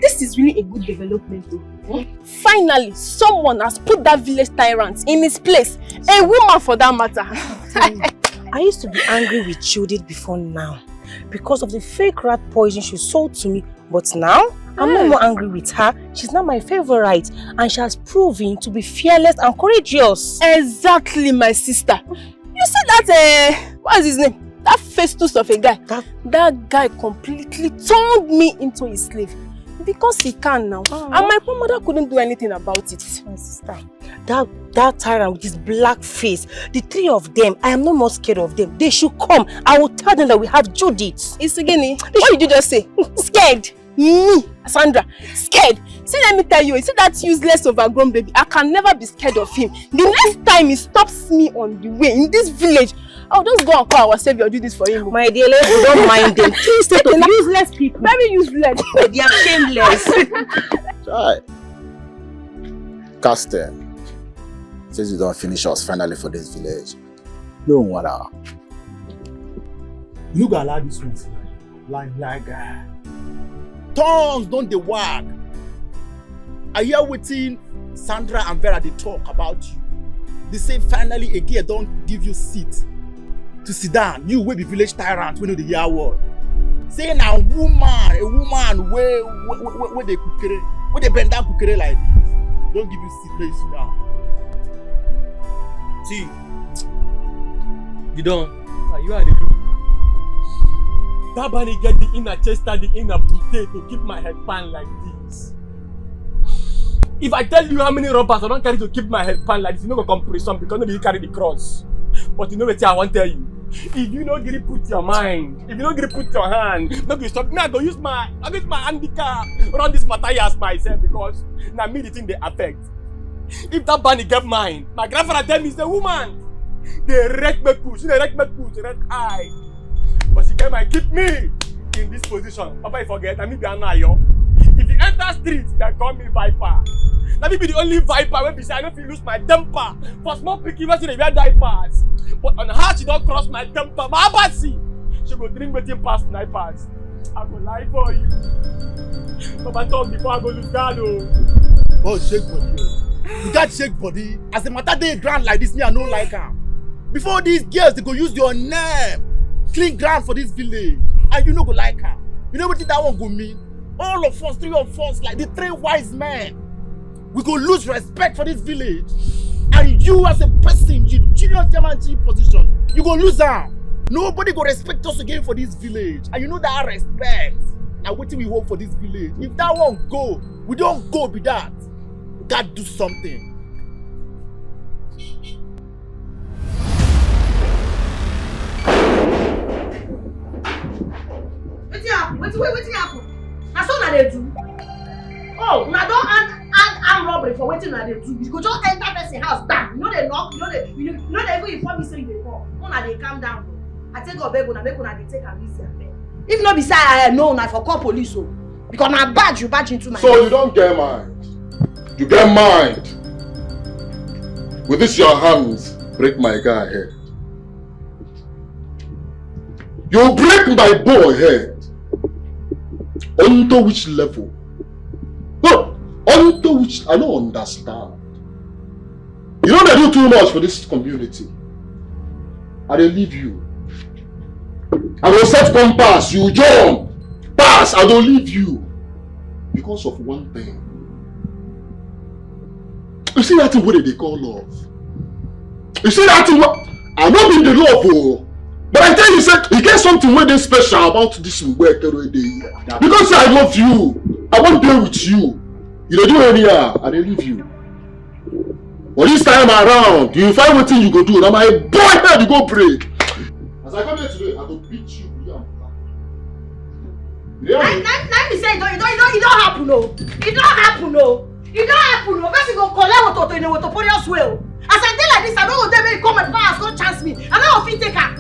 This is really a good development though. Finally, someone has put that village tyrant in his place. A woman for that matter. I used to be angry with Judith before now because of the fake rat poison she sold to me. But now, I'm no more angry with her. She's now my favorite and she has proven to be fearless and courageous. Exactly, my sister. You see that, what is his name? That Festus of a guy. That guy completely turned me into his slave. Because he can now. And my poor mother couldn't do anything about it. My sister, that tyrant with his black face, the three of them, I am no more scared of them. They should come. I will tell them that we have Judith. Isegini, what did you just say? Scared? Me, Sandra, scared. See, let me tell you, see that useless overgrown baby, I can never be scared of him. The next time he stops me on the way in this village, I'll just go and call our savior, do this for him. My dear, you don't mind them. Two set of useless people. Very useless. They are shameless. Right. Caster, since you don't finish us finally for this village, don't worry. You gotta allow this one like tongues don't they wag. I hear waiting Sandra and Vera they talk about you. They say finally a girl don't give you seat to sit down. You will be village tyrant when you the hear word. Say now a woman where they cook where they bend down cook like this. Don't give you seat, let you sit down. See, you don't. You are the look. That bunny get the inner chest and the inner potato to keep my head pan like this. If I tell you how many robbers I don't carry to keep my head pan like this, you know go compression because nobody carry the cross. But you know what I want to tell you? If you don't get it, put your mind. If you don't get it, put your hand. Maybe stop. Now I go use my handicap. Run this Matthias myself because now me the thing they affect. If that bunny get mine, my grandfather tell me is the woman. They wreck me push, they wreck me push, red eye. But she came and keep me in this position. Papa, you forget, I mean, if you enter streets, they call me Viper. Let me be the only Viper when I don't feel lose my temper. For small picky, even they wear diapers. But on her, she don't cross my temper. My abasi, she go drink with him past snipers. I go lie for you. Papa talk before I go lose guard. Oh, shake body. You got shake body. As the matter they ground like this, me I don't like her. Before these girls, they go use your name. Clean ground for this village. And you know go like her. You know what that one go mean? All of us, 3 of us, like the 3 wise men. We go lose respect for this village. And you as a person, you junior chairman chief position, you go lose her. Nobody go respect us again for this village. And you know that respect. Now what we hope for this village? If that one go, we don't go be that. We gotta do something. Wetin happen? Na so na dey do. Oh, una don arm robbery for wetin una dey do. You go just enter person house, bam. You no dey knock, you no dey even inform me say you dey come. Una dey calm down. I take God beg una make una dey take am easy abeg. If no be say I know una for call police o. Because na badge you badge into my. So you don't get mind. You get mind. With this your hands, break my guy head. You break my boy head. Onto which level? No, onto which I don't understand. You know they do too much for this community. I dey leave you. I will set compass, you jump. Pass, I don't leave you. Because of one thing. You see that thing what they call love? You see that thing what? I don't mean the love, oh. But I tell you, sir, you get something very special about this work every day. Because I love you. I want to be with you. You don't do any I don't leave you. But this time around, you find what thing you go do. Now my boy head you go break. As I come here today, I go beat you. Let me say it don't happen no. It don't happen no. It don't happen no. First you go collect what in the water well. As I tell like this, I don't go there when come and pass, don't chance me. I don't fit take her.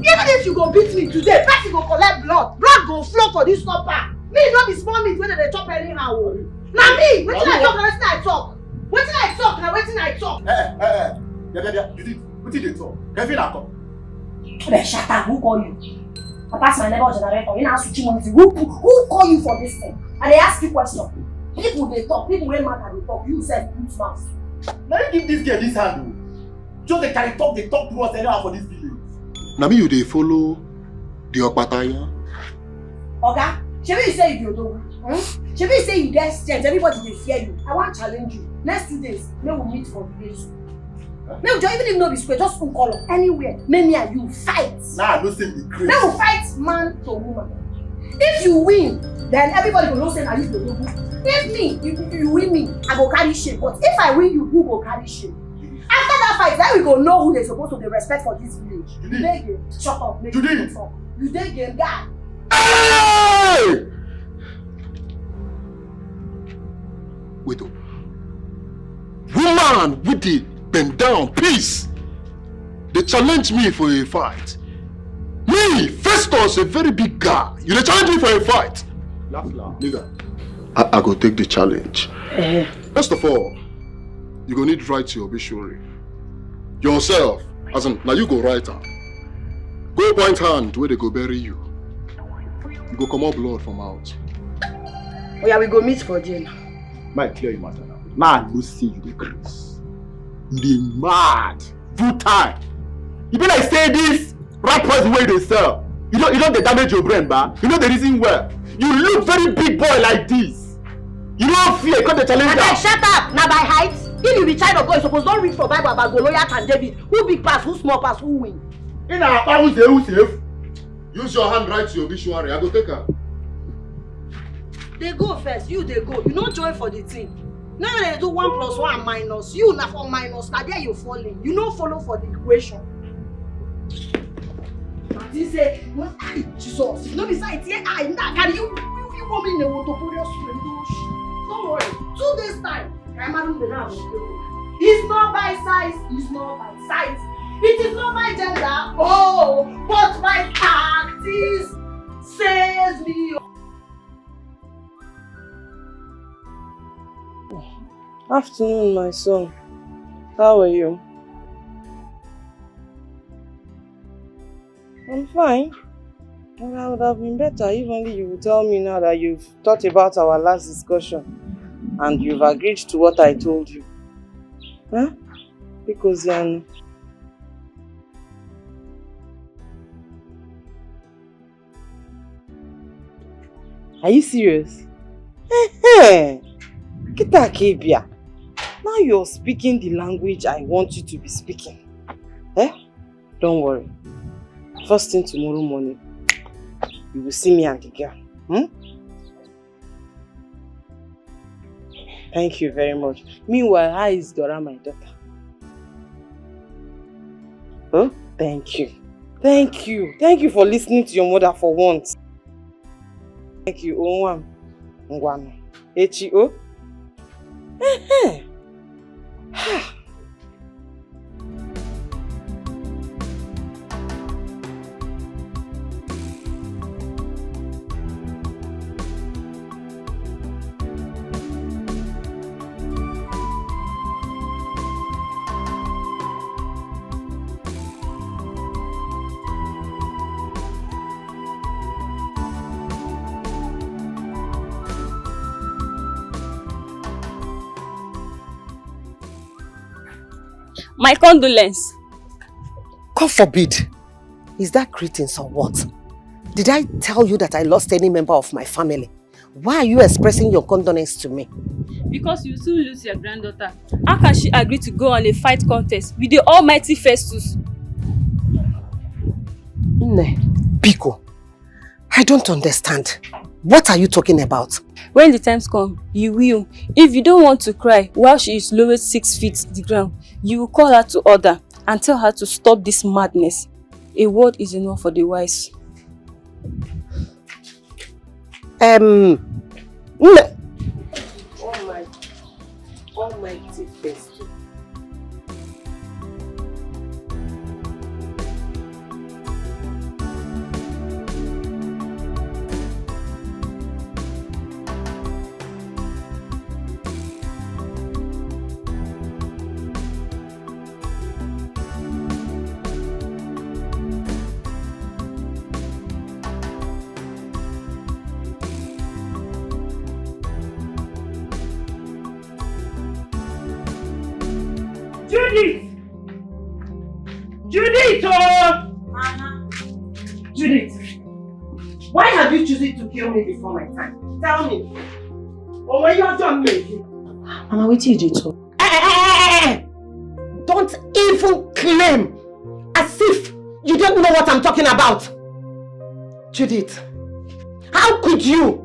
Even if you go beat me today, first you go collect blood. Blood go flow for this stopper. Me not be small meat when they chop anyhow. Now me, wetin I talk, wetin I talk. Wetin I talk, now wetin I talk. You did. What did they talk? Kevin I talk. Then shut up, who call you? I pass my neighbor generator, you now switching on who call you for this thing? And they ask you question. People they talk, people wey matter they talk, you said put mouth. Now you give this girl this handle. Just they carry talk, they talk to us anyhow for this village. Now me you they follow the Okpataya. Oga, shebi you say you do. Shebi you say you get strength, everybody they fear you. I want to challenge you. Next 2 days, may we meet for village. May we just even if no be square, just one color anywhere. May me and you fight. Nah, no say the crazy. May we fight man to woman. If you win, then everybody will know say I use the logo. If you win me, I go carry shame. But if I win you, who go carry shame? After that fight, then we go know who they supposed to be respect for this village. You dey game. Shut up, make you talk. You dey game, guy. Hey! Wait up. Woman with it, bend down, please. They challenge me for a fight. Me, Festus, a very big guy. You dey challenge me for a fight. Laugh. Nigga, I go take the challenge. First of all, you go need to write your obituary. Yourself, as in, now you go write her. Go point hand where they go bury you. You go come out blood from out. Oh yeah, we go meet for jail. Might clear you matter now. Now I go see you the grace. You dey mad. Full time. You be like say this rat poison way they sell. You don't dey damage your brain, ba. You know the reason well. You look very big boy like this. You don't fear because the challenge. Okay, shut up. Now by height. If you be child of God, you suppose don't read for Bible about Goliath and David. Who big pass, who small pass, who win? In our who's safe? Use your hand write your obituary. I go take her. They go first, you they go. You don't join for the team. Now they do 1 plus 1 minus. You na for minus. Now there you falling. You no follow for the equation. He say, "What I Jesus? No besides here, I now carry you come in the water. Don't worry. 2 days time, I'm having the now. It's not by size. It's not by size. It is not my gender. Oh, but my practice says me." Afternoon, my son. How are you? I'm fine. Well, I would have been better if only you would tell me now that you've thought about our last discussion and you've agreed to what I told you. Huh? Because Are you serious? Hey, Kita Kebia. Now you're speaking the language I want you to be speaking. Eh? Don't worry. First thing tomorrow morning, you will see me and the girl. Thank you very much. Meanwhile, how is Dora, my daughter? Oh, thank you. Thank you. Thank you for listening to your mother for once. Thank you, Onwam. Ngwano. H.O. My condolence. God forbid. Is that greetings or what? Did I tell you that I lost any member of my family? Why are you expressing your condolence to me? Because you soon lose your granddaughter. How can she agree to go on a fight contest with the almighty Festus? Biko, I don't understand. What are you talking about? When the times come, you will. If you don't want to cry while she is lowered 6 feet to the ground, you will call her to order and tell her to stop this madness. A word is enough for the wise. Almighty Festus. Judith! Judith! Why have you chosen to kill me before my time? Tell me. Or when you're done making? Mama, what did you do? Don't even claim as if you don't know what I'm talking about. Judith, how could you?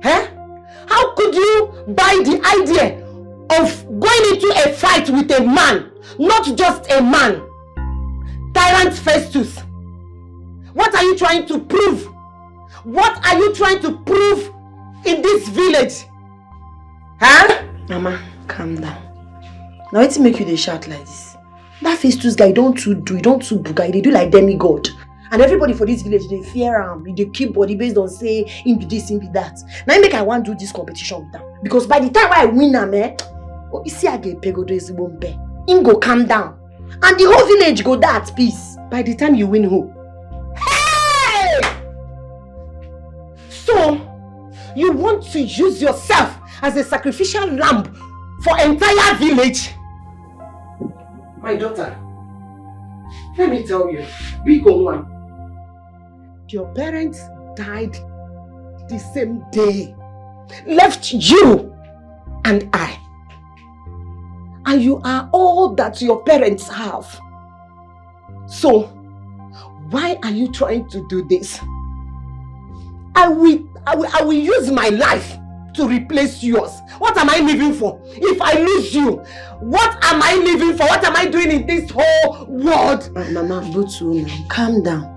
How could you buy the idea of going into a fight with a man, not just a man? Tyrant Festus. What are you trying to prove? What are you trying to prove in this village? Mama, calm down. Now what's make you dey shout like this? That Festus guy don't too buga, they do like demigod. And everybody for this village, they fear him. They keep body based on say, him be this, him be that. Now make I want to do this competition with them. Because by the time I win him, you see I get pegodo is bombe. Him go calm down. And the whole village go that at peace. By the time you win who? Hey! So, you want to use yourself as a sacrificial lamb for entire village? My daughter, let me tell you, big one. Your parents died the same day, left you and I. And you are all that your parents have. So, why are you trying to do this? I will use my life to replace yours. What am I living for? If I lose you, what am I living for? What am I doing in this whole world? Mama, Butu, calm down.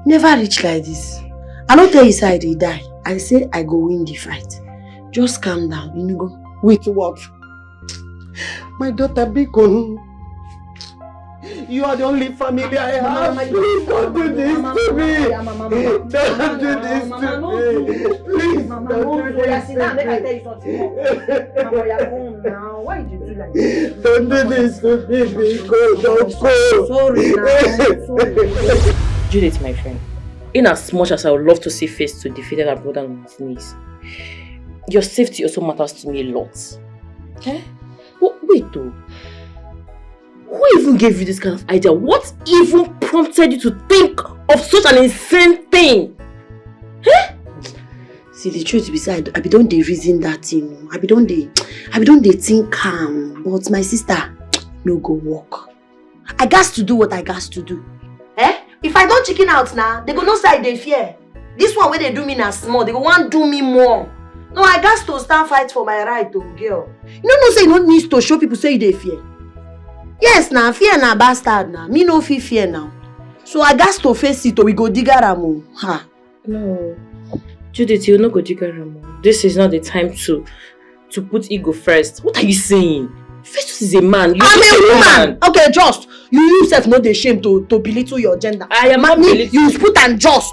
Never reach like this. I don't tell you say I die. I say I go win the fight. Just calm down, you go. With what? My daughter Biko. You are the only family I have. Please don't do this to me. Don't do this to me. Please don't do this to me. Why did you do like this? Don't do this to me, Biko. Don't go. Sorry now. Judith, my friend, in as much as I would love to see face to defeat our brother on his knees, your safety also matters to me a lot. Eh? Wait though. Who even gave you this kind of idea? What even prompted you to think of such an insane thing? Eh? See, the truth be said, I be don't dey reason that thing. I be don't dey think calm. But my sister, no go work. I got to do what I got to do. Eh? If I don't chicken out now, they go no side they fear. This one where they do me now small, they go want do me more. No, I got to stand fight for my right, oh girl. You don't say you don't need to show people say they fear. Yes, now fear na bastard now. Me no fear now. So I got to face it or we go digger am. Ha. No. Judith, you no go digger am. This is not the time to put ego first. What are you saying? Festus is a man. I'm a woman. Okay, just. You yourself not ashamed to belittle your gender. I am not belittling. You put and just.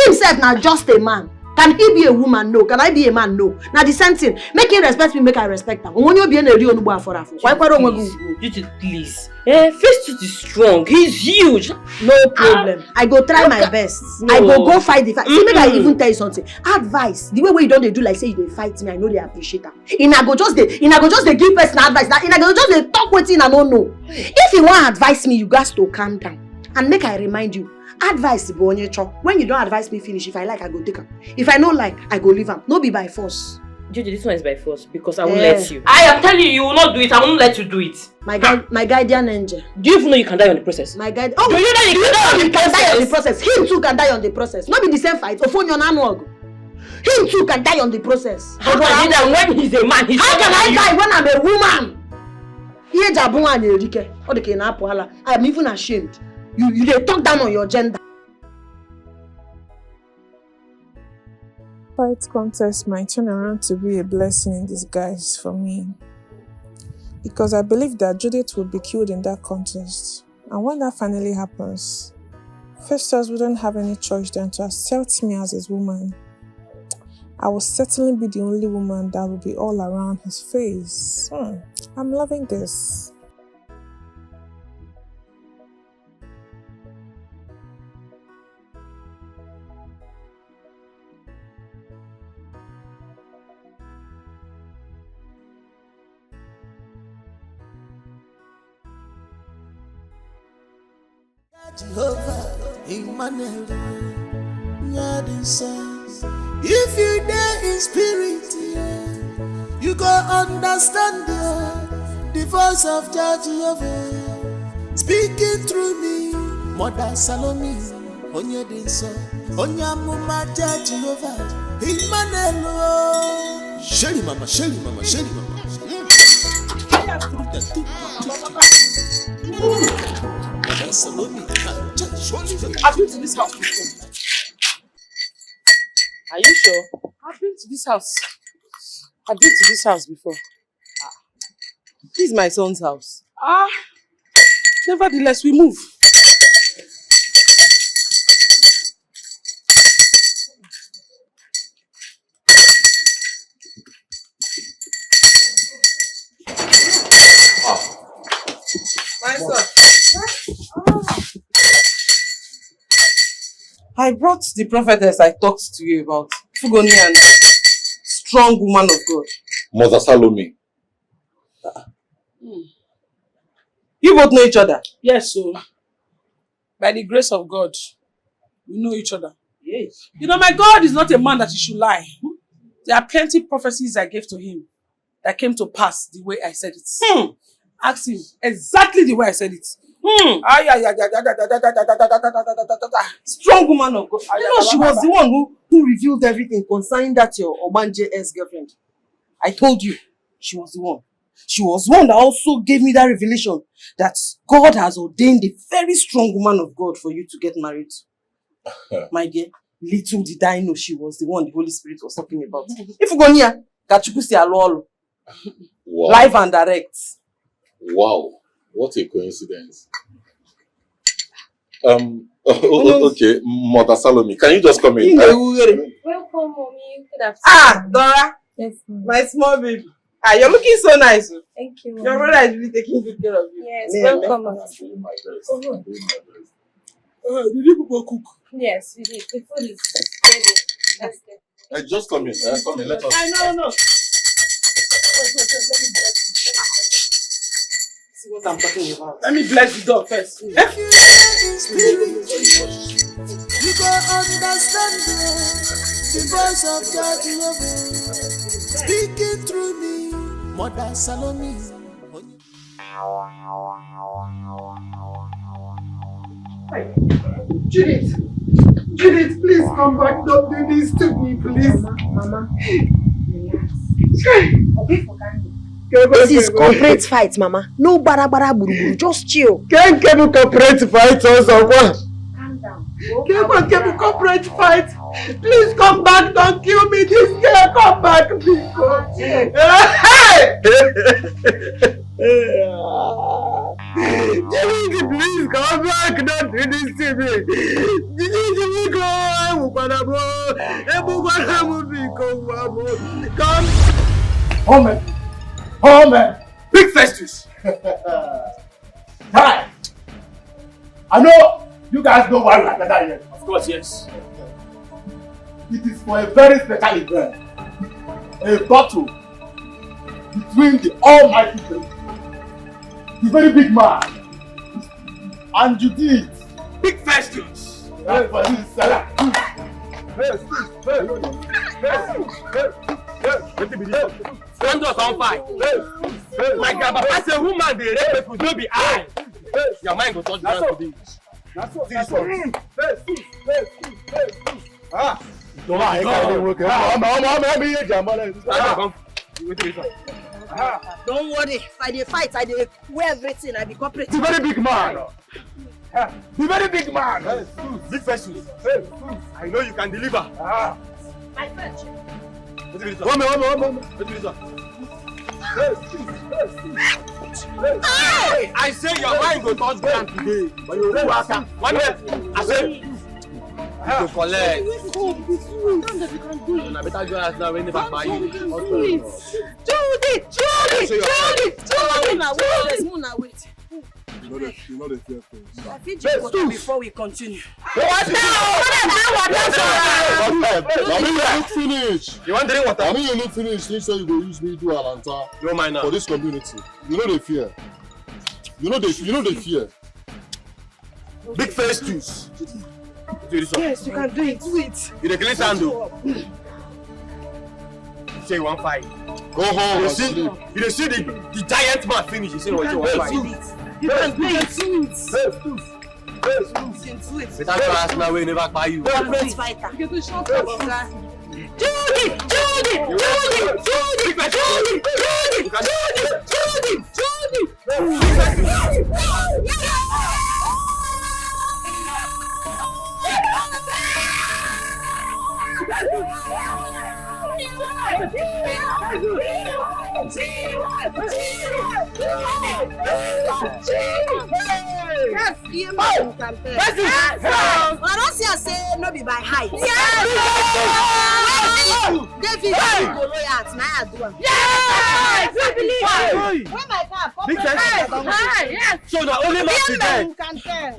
Himself now just a man. Can he be a woman? No. Can I be a man? No. Now the same thing. Make him respect me, make I respect him. When you be in a real nubu afora. Why Judith, please. Festus is strong. He's huge. No problem. I go try my best. No. I go fight the fight. See, make I even tell you something. Advice. The way you don't do like say you dey fight me, I know they appreciate that. I go just dey give person advice. I go just dey talk wetin I don't know. If you want advise me, you got to calm down. And make I remind you. Advice be on your chop. When you don't advise me finish, if I like, I go take her. If I don't like, I go leave her. No be by force. Judy, this one is by force because I won't let you. I am telling you, you will not do it. I won't let you do it. My guardian angel. Do you even know you can die on the process? My guardian. Oh, do you know you can die on the process? Him too can die on the process. Not be the same fight. Ofon your nanog. Him too can die on the process. How can he die when he's a man? How can I die when I'm a woman? I am even ashamed. You dey talk down on your gender. Fight contest might turn around to be a blessing in disguise for me. Because I believe that Judith would be killed in that contest. And when that finally happens, Festus wouldn't have any choice than to accept me as his woman. I will certainly be the only woman that will be all around his face. I'm loving this. Jehovah, Emmanuel, if you dare in spirit, you go understand the voice of Jehovah speaking through me. Mother Salome, Onyedinso, Onyamuma Jehovah, Emmanuel. Shelly mama. I've been to this house before. Are you sure? I've been to this house. Before. This is my son's house. Nevertheless, we move. My son. I brought the prophetess I talked to you about. Fugoni and strong woman of God. Mother Salome. You both know each other? Yes, so by the grace of God, we know each other. Yes. You know, my God is not a man that he should lie. There are plenty of prophecies I gave to him that came to pass the way I said it. Ask him exactly the way I said it. Strong woman of God. You know, she was the one who who revealed everything concerning that your Obanje ex-girlfriend. I told you, she was the one. She was one that also gave me that revelation that God has ordained a very strong woman of God for you to get married to. My dear, little did I know she was the one the Holy Spirit was talking about. If you go near, Kachuku si alolo. Wow. Live and direct. Wow, what a coincidence. Okay, Mother Salome, can you just come in? Welcome, mommy. Good afternoon. Ah, Dora. Yes, my small baby. Ah, you're looking so nice. Thank you. Your brother is really taking good care of you. Yes, Yeah, welcome. I'm doing my best. I'm doing my best. Did you people cook? Yes, we did. The food is ready. Let's get. Just come in. Come in. Let us. No. See what I'm talking about. Let me bless the dog first. You go understand the voice of God love speaking through me, Mother Salome. Judith, please come back. Don't do this to me, please. Mama, relax. This is corporate fight, Mama. No bara buru, just chill. Can't get a corporate fight also. Calm down. Can't get a corporate fight. Please come back. Don't kill me. This girl, come back. Please come back. Don't do this to me. Come. Home. Big Festus. Hi. I know you guys know why we are gathered here. Of course, yes. It is for a very special event. A battle between the Almighty God, the very big man, and Judith. Big Festus. That's for this seller. Stand us on fire. My grandpapa say woman dey rape people no be I. Your mind go touch ground today. That's what. Ah. Don't lie. Don't worry. If I dey fight, I dey wear everything. I be corporate. The very big man. The very big man. Big Festus. I know you can deliver. My friend. One minute. Hey, I say your mind go touch ground today. But you do after. 1 minute. I say you go collect. I better go ask now when they back by you. Judy. Wait. You know the fear things. I feel just water before we continue. What look finish. You want drink water? I mean you look finish. Think so you go use me do Alanta. Don't mind now. For this community. You know the fear. You know the fear. Big Festus. Yes, you can do it. Do it. You the clean sandal. Say you want fight. Go home. You see the giant man finish. You say you want fight. You can do it. Better go ask now we never buy you. Corporate fighter. You can do short fighter. Judy. Yes, you can tell. I don't see her say no be by height. Yes! David, you go loyal, now I do it. Yes! I believe it. When my car come Big Festus. Yes. So the only man today. you can tell.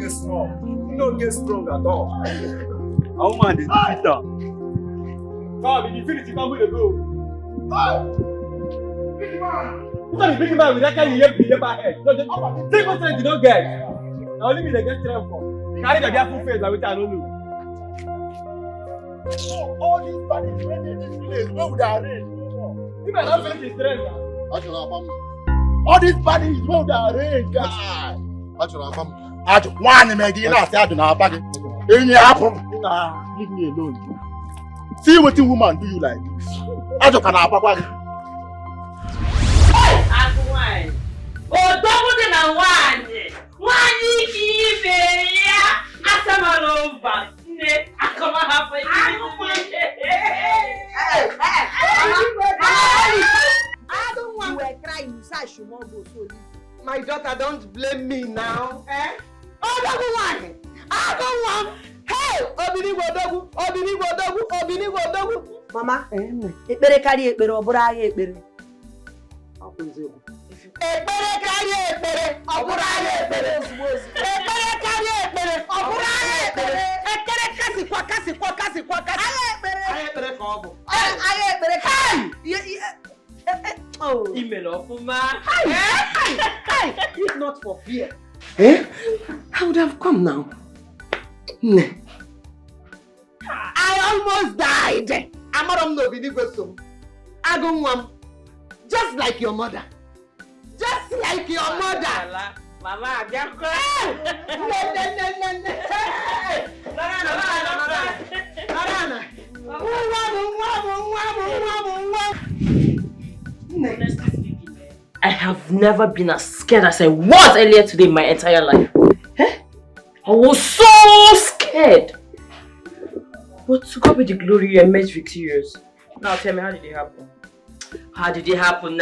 get strong. You don't get strong at all. How man is Peter? Come, in infinity, come with the go. You can't big man with that kind of head. No, just take what you don't get. Now only me they get strength for. Carry the full face like which I don't know. All these bodies ready in this place. Where would I arrange? You might not finish his strength. All these bodies where would I arrange, guys? I just want to make it. I said, I don't know about it. Leave me alone. See what the woman do you like this. I just can't have a body. Oh, double than a one. One year, I come up with I don't want to cry inside Shumogo. My daughter, don't blame me now. Eh? Oh, I don't want. Hey, Obini. Mama, ekpere carry ekpere obura aye ekpere. Ekpere carry ekpere obura aye ekpere. Ekpere carry ekpere obura aye ekpere. Ekpere kasi kwa. Aye ekpere ko obo. Aye ekpere kai. Oh, email of man. If not for fear. Eh? I would have come now. I almost died. I'm not believing. I don't want. Just like your mother. Mama, I can't cry. I have never been as scared as I was earlier today in my entire life. I was so scared. But to God be the glory, you emerged victorious. Now tell me, how did it happen?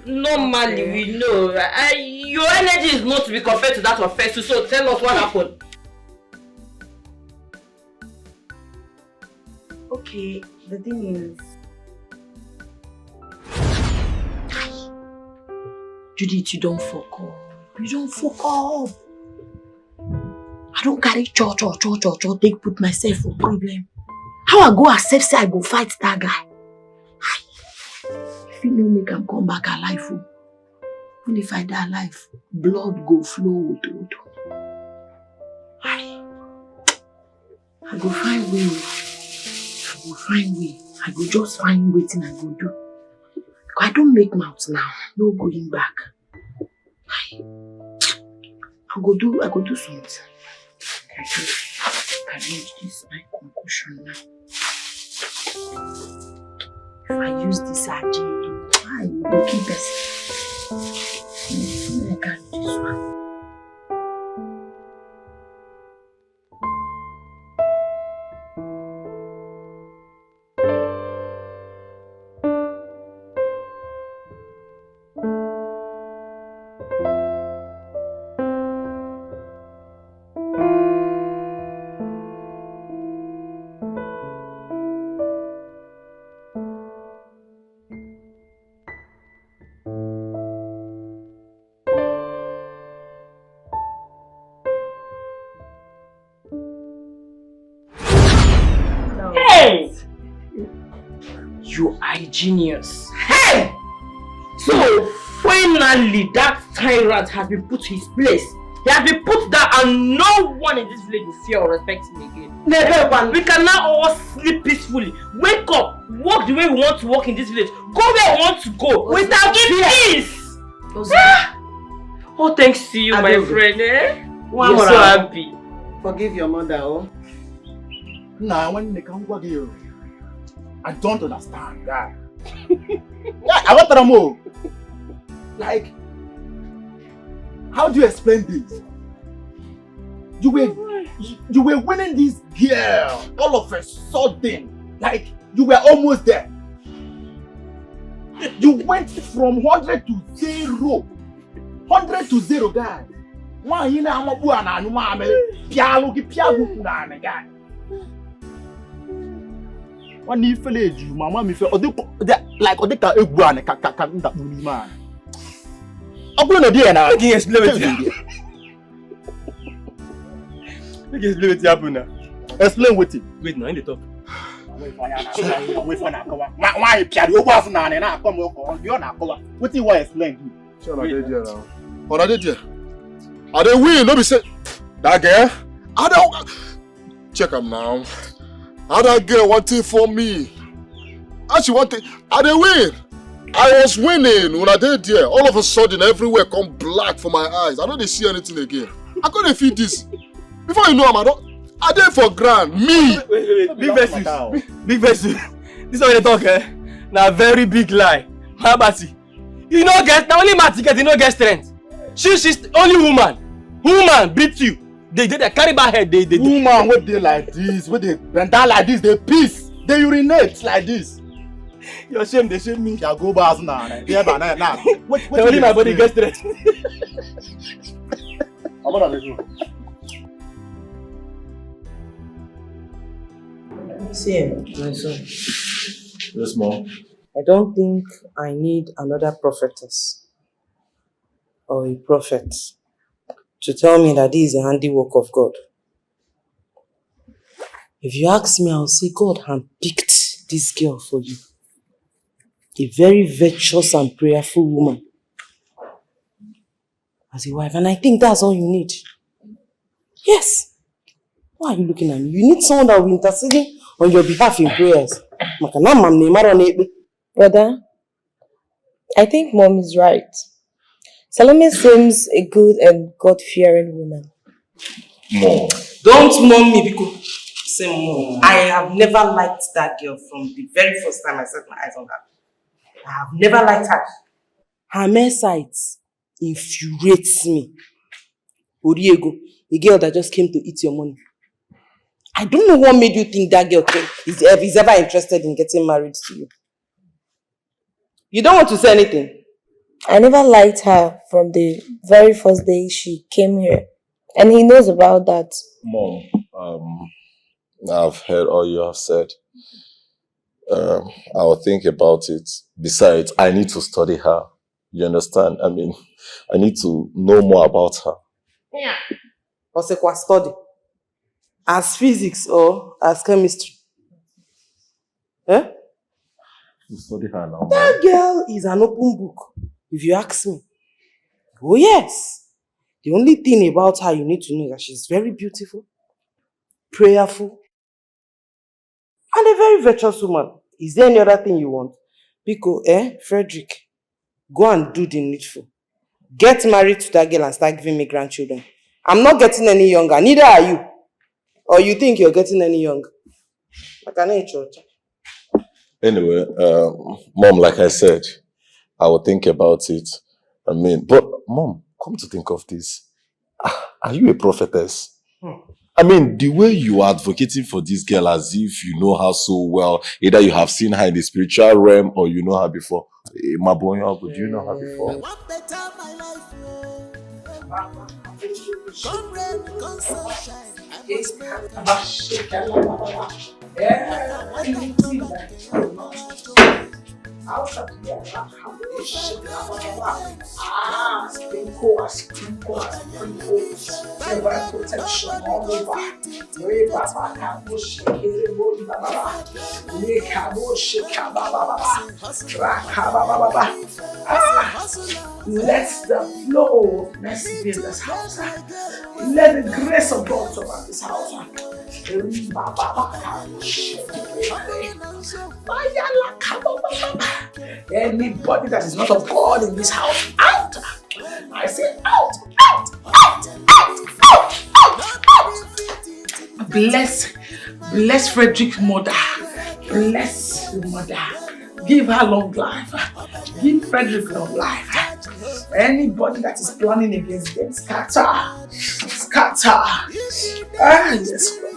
Normally we know. Your energy is not to be compared to that of Fesu, so tell us what happened. Okay, the thing is... Judith, you don't fuck up. I don't carry cho, take put myself for problem. How I go accept say I go fight that guy? If you know me, can come back alive. Even if I die alive, blood go flow. I go find way. I go just find waiting I go do. I don't make mouth now. No going back. I go do something. I arrange this my concussion now. If I use this agent, I will keep us. I can't do this one. Genius. Hey! So finally that tyrant has been put to his place. He has been put down and no one in this village will fear or respect him again. Never one. We can now all sleep peacefully. Wake up, walk the way we want to walk in this village. Go where we want to go without peace. Oh, thanks to you, my friend. You're so happy. Forgive your mother, oh. Nah, when they come back here, I don't understand that. I want to know. Like, how do you explain this? You were winning this girl all of a sudden. Like, you were almost there. You went from 100 to 0. 100 to 0, guys. One you know one if you mama me feel like odeka egwu an ka nda buni man. Ogbo na dey na. Can you explain it? Make you explain what happened now. Explain what it. Wait, now in the talk. Wait for na cover. Why Pierre you was na na come you na cover. What you want explain? Sure, I did there now. What I did there? Are they win? No be say that girl. I don't check them now. How that girl want it for me? How she want it? Are they win? I was winning when I did there. All of a sudden, everywhere come black for my eyes. I don't see anything again. I couldn't feed this. Before you know, I did for grand. Me. Wait. Big versus. Big versus. This is what you talk, eh? Now very big lie. Mabasi. You know get, now only Matika, you know get strength. She's the only woman. Woman beat you. They carry my head. They woman what they like this, what they bend down like this, they piss, they urinate like this. You're shame, they shame me. Yeah, go back now. Yeah, but now. What only my body gets strength. I'm gonna let you. See, my son. Yes, Mom. I don't think I need another prophetess or a prophet to tell me that this is a handiwork of God. If you ask me, I'll say God handpicked this girl for you. A very virtuous and prayerful woman as a wife, and I think that's all you need. Yes. Why are you looking at me? You need someone that will be interceding on your behalf in prayers. Brother, I think Mom is right. Salome seems a good and God-fearing woman. Mom. Don't mom me because say mom. I have never liked that girl from the very first time I set my eyes on her. I have never liked her. Her mere sight infuriates me. Oriego, the girl that just came to eat your money. I don't know what made you think that girl is ever interested in getting married to you. You don't want to say anything? I never liked her from the very first day she came here. And he knows about that. Mom, I've heard all you have said. I'll think about it. Besides, I need to study her. You understand? I mean, I need to know more about her. Yeah. Or study? As physics or as chemistry? Eh? To study her now. That girl is an open book, if you ask me. Oh yes. The only thing about her you need to know is that she's very beautiful, prayerful, and a very virtuous woman. Is there any other thing you want? Because, Frederick, go and do the needful. Get married to that girl and start giving me grandchildren. I'm not getting any younger, neither are you. Or you think you're getting any younger? Anyway, Mom, like I said, I will think about it. I mean, but Mom, come to think of this. Are you a prophetess? I mean, the way you are advocating for this girl as if you know her so well, either you have seen her in the spiritual realm or you know her before. Mabonya, do you know her before? Protection all over. Let the flow of mercy be in this house. Let the grace of God surround this house. Anybody that is not of God in this house, out! I say out! Out! Out! Out! Out! Out! Out! Bless Frederick's mother. Bless the mother. Give her long life. Give Frederick long life. Anybody that is planning against them, scatter. Scatter. Ah, yes, Lord.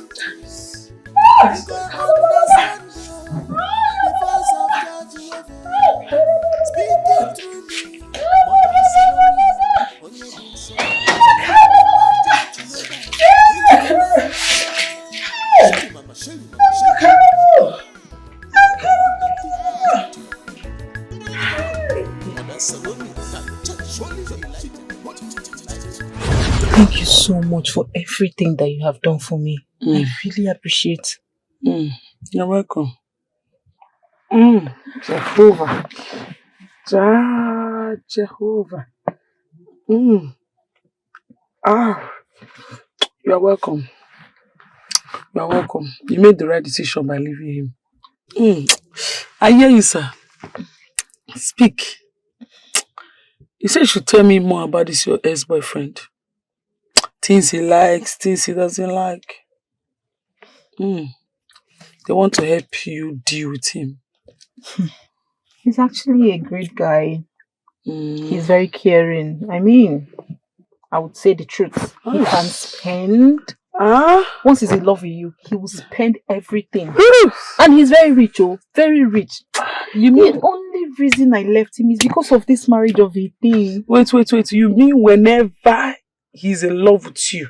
Thank you so much for everything that you have done for me. I really appreciate. You're welcome. Jehovah. Jehovah. You're welcome. You're welcome. You made the right decision by leaving him. I hear you, sir. Speak. You said you should tell me more about this your ex-boyfriend. Things he likes, things he doesn't like. They want to help you deal with him. He's actually a great guy. He's very caring. I mean, I would say the truth. He can spend. Once he's in love with you, he will spend everything. And he's very rich, very rich. You mean the only reason I left him is because of this marriage of a thing. Wait. You mean whenever he's in love with you,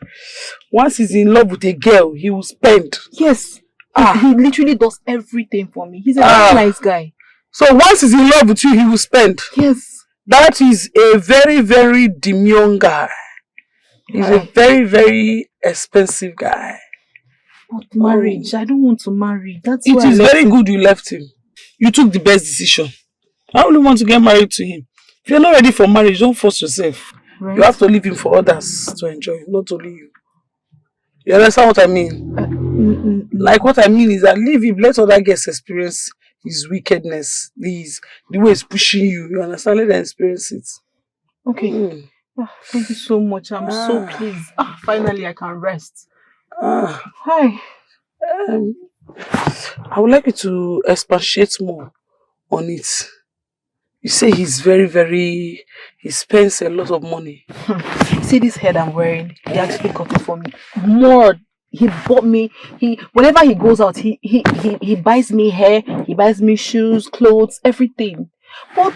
once he's in love with a girl, he will spend? Yes. He literally does everything for me. He's a very nice guy. So once he's in love with you, he will spend? Yes. That is a very, very demure guy. He's a very, very expensive guy. But marriage, I don't want to marry. That's it why is very good you left him. You took the best decision. I only want to get married to him. If you're not ready for marriage, don't force yourself. Right. You have to leave him for others to enjoy, not only you. You understand what I mean? Like what I mean is that leave him, let other guests experience his wickedness, the way he's pushing you. You understand? Let them experience it. Okay. Thank you so much. I'm so pleased. Finally, I can rest. Hi. I would like you to expatiate more on it. You say he's very, very... He spends a lot of money. See this head I'm wearing? He actually got it for me. More. He bought me. Whenever he goes out, he buys me hair. He buys me shoes, clothes, everything. But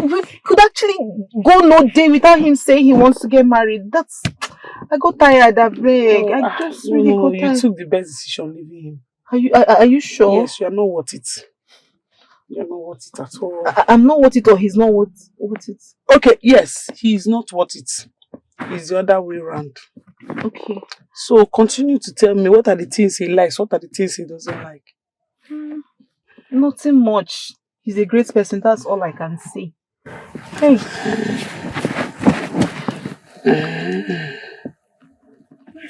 we could actually go no day without him saying he wants to get married. I got tired. I beg. I just really got tired. You took the best decision leaving him. Are you sure? Yes, you are not worth it. You're not worth it at all. I'm not worth it, or he's not worth it. Okay, yes, he's not worth it. It's the other way around. Okay. So continue to tell me, what are the things he likes, what are the things he doesn't like? Nothing much. He's a great person, that's all I can say. Hey.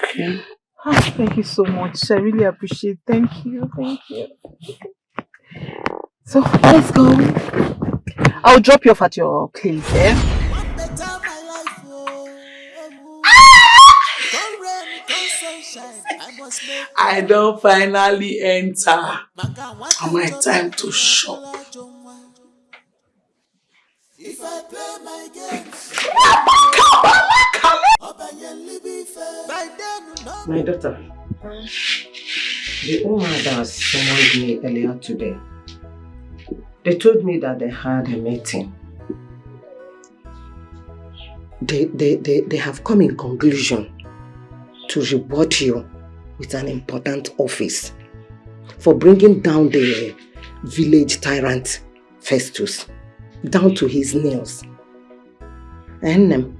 Okay. Thank you so much. I really appreciate it. Thank you. So, let's go. I'll drop you off at your place, I don't finally enter. My time to shop. If I play my games, my daughter, the woman that summoned me earlier today, they told me that they had a meeting. They have come in conclusion to reward you with an important office for bringing down the village tyrant Festus down to his nails. And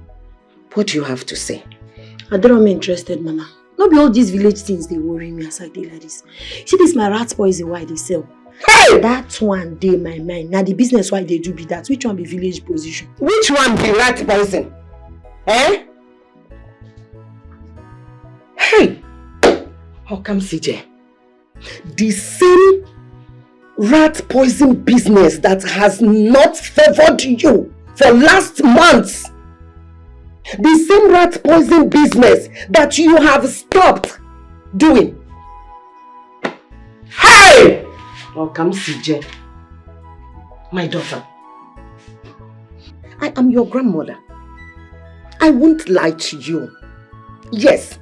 what do you have to say? I don't am interested, Mama. Not be all these village things they worry me as I do like this. See this my rat poison why they sell. Hey! That one day my mind. Now the business why they do be that. Which one be village position? Which one be rat poison? Eh? Hey! How come CJ? The same rat poison business that has not favored you for last months. The same rat poison business that you have stopped doing. Hey! How come CJ? My daughter. I am your grandmother. I won't lie to you. Yes.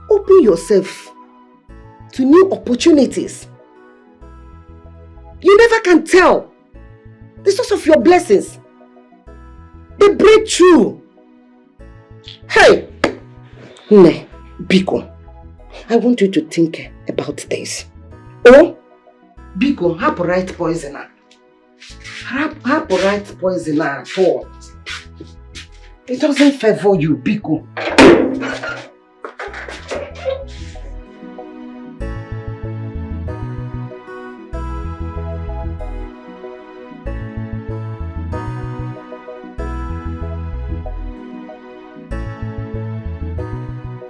Open yourself to new opportunities. You never can tell the source of your blessings. The breakthrough. Hey! Ne, Biko, I want you to think about this. Oh, Biko, have right poisoner. Have right poisoner at all. It doesn't favor you, Biko.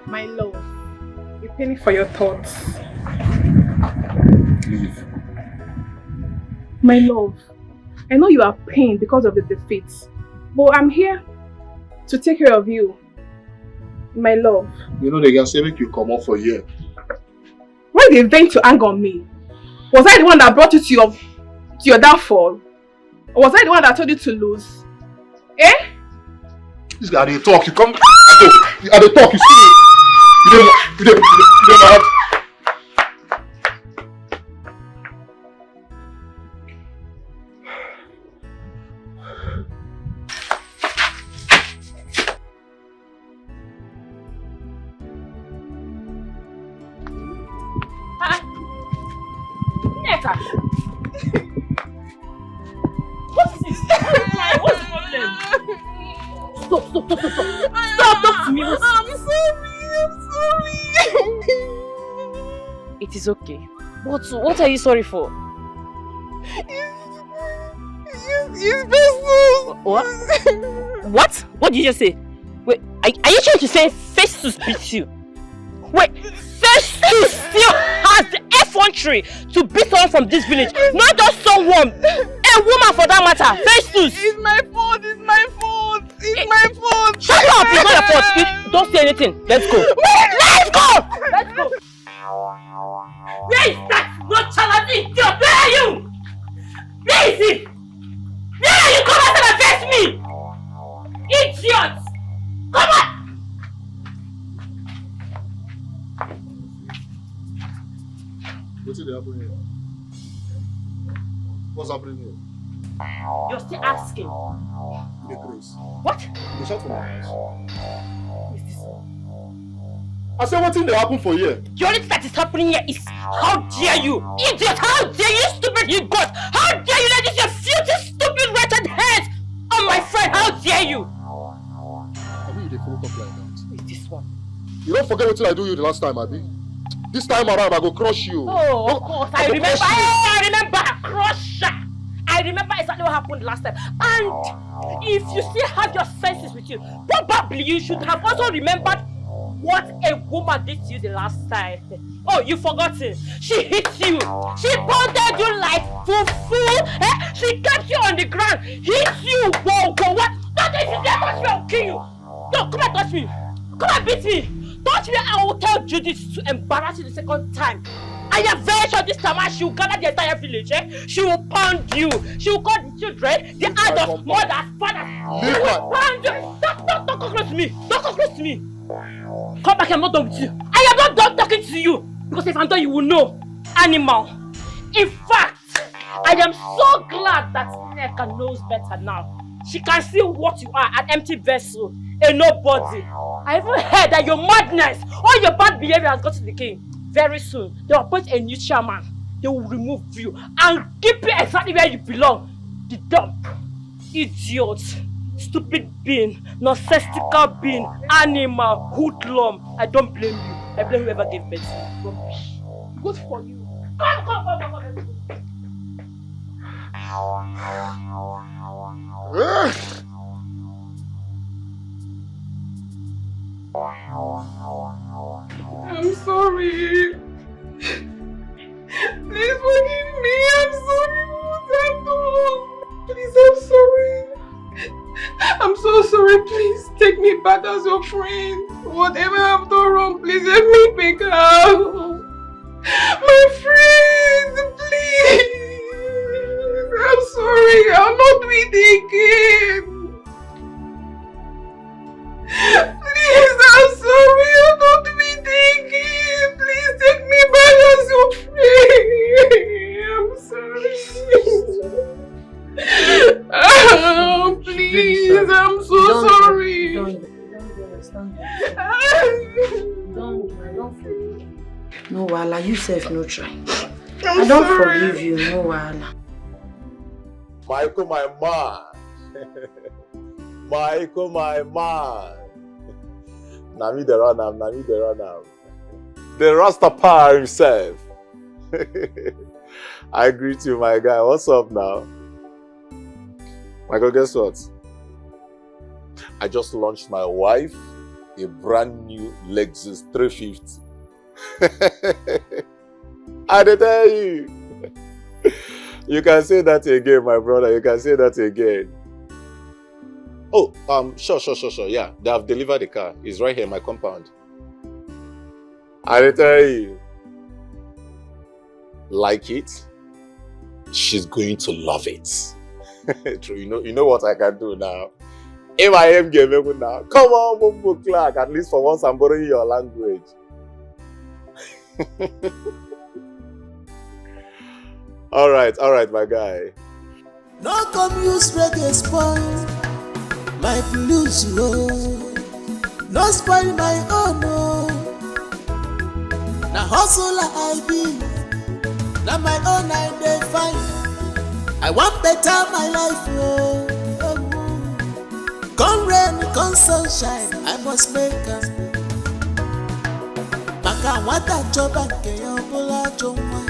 My love, a penny for your thoughts. Leave. My love, I know you are pained because of the defeats, but I'm here to take care of you. My love. You know they can say make you come up for here. Why they vent to anger on me? Was I the one that brought you to your downfall? Or was I the one that told you to lose? Eh? This guy they talk, you come at the talk, you see me. You don't know. What is this? What's the problem? Stop. Stop, talk to me. I'm sorry. It is okay. What are you sorry for? It's Festus. What? What did you just say? Wait, are you trying to say Festus beat you? Wait, Festus still has the effrontery to beat someone from this village, not just someone, a woman for that matter. Festus! It's my fault. Shut up! It's not your fault. Don't say anything. Let's go. Let's go! Where is that nonchalant idiot? Where are you? Where is he? Where are you? Come out and face me! Idiot! Come on! What's happening here? What's happening here? You're still asking. What? You shut for my house. I said, what's in the happen for here? The only thing that is happening here is, how dare you? Idiot! How dare you, stupid you got? How dare you let this your filthy, stupid, wretched head on my friend? How dare you? I mean, they follow up like that. It's this one. You don't forget what I do you the last time, Abi. This time around, I go crush you. Oh, of course. I remember. I remember. Crusher. I remember exactly what happened last time. And if you still have your senses with you, probably you should have also remembered what a woman did to you the last time. Oh, you forgotten. She hit you. She pounded you like fufu. Eh? She kept you on the ground. Hit you. Whoa, what? Don't if you dare touch me, I'll kill you. No, come and touch me. Come and beat me. Touch me, I will tell Judith to embarrass you the second time. I am very sure this time she will gather the entire village, eh? She will pound you. She will call the children, the adults, mothers, fathers. She will pound you. Don't come close to me. Don't come close to me. Come back, I'm not done with you. I am not done talking to you. Because if I'm done, you will know. Animal. In fact, I am so glad that Nneka knows better now. She can see what you are, an empty vessel, a nobody. I even heard that your madness, all your bad behavior has got to the king. Very soon, they will appoint a new chairman. They will remove you and keep you exactly where you belong. The dump. Idiot. Stupid being. Nonsensical being. Animal. Hoodlum. I don't blame you. I blame whoever gave birth to you. Rubbish. Good for you. Come. I'm sorry. Please forgive me. I'm sorry for what I've done. Please, I'm sorry. I'm so sorry. Please take me back as your friend. Whatever I've done wrong, please help me back out. My friend, please. I'm sorry. I'll not do it again. Please, I'm sorry. I'll not do it again. Please take me back as your friend. I'm sorry. Oh, please. I'm so sorry. No, Wala, you self no try. I'm I don't sorry. forgive you, no, Wala. Michael, my man. Michael, my man. Nami the runner. The Rastafari himself. I greet you, my guy. What's up now? Michael, guess what? I just launched my wife a brand new Lexus 350. I tell you. You can say that again, my brother. You can say that again. Oh, sure. Yeah, they have delivered the car. It's right here in my compound. I tell you. Like it? She's going to love it. True, you know what I can do now. If I am gaming now, come on, Bumbo Clark. At least for once, I'm borrowing your language. All right, my guy. No come use reggae spoil my blues, no spoil my own, no. Now hustle I be, now my own I dey find. I want better my life, Come rain, come sunshine, I must make a. Maka wata joba ke yobola joma.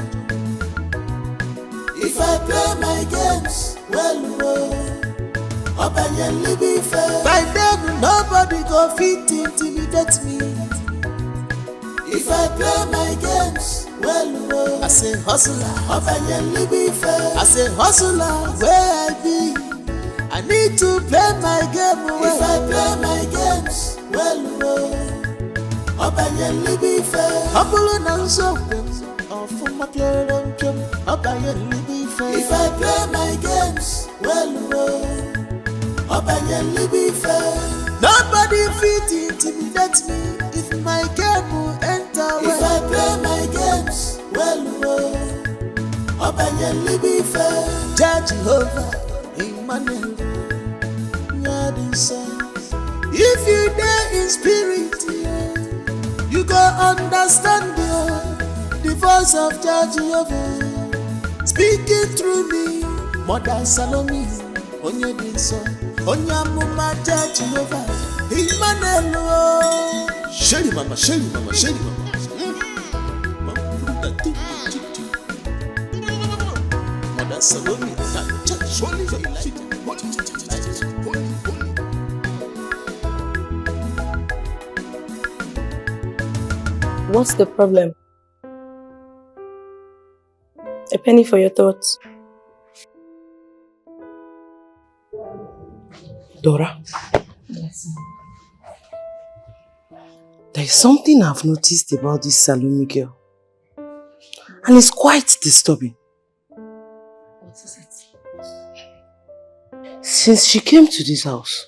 If I play my games well, Obenye be fair. By then nobody go fit intimidate me. If I play my games well, I say hustler, Obenye be fair. I say hustler, where I be, I need to play my game well. If I play my games well, Obenye be fair. Humble and so for my play Obenye be fair. If I play my games well, Obenye be fair. Nobody fit intimidate me if my game will enter well. If I play my games well, Obenye be fair. Judge Jehovah, Emmanuel, if you dare in spirit, you go understand the voice of Judge Jehovah speaking through me. Mother Salome, Onye Dinso, Onyamuma Judge Jehovah, Emmanuel. Shelly mama. Mother Salome, What's the problem? A penny for your thoughts. Dora, Yes. there is something I've noticed about this Salome girl. And it's quite disturbing. What is it? Since she came to this house,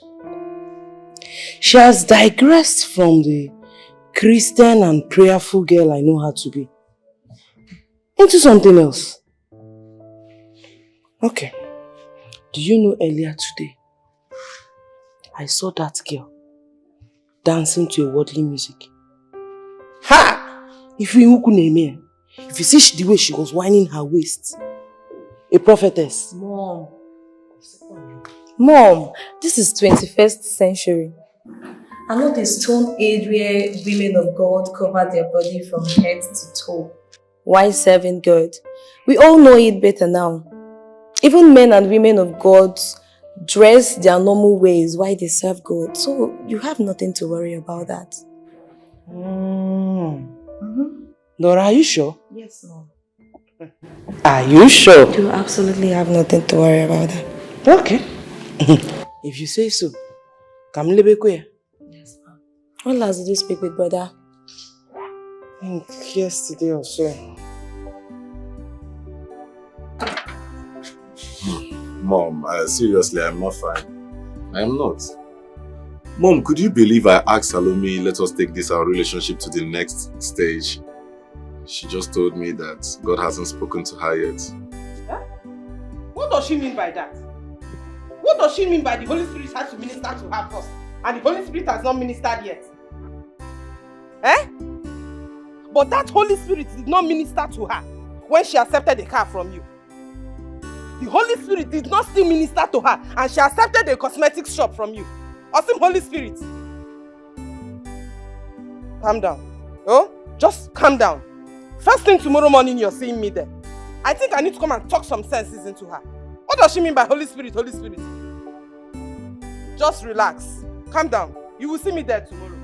she has digressed from the Christian and prayerful girl I know her to be into something else. Okay. Do you know earlier today, I saw that girl dancing to a worldly music. Ha! If you see the way she was winding her waist, a prophetess. Mom, this is 21st century. I'm not a stone age where women of God cover their body from head to toe. Why serving God? We all know it better now. Even men and women of God dress their normal ways while they serve God. So you have nothing to worry about that. Dora, are you sure? Yes, Mom. Are you sure? You absolutely have nothing to worry about that. Okay. If you say so. Come Lebekwe. Yes, Mom. When last did you speak with brother? I think yesterday or so. Mom, seriously, I'm not fine. I am not. Mom, could you believe I asked Salome, let us take our relationship to the next stage? She just told me that God hasn't spoken to her yet. Huh? What does she mean by that? What does she mean by the Holy Spirit has to minister to her first and the Holy Spirit has not ministered yet? But that Holy Spirit did not minister to her when she accepted the car from you. The Holy Spirit did not still minister to her and she accepted a cosmetics shop from you. Awesome Holy Spirit. Calm down. Oh, just calm down. First thing tomorrow morning you're seeing me there. I think I need to come and talk some senses into her. What does she mean by Holy Spirit, Holy Spirit? Just relax. Calm down. You will see me there tomorrow.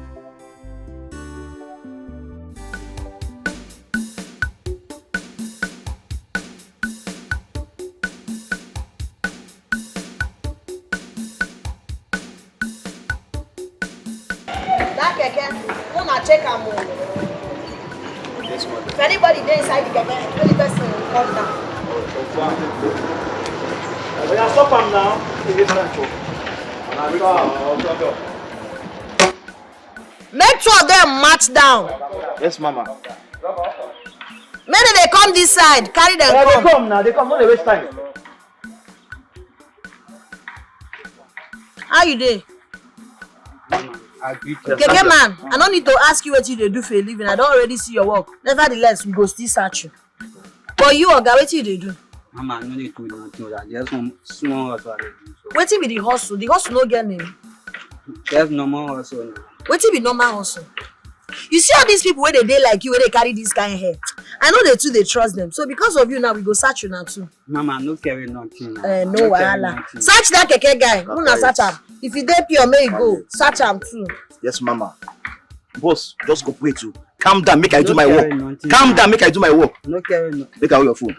That keke, una check am o. Yes, ma'am. If anybody dey inside the keke, only person will come down. We are stop am now. Make two of them march down. Yes, mama. Make they come this side, carry them They come. come now. They come. No dey waste time. How you dey? Keke man, I don't need to ask you what you dey do for a living. I don't already see your work. Nevertheless, we go still search you. But you, Oga, what you dey do? Mama, no need to do nothing. There's some small hustle I dey do. Wetin be the hustle? The hustle no get name. There's normal hustle. Wetin be normal hustle? You see all these people where they dey like you, where they carry this kind of hair. I know they too, they trust them. So because of you now, we go search you now too. Mama, no carry nothing. No wahala. Search that keke guy. Una search am. If you dey pure, may you go. Search am too. Yes, mama. Boss, just cooperate too. Calm down, make I do my work. Calm down, make I do my work. No carry nothing. Make I hold your phone.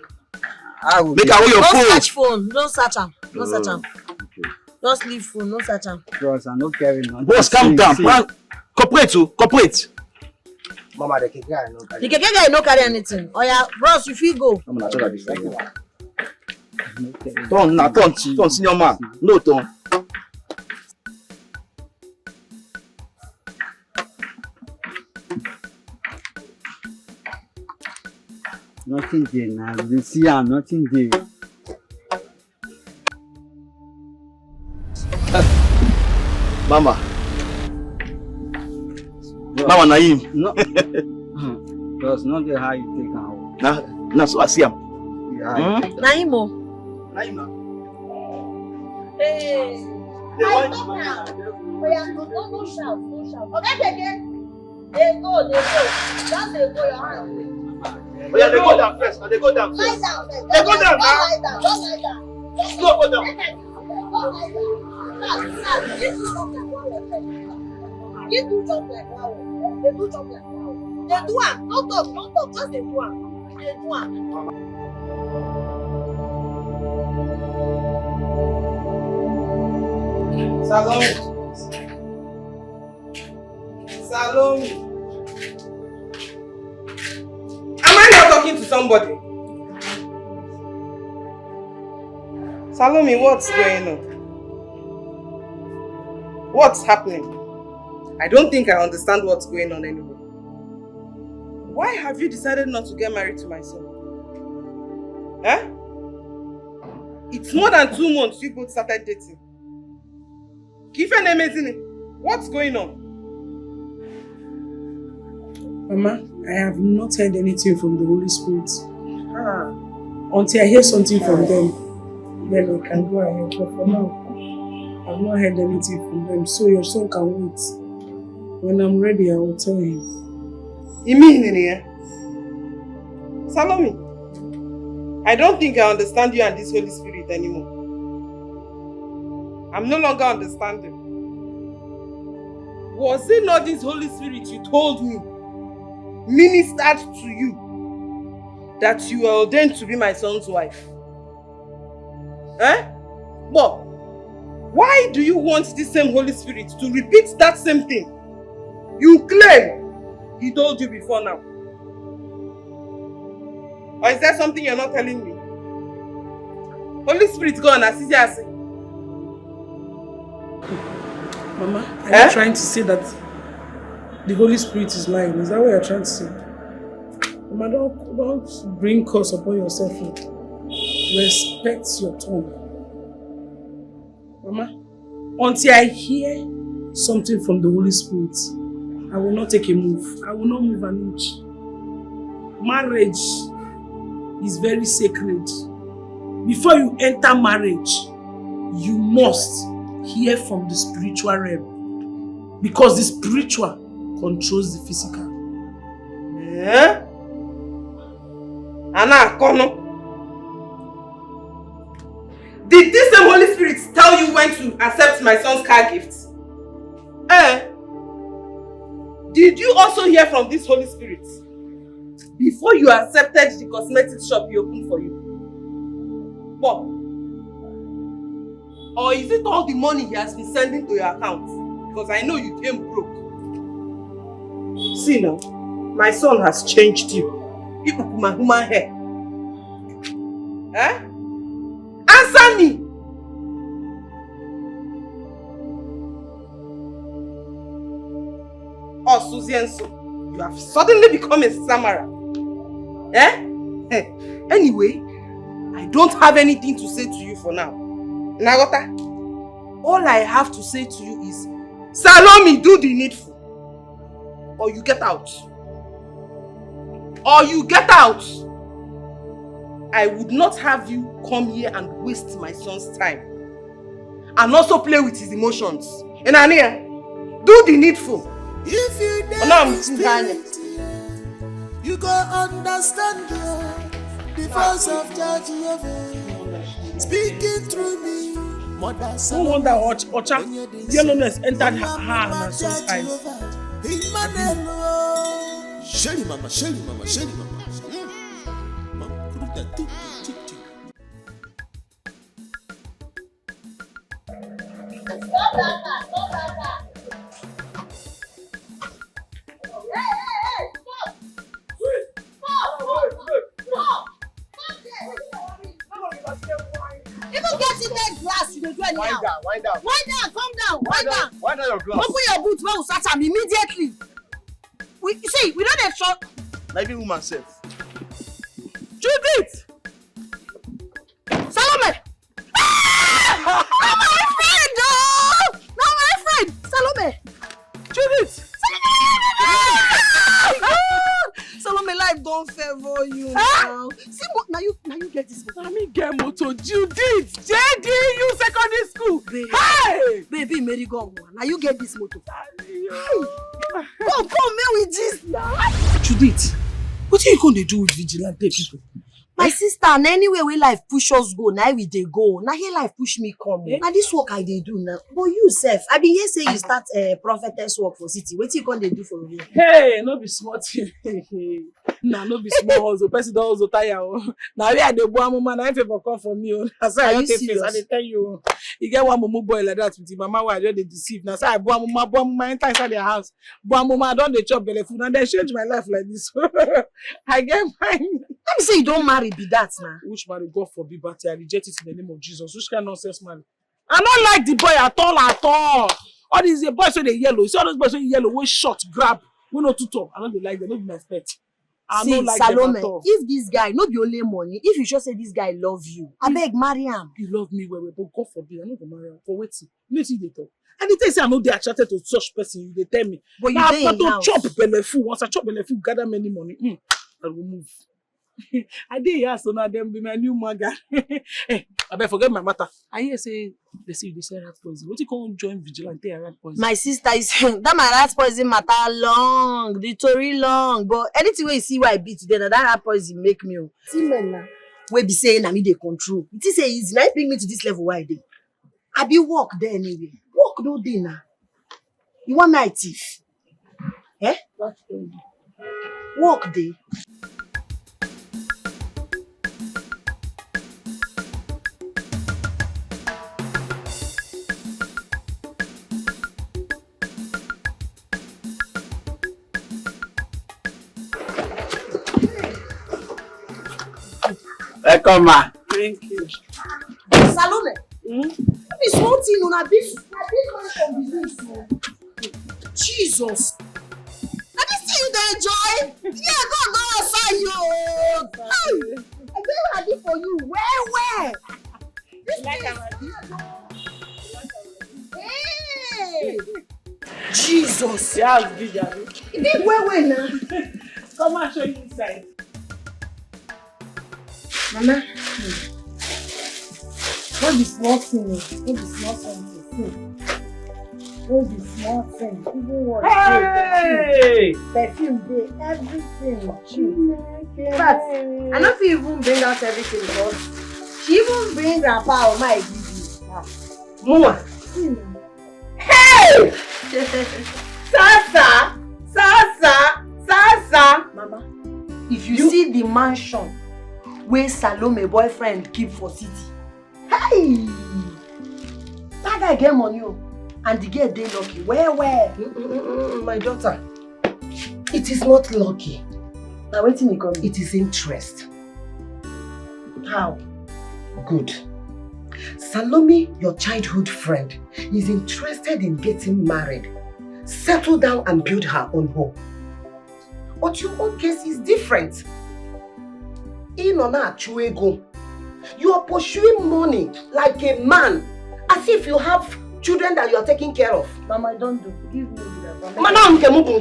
Make I hold your Don't phone. search phone. Don't search am. Don't search am. Just leave phone. No search am. Bros, I no carry nothing. Boss, calm down. Cooperate too. Cooperate. Mama, the keke guy no carry. The keke guy no carry anything. Oh yeah, bros, you fit go. I'm not sure this. Turn now, turn, senior man. No turn. Nothing there now. You see, I'm nothing there. Mama. Mama Naim. No. Bros, not the how you take out. Now, so I see him. Naimo. Naim. Hey. I talk now. Oh yeah, no shout, no shout. Okay, keke. They go. Just they go your hand. Oh yeah, they go down first. They go down first. Lie down first. They go down now. Don't lie down. Slow, go down. You do jump like wow. They do jump like wow. They do am. Don't talk. Just they do am. They do am. Salome. Am I not talking to somebody? Salome, what's going on? What's happening? I don't think I understand what's going on anymore. Why have you decided not to get married to my son? Eh? It's more than 2 months you both started dating. What's going on? Mama, I have not heard anything from the Holy Spirit. Until I hear something from them, then I can go ahead. But for now, I've not heard anything from them. So your son can wait. When I'm ready, I will tell him. You mean, Salome, I don't think I understand you and this Holy Spirit anymore. I'm no longer understanding. Was it not this Holy Spirit you told me ministered to you that you are ordained to be my son's wife? Eh? But why do you want this same Holy Spirit to repeat that same thing you claim he told you before now? Or is there something you're not telling me? Holy Spirit, go on, as easy as it. Mama, are you trying to say that the Holy Spirit is lying? Is that what you're trying to say? Mama, don't bring curse upon yourself. Respect your tongue. Mama, until I hear something from the Holy Spirit, I will not take a move. I will not move an inch. Marriage is very sacred. before you enter marriage, you must hear from the spiritual realm. Because the spiritual controls the physical. Eh? Anna, Kono. Did this same Holy Spirit tell you when to accept my son's car gift? Eh? Did you also hear from this Holy Spirit before you accepted the cosmetic shop he opened for you? What? Or is it all the money he has been sending to your account? Because I know you came broke. See now, my son has changed you. My human hair. Eh? Answer me! Oh, Susie and so, you have suddenly become a Samara. Eh? Anyway, I don't have anything to say to you for now. Nagota, all I have to say to you is, Salome, do the needful. Or you get out. Or you get out. I would not have you come here and waste my son's time. And also play with his emotions. And Ania, do the needful. If you you go understand the voice of Judge Jehovah speaking through me. No wonder Ocha yellowness entered her and her son's eyes. Shelly mama, Shelly mama, Shelly mama. Wind down, calm down, wind down. Wind down your glass. Open your boot, we will search am immediately. We don't have shot. Maybe woman self. Judith! Salome! Ah! Not my friend, oh! Not my friend! Salome! Judith! Salome, life don't favor you now. See, now you get this motor. Let me get motor. Judith! JD, you secondary school! Hey! Baby, Mary, go on. Now you get this motor. Come, man, with this now. Judith, what are you going to do with vigilante people? My sister, and anywhere where life push us go, now we dey go. Now here life push me come. Now this work I dey do now. But you self, I be here say you start prophetess work for city. What you going to do for me? Hey, no be smart. Nah, no be small hustle. Person don't hustle tire. Now we are the boy mama. Now if you come for me, that's why I don't take face. I tell you, you get one mumu boy like that with your mama. Why they deceive? Now say I boy mama enter inside their house. Boy mama don't they chop belly food and they change my life like this. I get mine. Let me say you don't marry be that now. Which marry? God forbid, but I reject it in the name of Jesus. Which kind of nonsense marry? I don't like the boy at all. All these boys so they yellow. You see all those boys so yellow, we short, grab, we no too talk. I don't like them, not be my pet. I don't like Salome, them at all. if this guy, not be only money, if you just say this guy love you, I beg marry him. You love me well, but God forbid, I not go marry him. For waiting. You know see they talk. And they say I know they are attracted to such person, they tell me. But you now dey in house. chop belly food. Once I chop belly food, gather many money. I will move. I did hear so now them be my new maga. Hey, I better forget my matter. I hear say they say you say rat poison. What you call join vigilante and rat poison? My sister is that my rat poison matter long, the story long. But anything where you see why I beat today, that rat poison make me. See men now, we be saying I me they control. It is easy. Now bring me to this level why I dey. I be work there anyway. Work no day now. You want my thief? Eh? Work day. Welcome, ma. Thank you. Salome. That is one thing on a big from business. Jesus. Now this thing you dey enjoy. Yeah, go outside you. Hey, I get ready for you. Where? This Hey. Jesus. Yeah, it's big. It is where now. Come and show you inside. Mama, No be small thing. No be small thing. No be small thing. Even what? Hey! Perfume dey, everything. But I don't feel even bring out everything because she even bring grandpa or my give you. Mama. Hey! Sasa! Mama, if you see the mansion where Salome boyfriend keep for city, hey! That guy get money and the girl dey lucky. Where? My daughter, it is not lucky. Now waiting me come. It is interest. How? Good. Salome, your childhood friend, is interested in getting married, settle down and build her own home. But your own case is different. You are pursuing money like a man, as if you have children that you are taking care of. Mama, don't do. Give me the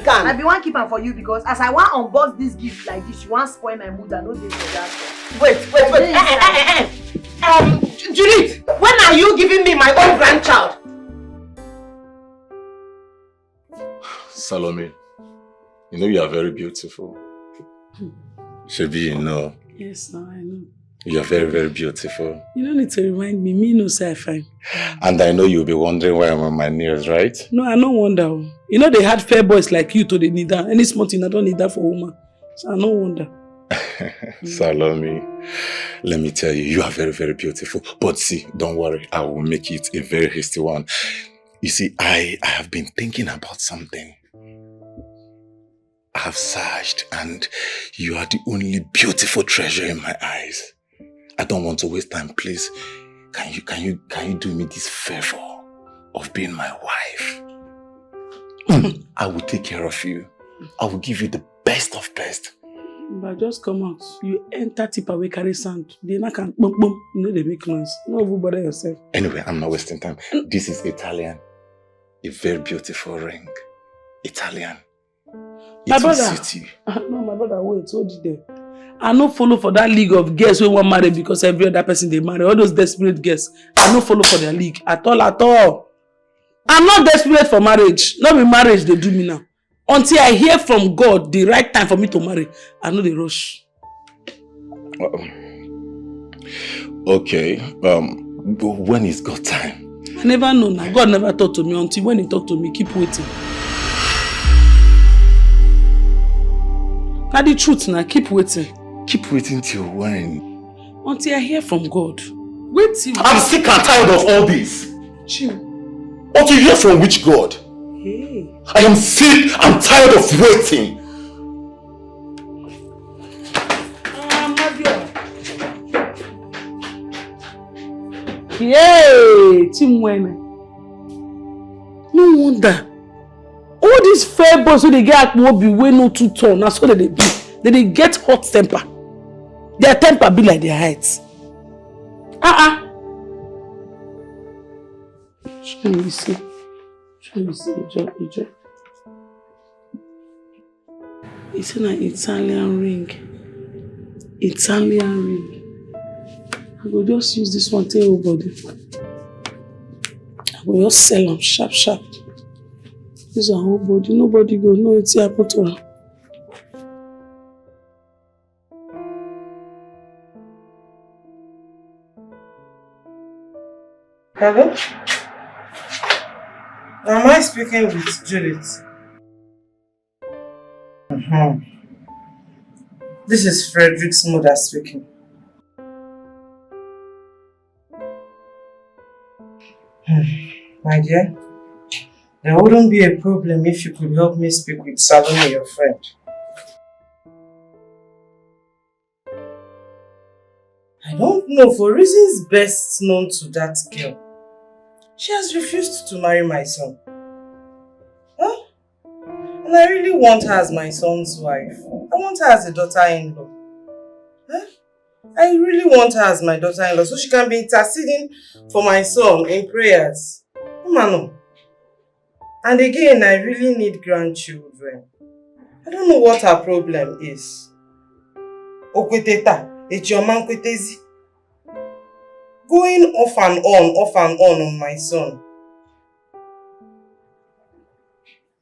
I be one keeper for you because as I want to unbox this gift like this, you want to spoil my mood and no day for that. Wait. Judith, when are you giving me my own grandchild? Salome, you know you are very beautiful. Shebi, you know. Yes, no, I know. You are very, very beautiful. You don't need to remind me. Me no say I fine. And I know you'll be wondering why I'm on my knees, right? No, I don't wonder. You know they had fair boys like you to the need that. Any small thing I don't need that for woman. So I don't wonder. Salome, let me tell you, you are very, very beautiful. But see, don't worry, I will make it a very hasty one. You see, I have been thinking about something. I have searched and you are the only beautiful treasure in my eyes. I don't want to waste time, please. Can you do me this favor of being my wife? I will take care of you. I will give you the best of best. But just come out. You enter tip away carry sand. They not can boom boom. You know they make noise. No over bother yourself. Anyway, I'm not wasting time. This is Italian. A very beautiful ring. Italian. My brother. No, my brother, wait, hold it there. I no follow for that league of girls who want marry because every other person they marry. All those desperate girls. I no follow for their league at all. I'm not desperate for marriage. Not be marriage they do me now. Until I hear from God the right time for me to marry, I know they rush. Okay. When is God time? I never know now. God never talk to me until when he talk to me. Keep waiting. Now the truth now. Keep waiting. Keep waiting till when? Until I hear from God. Wait till... I'm sick and tired of all this. Chill. Until you hear from which God? Hey. I am sick and tired of waiting. Yay! Team winner. No wonder. All these fair boys who they get at Mobi way no too tall. That's what they be. They get hot temper. Their temper be like their heights. Show me see. It's an Italian ring. Italian ring. I will just use this one to everybody. I will just sell them sharp. This one whole body. Nobody go know it's happened to her. Hello? Am I speaking with Judith? This is Frederick's mother speaking. My dear, there wouldn't be a problem if you could help me speak with Salome, your friend. I don't know, for reasons best known to that girl, she has refused to marry my son. Huh? And I really want her as my son's wife. I want her as a daughter-in-law. Huh? I really want her as my daughter-in-law so she can be interceding for my son in prayers. Mano. And again, I really need grandchildren. I don't know what her problem is. Okweteta, echioma nkwetezi. going off and on my son.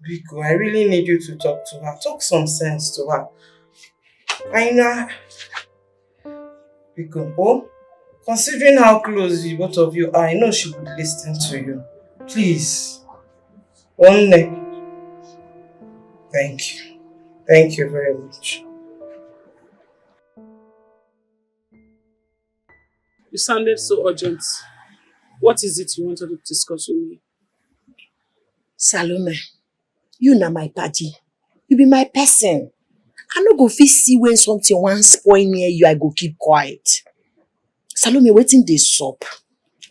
Biko, I really need you to talk to her. Talk some sense to her. I know. Biko, oh, considering how close you both of you are, I know she would listen to you. Please. One neck. Thank you. Thank you very much. You sounded so urgent. What is it you wanted to discuss with me? Salome, you na my party. You be my person. I no go fit see when something wan spoil near you, I go keep quiet. Salome, wetin dey sup?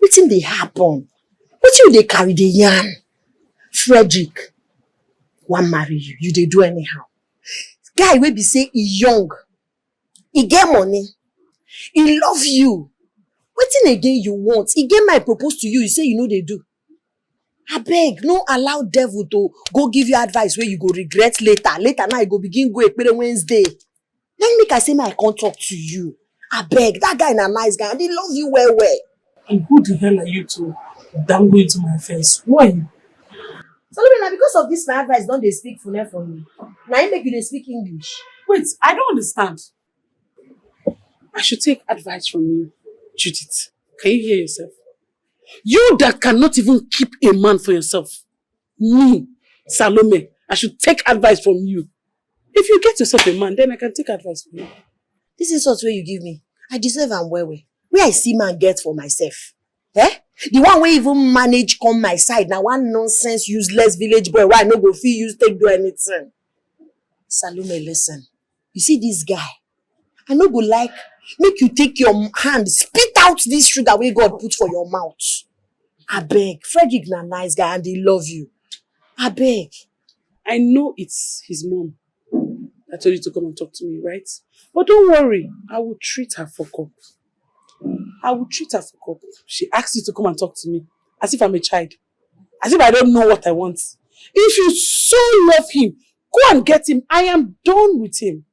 Wetin dey happen? Wetin you dey carry the yarn? Frederick wan marry you. You dey do anyhow. Guy wey be say he young, he get money, he love you. Wetin again you want? He get my propose to you, you say you know they do. Abeg, no allow devil to go give you advice where you go regret later. Later now you go begin go Ekene Wednesday. Then make I say I can't talk to you. Abeg, that guy na nice guy and he love you well. And who the hell are you to dangle into my face? Who are you? Solomon, na because of this my advice don't they speak for me. Now you make you dey speak English. Wait, I don't understand. I should take advice from you, Judith. Can you hear yourself? You that cannot even keep a man for yourself. Me, Salome, I should take advice from you. If you get yourself a man, then I can take advice from you. This is what you give me. I deserve am well. Where I see man get for myself. Eh? The one wey even manage come my side. Now one nonsense, useless village boy why I no go fit use take do anything. Salome, listen. You see this guy? I no go like make you take your hand, spit out this sugar wey God put for your mouth. Abeg, Frederick na nice guy and he love you. Abeg. I know it's his mom that told you to come and talk to me, right? But don't worry, I will treat her for up. I will treat her for up. She asked you to come and talk to me as if I'm a child. As if I don't know what I want. If you so love him, go and get him. I am done with him.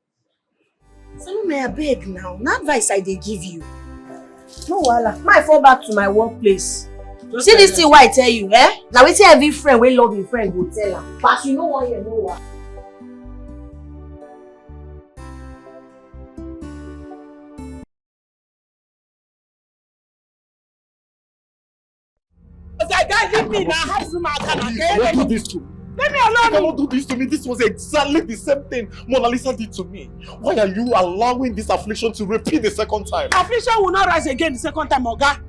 Salome, abeg now. No advice I dey give you. No wahala. I fall back to my workplace. See this thing why I tell you, eh? Now we say every friend wey love him friend go tell her. But you know what you know what. Guy, leave me now. Don't do this to me. Leave me alone. You cannot do this to me. This was exactly the same thing Mona Lisa did to me. Why are you allowing this affliction to repeat the second time? Affliction will not rise again the second time, Oga.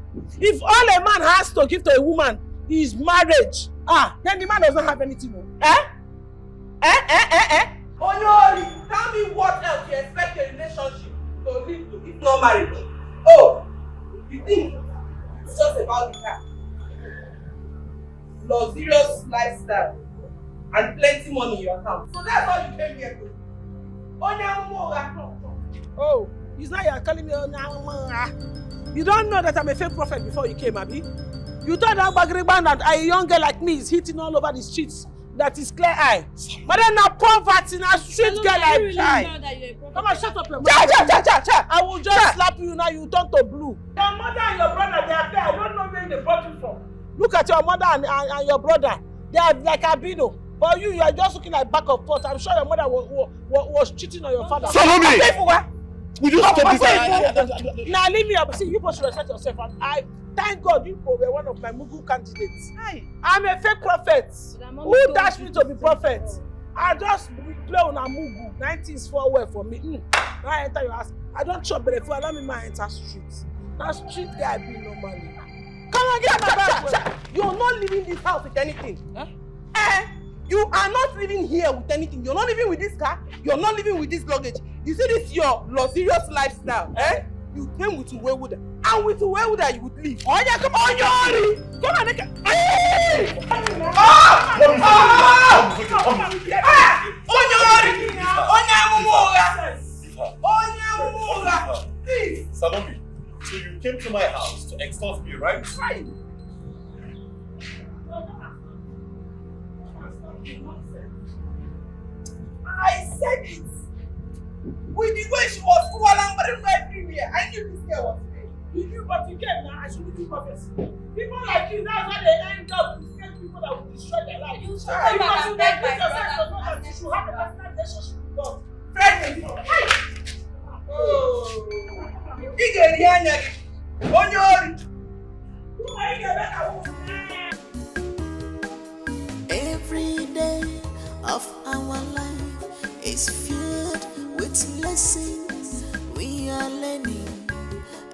If all a man has to give to a woman is marriage, then the man does not have anything more. Onyori, tell me what else you expect a relationship to lead to if not marriage. Oh, you think it's just about the car? Luxurious lifestyle and plenty money in your account. So that's all you came here to. Oh, it's not you're calling me Onyamura. You don't know that I'm a fake prophet before you came, Abi? You thought that Bagriban and a young girl like me is hitting all over the streets. That is clear eye. But then now poverty, now street girl like try. Come on, shut up your mouth. I will just slap you now, you turn to blue. Your mother and your brother, they are there. I don't know where they brought you from. Look at your mother and your brother. They are like albino. But you are just looking like back of pot. I'm sure your mother was cheating on your father. Follow me! Will you stop this? Now leave me up. See, you should respect yourself. And I thank God you were one of my Mugu candidates. I'm a fake prophet. Who dashed me to be prophet? I just play on a Mugu. 19's for well for me. Now I enter your house. I don't chop, but if you allow me, my enter street. Now street guy I be normally. Come on, get my bag. You're not leaving this house with anything. You are not living here with anything. You're not living with this car. You're not living with this luggage. You see this your luxurious lifestyle. You came with Uwewood. And with Uwewood you would leave. Oh yeah, come on, Yori! Come on, nigga. Please. Salome, so you came to my house to extort me, right? Right. I said it. With the way she was everywhere, I knew this girl was fake. You knew but you came now, I should do prophecy. People like you, that's why they end up with fake people that will destroy their life. You should come back and beg my brother. You should have a personal relationship with God. Friend, oh, every day of our life is filled with lessons we are learning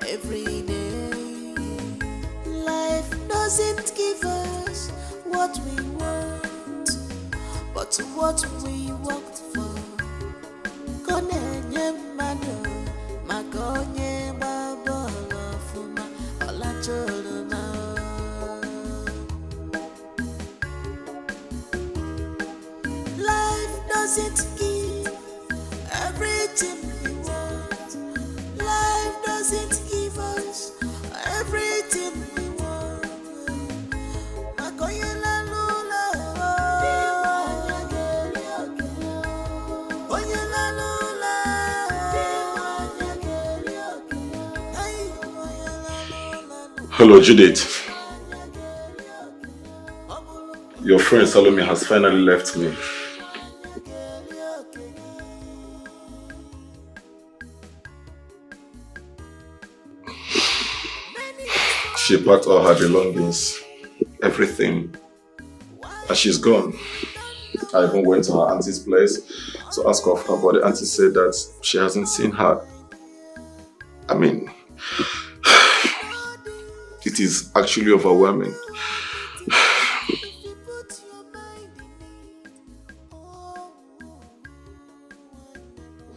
every day. Life doesn't give us what we want, but what we worked for. Konenye mano, makonye babolo fuma, olachoruma. Life doesn't give everything we want. Life doesn't give us everything we want. Makonye la lula, onye la lula. Hello, Judith. Your friend Salome has finally left me. She packed all her belongings, everything, and she's gone. I even went to her auntie's place to ask of her, but the auntie said that she hasn't seen her. I mean, it is actually overwhelming.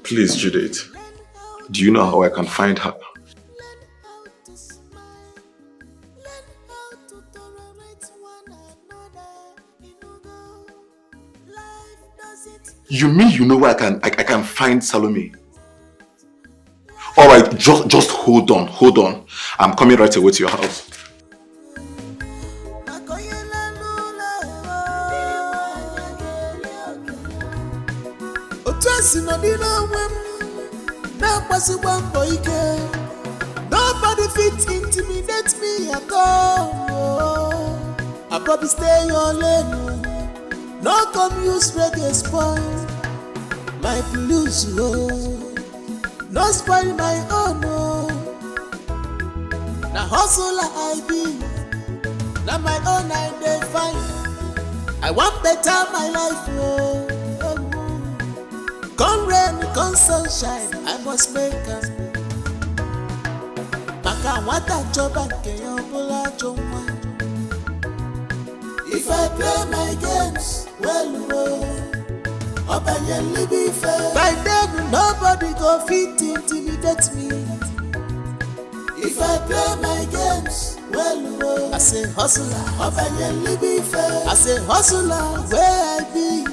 Please, Judith, do you know how I can find her? You mean you know where I can find Salome? Alright, just hold on. I'm coming right away to your house. Nobody fit intimidate me at all. I probably stay your lane. No come use reggae spoil my blues, oh. No spoil my own, oh. Na hustler I be, na my own I dey find. I want better my life, oh. Come rain, come sunshine, I must make it. Maka wata joba ke yobola joma. If I play my games well, obey be fair. By then nobody go fit intimidate me. If I play my games well, I say hustler, obey be fair. I say hustler, where I be,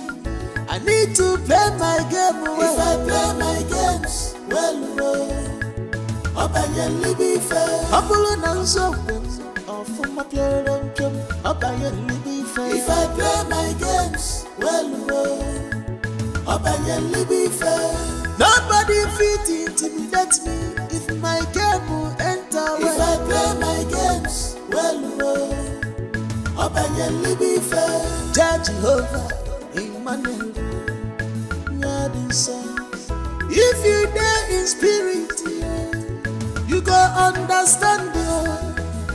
I need to play my game well. If I play my games well, obey be fair. Humble and so from my pure obey be fair. If I play my games well, obey be fair. Nobody fit intimidate me if my game will enter well. If I play my games well, obey be fair. Judge Jehovah, Emmanuel, if you dare in spirit, you go understand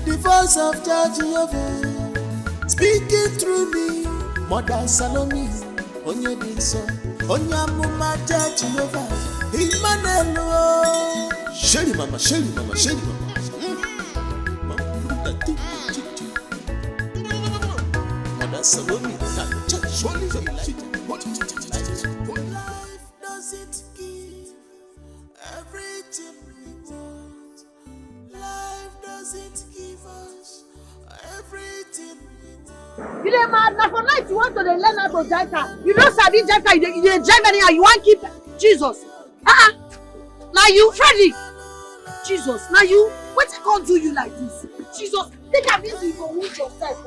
the voice of Judge Jehovah speaking through me. Mother Salome, onye dinso, onye amuma Judge Jehovah, Emmanuel. Shelly mama. Mother Salome, life doesn't give everything we want. Life doesn't give us everything we want. You dey mad? Na for night you want to learn how to drive car. You don't sabi drive car. You dey drive anyhow. You want keep Jesus? Now you Freddy. Jesus. Now you. What can't do you like this? Jesus. Take am easy. You go wound yourself.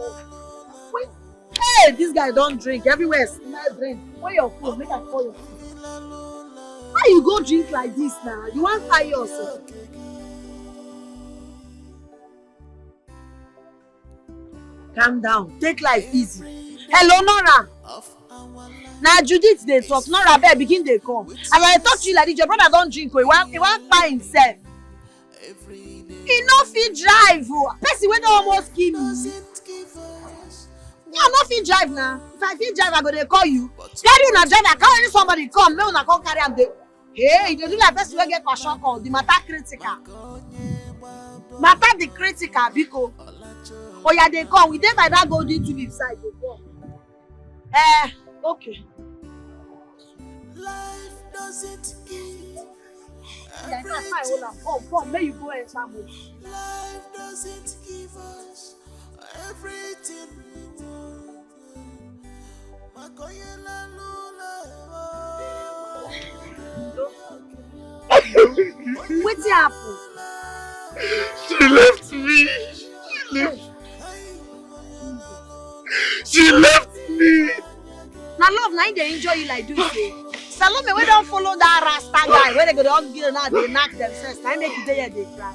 Wait. Hey, this guy don't drink. Everywhere smell drink. Where your phone? Make I call your phone. Why you go drink like this now? You want fire yourself? Calm down. Take life easy. Hello, Nora. Now Judith they talk. Nora bear begin they come. And when I talk to you like this, your brother don't drink. He want by himself. He no fit drive. Person wey don almost kill me. Yeah, I no fit drive now. If I fit drive, I go dey call you. Carry una driver, carry somebody come. Make una come carry am dey. Hey, you dey do like person wey get question call. The matter critical. Matter the critical, biko. Oh yeah, they come. We dey by that golden tulip side. They come. Okay. Life doesn't give. Yeah, that's fine. Hold on. Come. May you go and Samuel. Life doesn't give us everything we want. What's happened? She left me. She left me. Now love, now they enjoy you like this. Salome, we don't follow that Rasta guy. Where they go to get now, they knock themselves. Now make it there, they cry.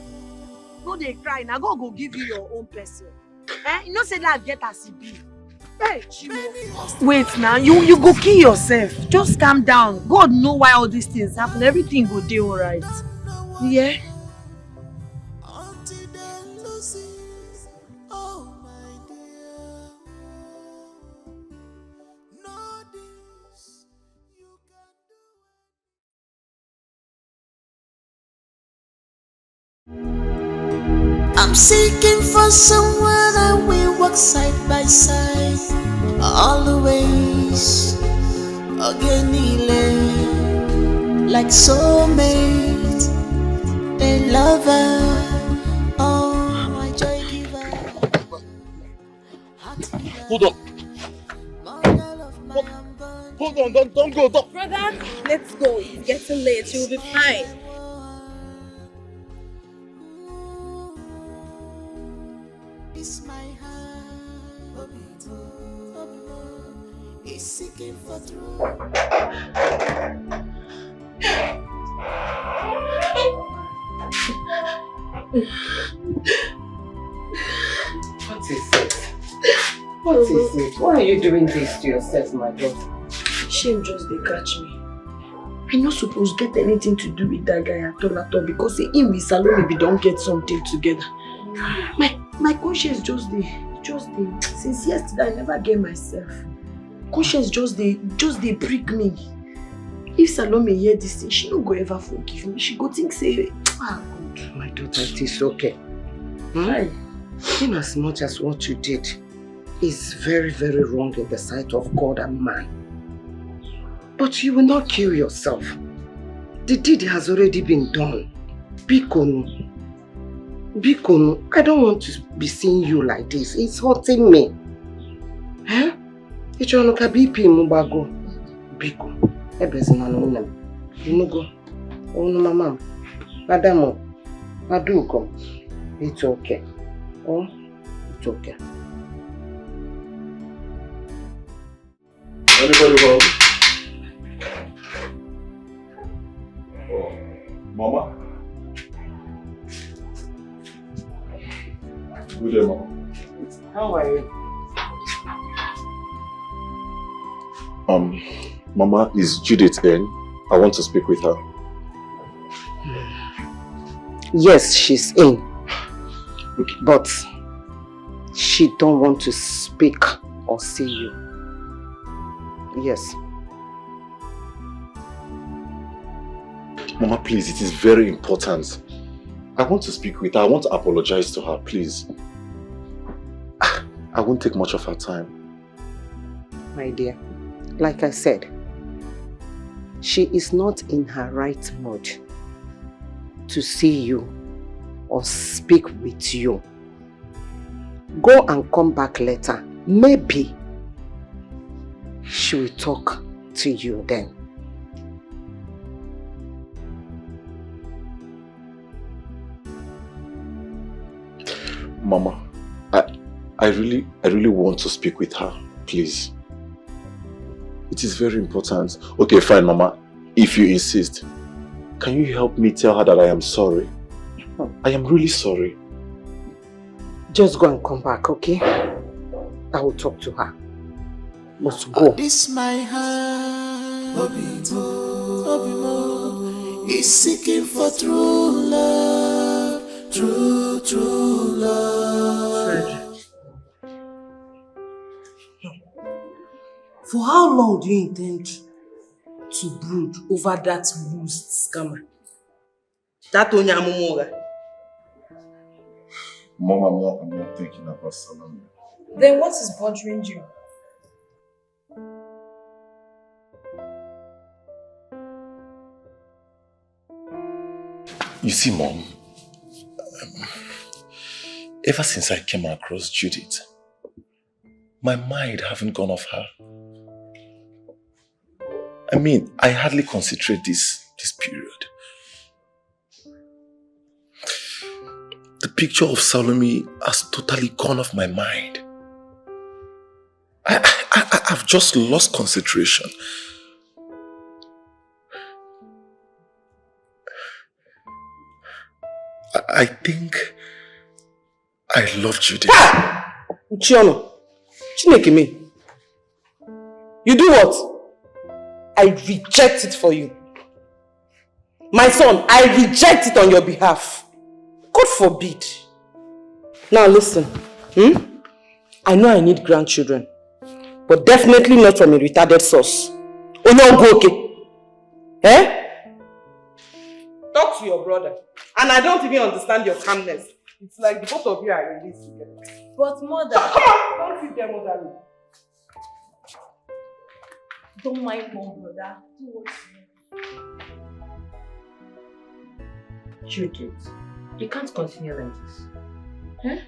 No, they cry. Now go give you your own person. You know say that get as it be. Hey, Chimo. Wait now, you go kill yourself. Just calm down. God know why all these things happen. Everything go do alright. Yeah. I'm seeking for someone that will walk side by side, always Ogenile, like soulmate, a lover, oh my joy giver. Hold on. Hold on, don't go. Brother, let's go. It's getting late. You will be fine. It's my heart, it's seeking for truth. What is it? What is it? Why are you doing this to yourself, my daughter? Shame just they catch me. I'm not supposed to get anything to do with that guy at all because him with Salome we don't get something together. My conscience just they since yesterday I never get myself. Conscience just they prick me. If Salome hear this thing, she don't go ever forgive me. She go think say, God. My daughter, it is okay. In as much as what you did is very, very wrong in the sight of God and man. But you will not kill yourself. The deed has already been done. Bikonu, I don't want to be seeing you like this. It's hurting me. Huh? Ichonoka BP mubago. Biko. Ebezina no name. Inugo. Onu mama. Madamo. Maduko. It's okay. Oh, it's okay. Anybody home? Mama? Good day, Mama. How are you? Mama, is Judith in? I want to speak with her. Yes, she's in. But she don't want to speak or see you. Yes. Mama, please, it is very important. I want to speak with her. I want to apologize to her, please. I won't take much of her time. My dear, like I said, she is not in her right mood to see you or speak with you. Go and come back later. Maybe she will talk to you then. Mama, I really want to speak with her, please. It is very important. Okay, fine, Mama. If you insist, can you help me tell her that I am sorry? I am really sorry. Just go and come back, okay? Later we'll talk to her. Let's go. This my heart, Obimo, is seeking for true love, true love. For how long do you intend to brood over that loose scammer? That Onyamumoga. Mom, I'm not thinking about Salome. Then what is bothering you? You see, Mom, ever since I came across Judith, my mind haven't gone off her. I mean, I hardly concentrate this period. The picture of Salome has totally gone off my mind. I've just lost concentration. I think I love Judith. Uchiono, Chineke me. You do what? I reject it for you. My son, I reject it on your behalf. God forbid. Now listen. I know I need grandchildren, but definitely not from a retarded source. Oh no, go okay. Eh? Talk to your brother. And I don't even understand your calmness. It's like the both of you are in this together. But mother... So, come on! Don't sit there, mother. Don't mind mom, brother. Do what you want. Judith, you can't continue like this. Huh?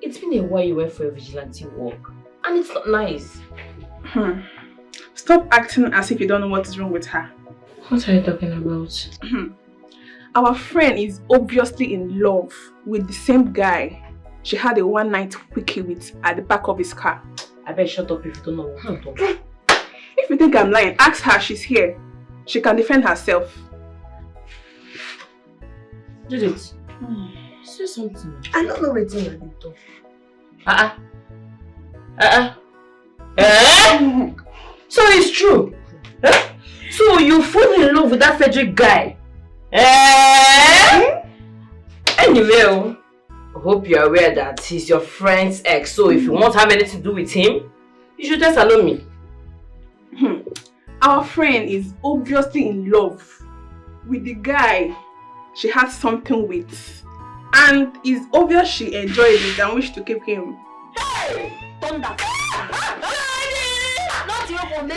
It's been a while you went for a vigilante walk. And it's not nice. Stop acting as if you don't know what is wrong with her. What are you talking about? Our friend is obviously in love with the same guy she had a one-night quickie with at the back of his car. I bet shut up if you don't know what I'm talking. If you think I'm lying, ask her. She's here. She can defend herself. Judith, say something. I don't know what you're talking. So it's true. So you fall in love with that Frederick guy. Anyway, I hope you're aware that he's your friend's ex. So if you won't have anything to do with him, you should just allow me. Our friend is obviously in love with the guy she had something with. And it's obvious she enjoyed it and wished to keep him. Hey! Thunder! Not your phone.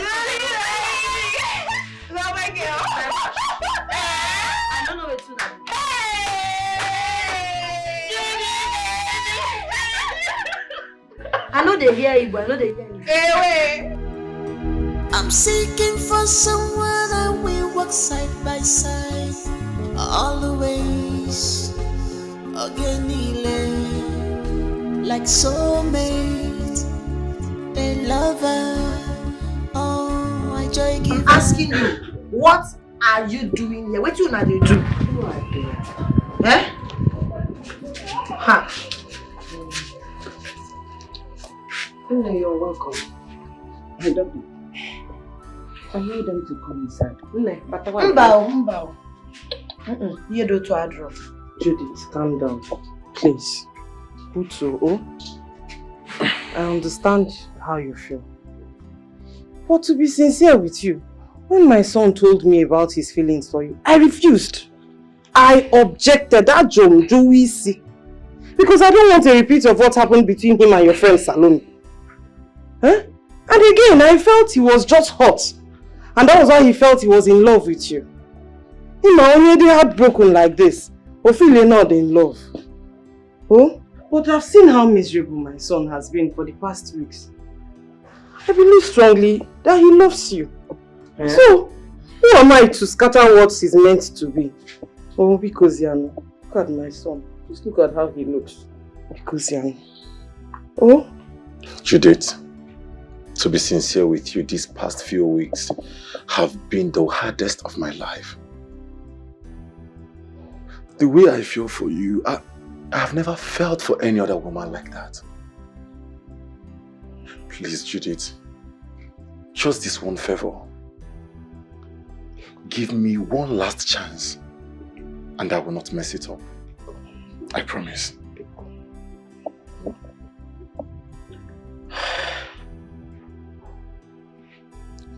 Love my girl. I don't know what's that. I know they hear you, but I know they hear you. Hey, I'm seeking for someone that will walk side by side, always again, like soulmate, a lover. Oh, I joy give. I'm asking you, what are you doing here? What you not do? Eh? Ha. You're welcome. I don't know. I need them to come inside. Mbao. You do to Adro. Judith, calm down. Please. Putu, I understand how you feel. But to be sincere with you, when my son told me about his feelings for you, I refused. I objected. That Joey, because I don't want a repeat of what happened between him and your friend Salome. Huh? And again, I felt he was just hot. And that was why he felt he was in love with you. Him already heartbroken like this, or feeling not in love. Oh, but I've seen how miserable my son has been for the past weeks. I believe strongly that he loves you. Yeah. So, who am I to scatter what is meant to be? Oh, because Yana, look at my son. Just look at how he looks. Because Yana. Oh? Judith, to be sincere with you, these past few weeks have been the hardest of my life. The way I feel for you, I have never felt for any other woman like that. Please, Judith. Just this one favor. Give me one last chance and I will not mess it up. I promise.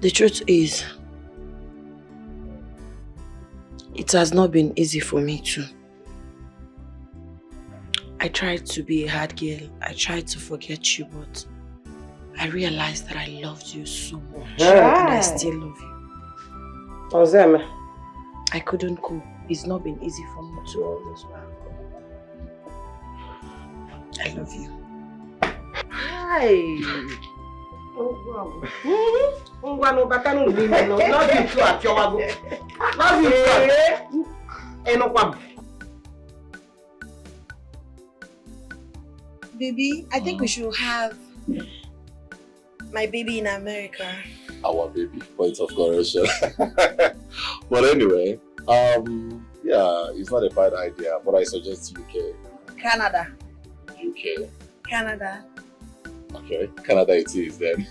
The truth is, it has not been easy for me too. I tried to be a hard girl. I tried to forget you, but I realized that I loved you so much. And I still love you. I couldn't cope. It's not been easy for me to always work. I love you. Hi. Love you. Baby, I think we should have my baby in America. Our baby, point of correction. But anyway, yeah, it's not a bad idea, but I suggest UK. Canada. UK. Canada. Okay, Canada it is then.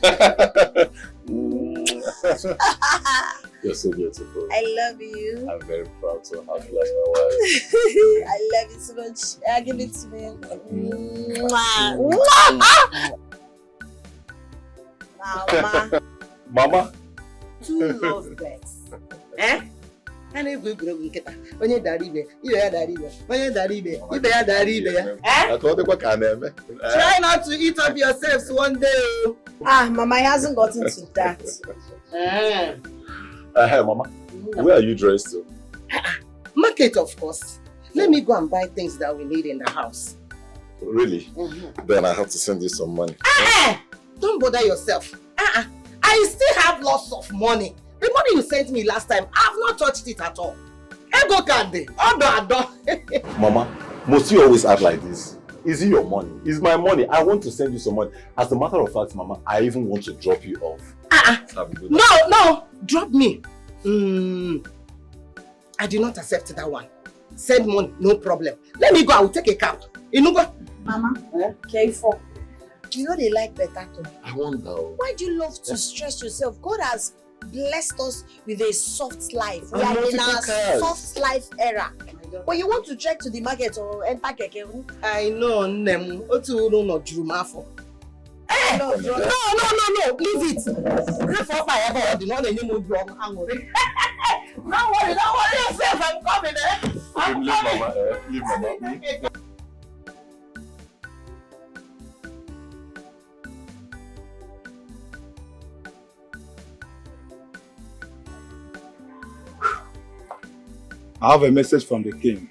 You're so beautiful. I love you. I'm very proud to have you as my wife. I love you so much. Give it to me. Mama. Two lovebirds. Eh? And if we grow get when you daddy be, you are daddy be, when you daddy be, you be a daddy be. Eh? Try not to eat up yourselves one day. Mama hasn't gotten to that. Hey, Mama, where are you dressed to? Market, of course. Let me go and buy things that we need in the house. Really? Then I have to send you some money. Don't bother yourself. I still have lots of money. The money you sent me last time, I have not touched it at all. Ego candy. Mama, must you always act like this? Is it your money? It's my money. I want to send you some money. As a matter of fact, Mama, I even want to drop you off. No, drop me. I did not accept that one. Send money, no problem. Let me go, I will take a cab. Mama, careful. You know they like better too. I wonder. Why do you love to stress yourself? God has blessed us with a soft life. We I'm are in our cars. soft life era. But you want to trek to the market or enter Dikeh? I know, Nem. Otu no no Jumafo. No, leave it. Don't worry yourself. I'm coming. Leave Mama. I have a message from the king.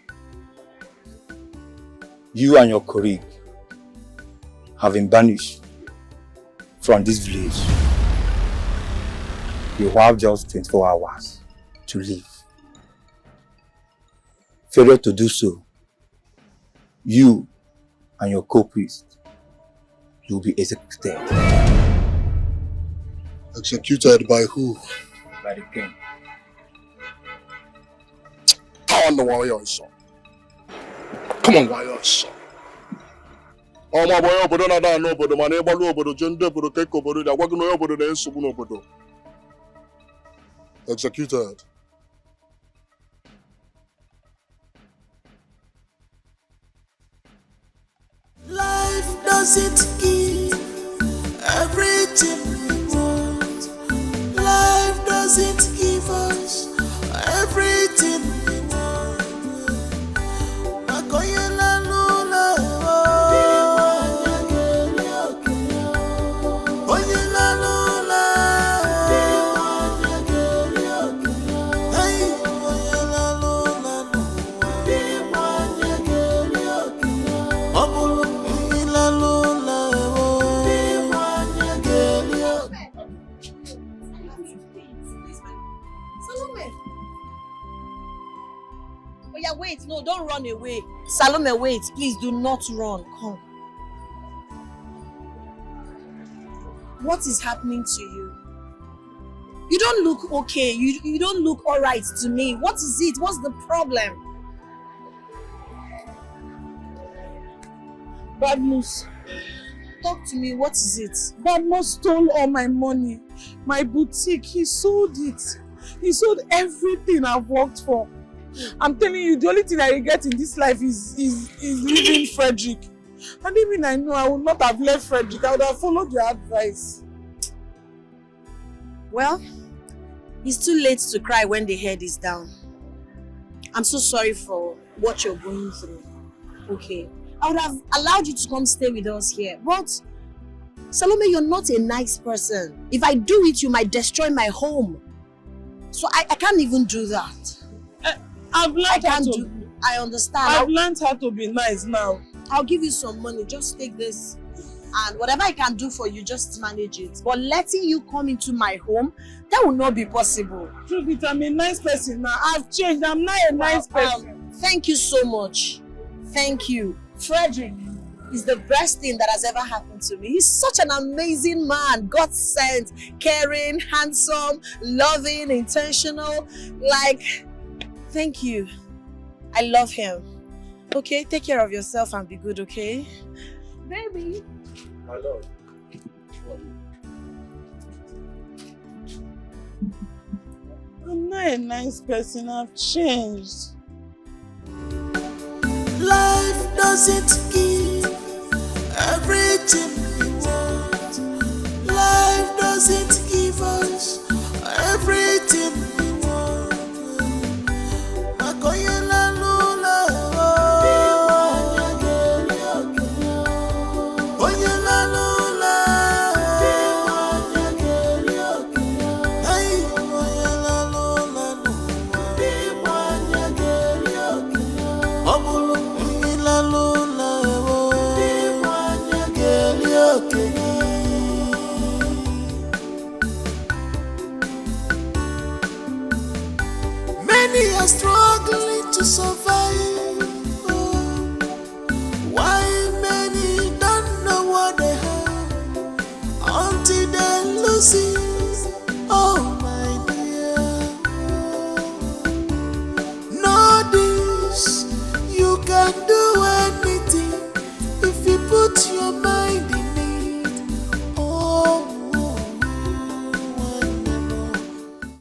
You and your colleague have been banished from this village. You have just 24 hours to leave. Failure to do so, you and your co-priest will be executed. Executed by who? By the king. Come on, warrior son. Come on, warrior son. Oh my boy, obodo na da no obodo mana igbalu obodo jende obodo keke obodo da gwagino obodo na nsogbu n'obodo. Executed. Life doesn't give everything we want. Life doesn't give us everything we want. Makoyela lula, oyela lula, hey, oyela lula, obulu oyela lula, Oh yeah, wait, no, don't run away. Salome, wait, please do not run. Come. What is happening to you? You don't look okay. You don't look alright to me. What is it? What's the problem? Bad news. Talk to me, what is it? Badmus stole all my money. My boutique, he sold it. He sold everything I've worked for. I'm telling you, the only thing I regret in this life is leaving Frederick. And even I know I would not have left Frederick. I would have followed your advice. Well, it's too late to cry when the head is down. I'm so sorry for what you're going through. Okay. I would have allowed you to come stay with us here. But, Salome, you're not a nice person. If I do it, you might destroy my home. So I can't even do that. I've learned how to... I understand. I've learned how to be nice now. I'll give you some money. Just take this. And whatever I can do for you, just manage it. But letting you come into my home, that will not be possible. Truth, I'm a nice person now. I've changed. I'm not a nice person. Thank you so much. Thank you. Frederick is the best thing that has ever happened to me. He's such an amazing man. God sent, caring, handsome, loving, intentional. Like, thank you. I love him. Okay, take care of yourself and be good, okay? Baby. My lord. I'm not a nice person. I've changed. Life doesn't give everything we want. Life doesn't give us everything we want. Makoyela lula, oyela lula, hey, oyela lula, obulu. Many are struggling to survive. Oh, why many don't know what they have until they lose it. Oh my dear, know this, you can do anything if you put your mind.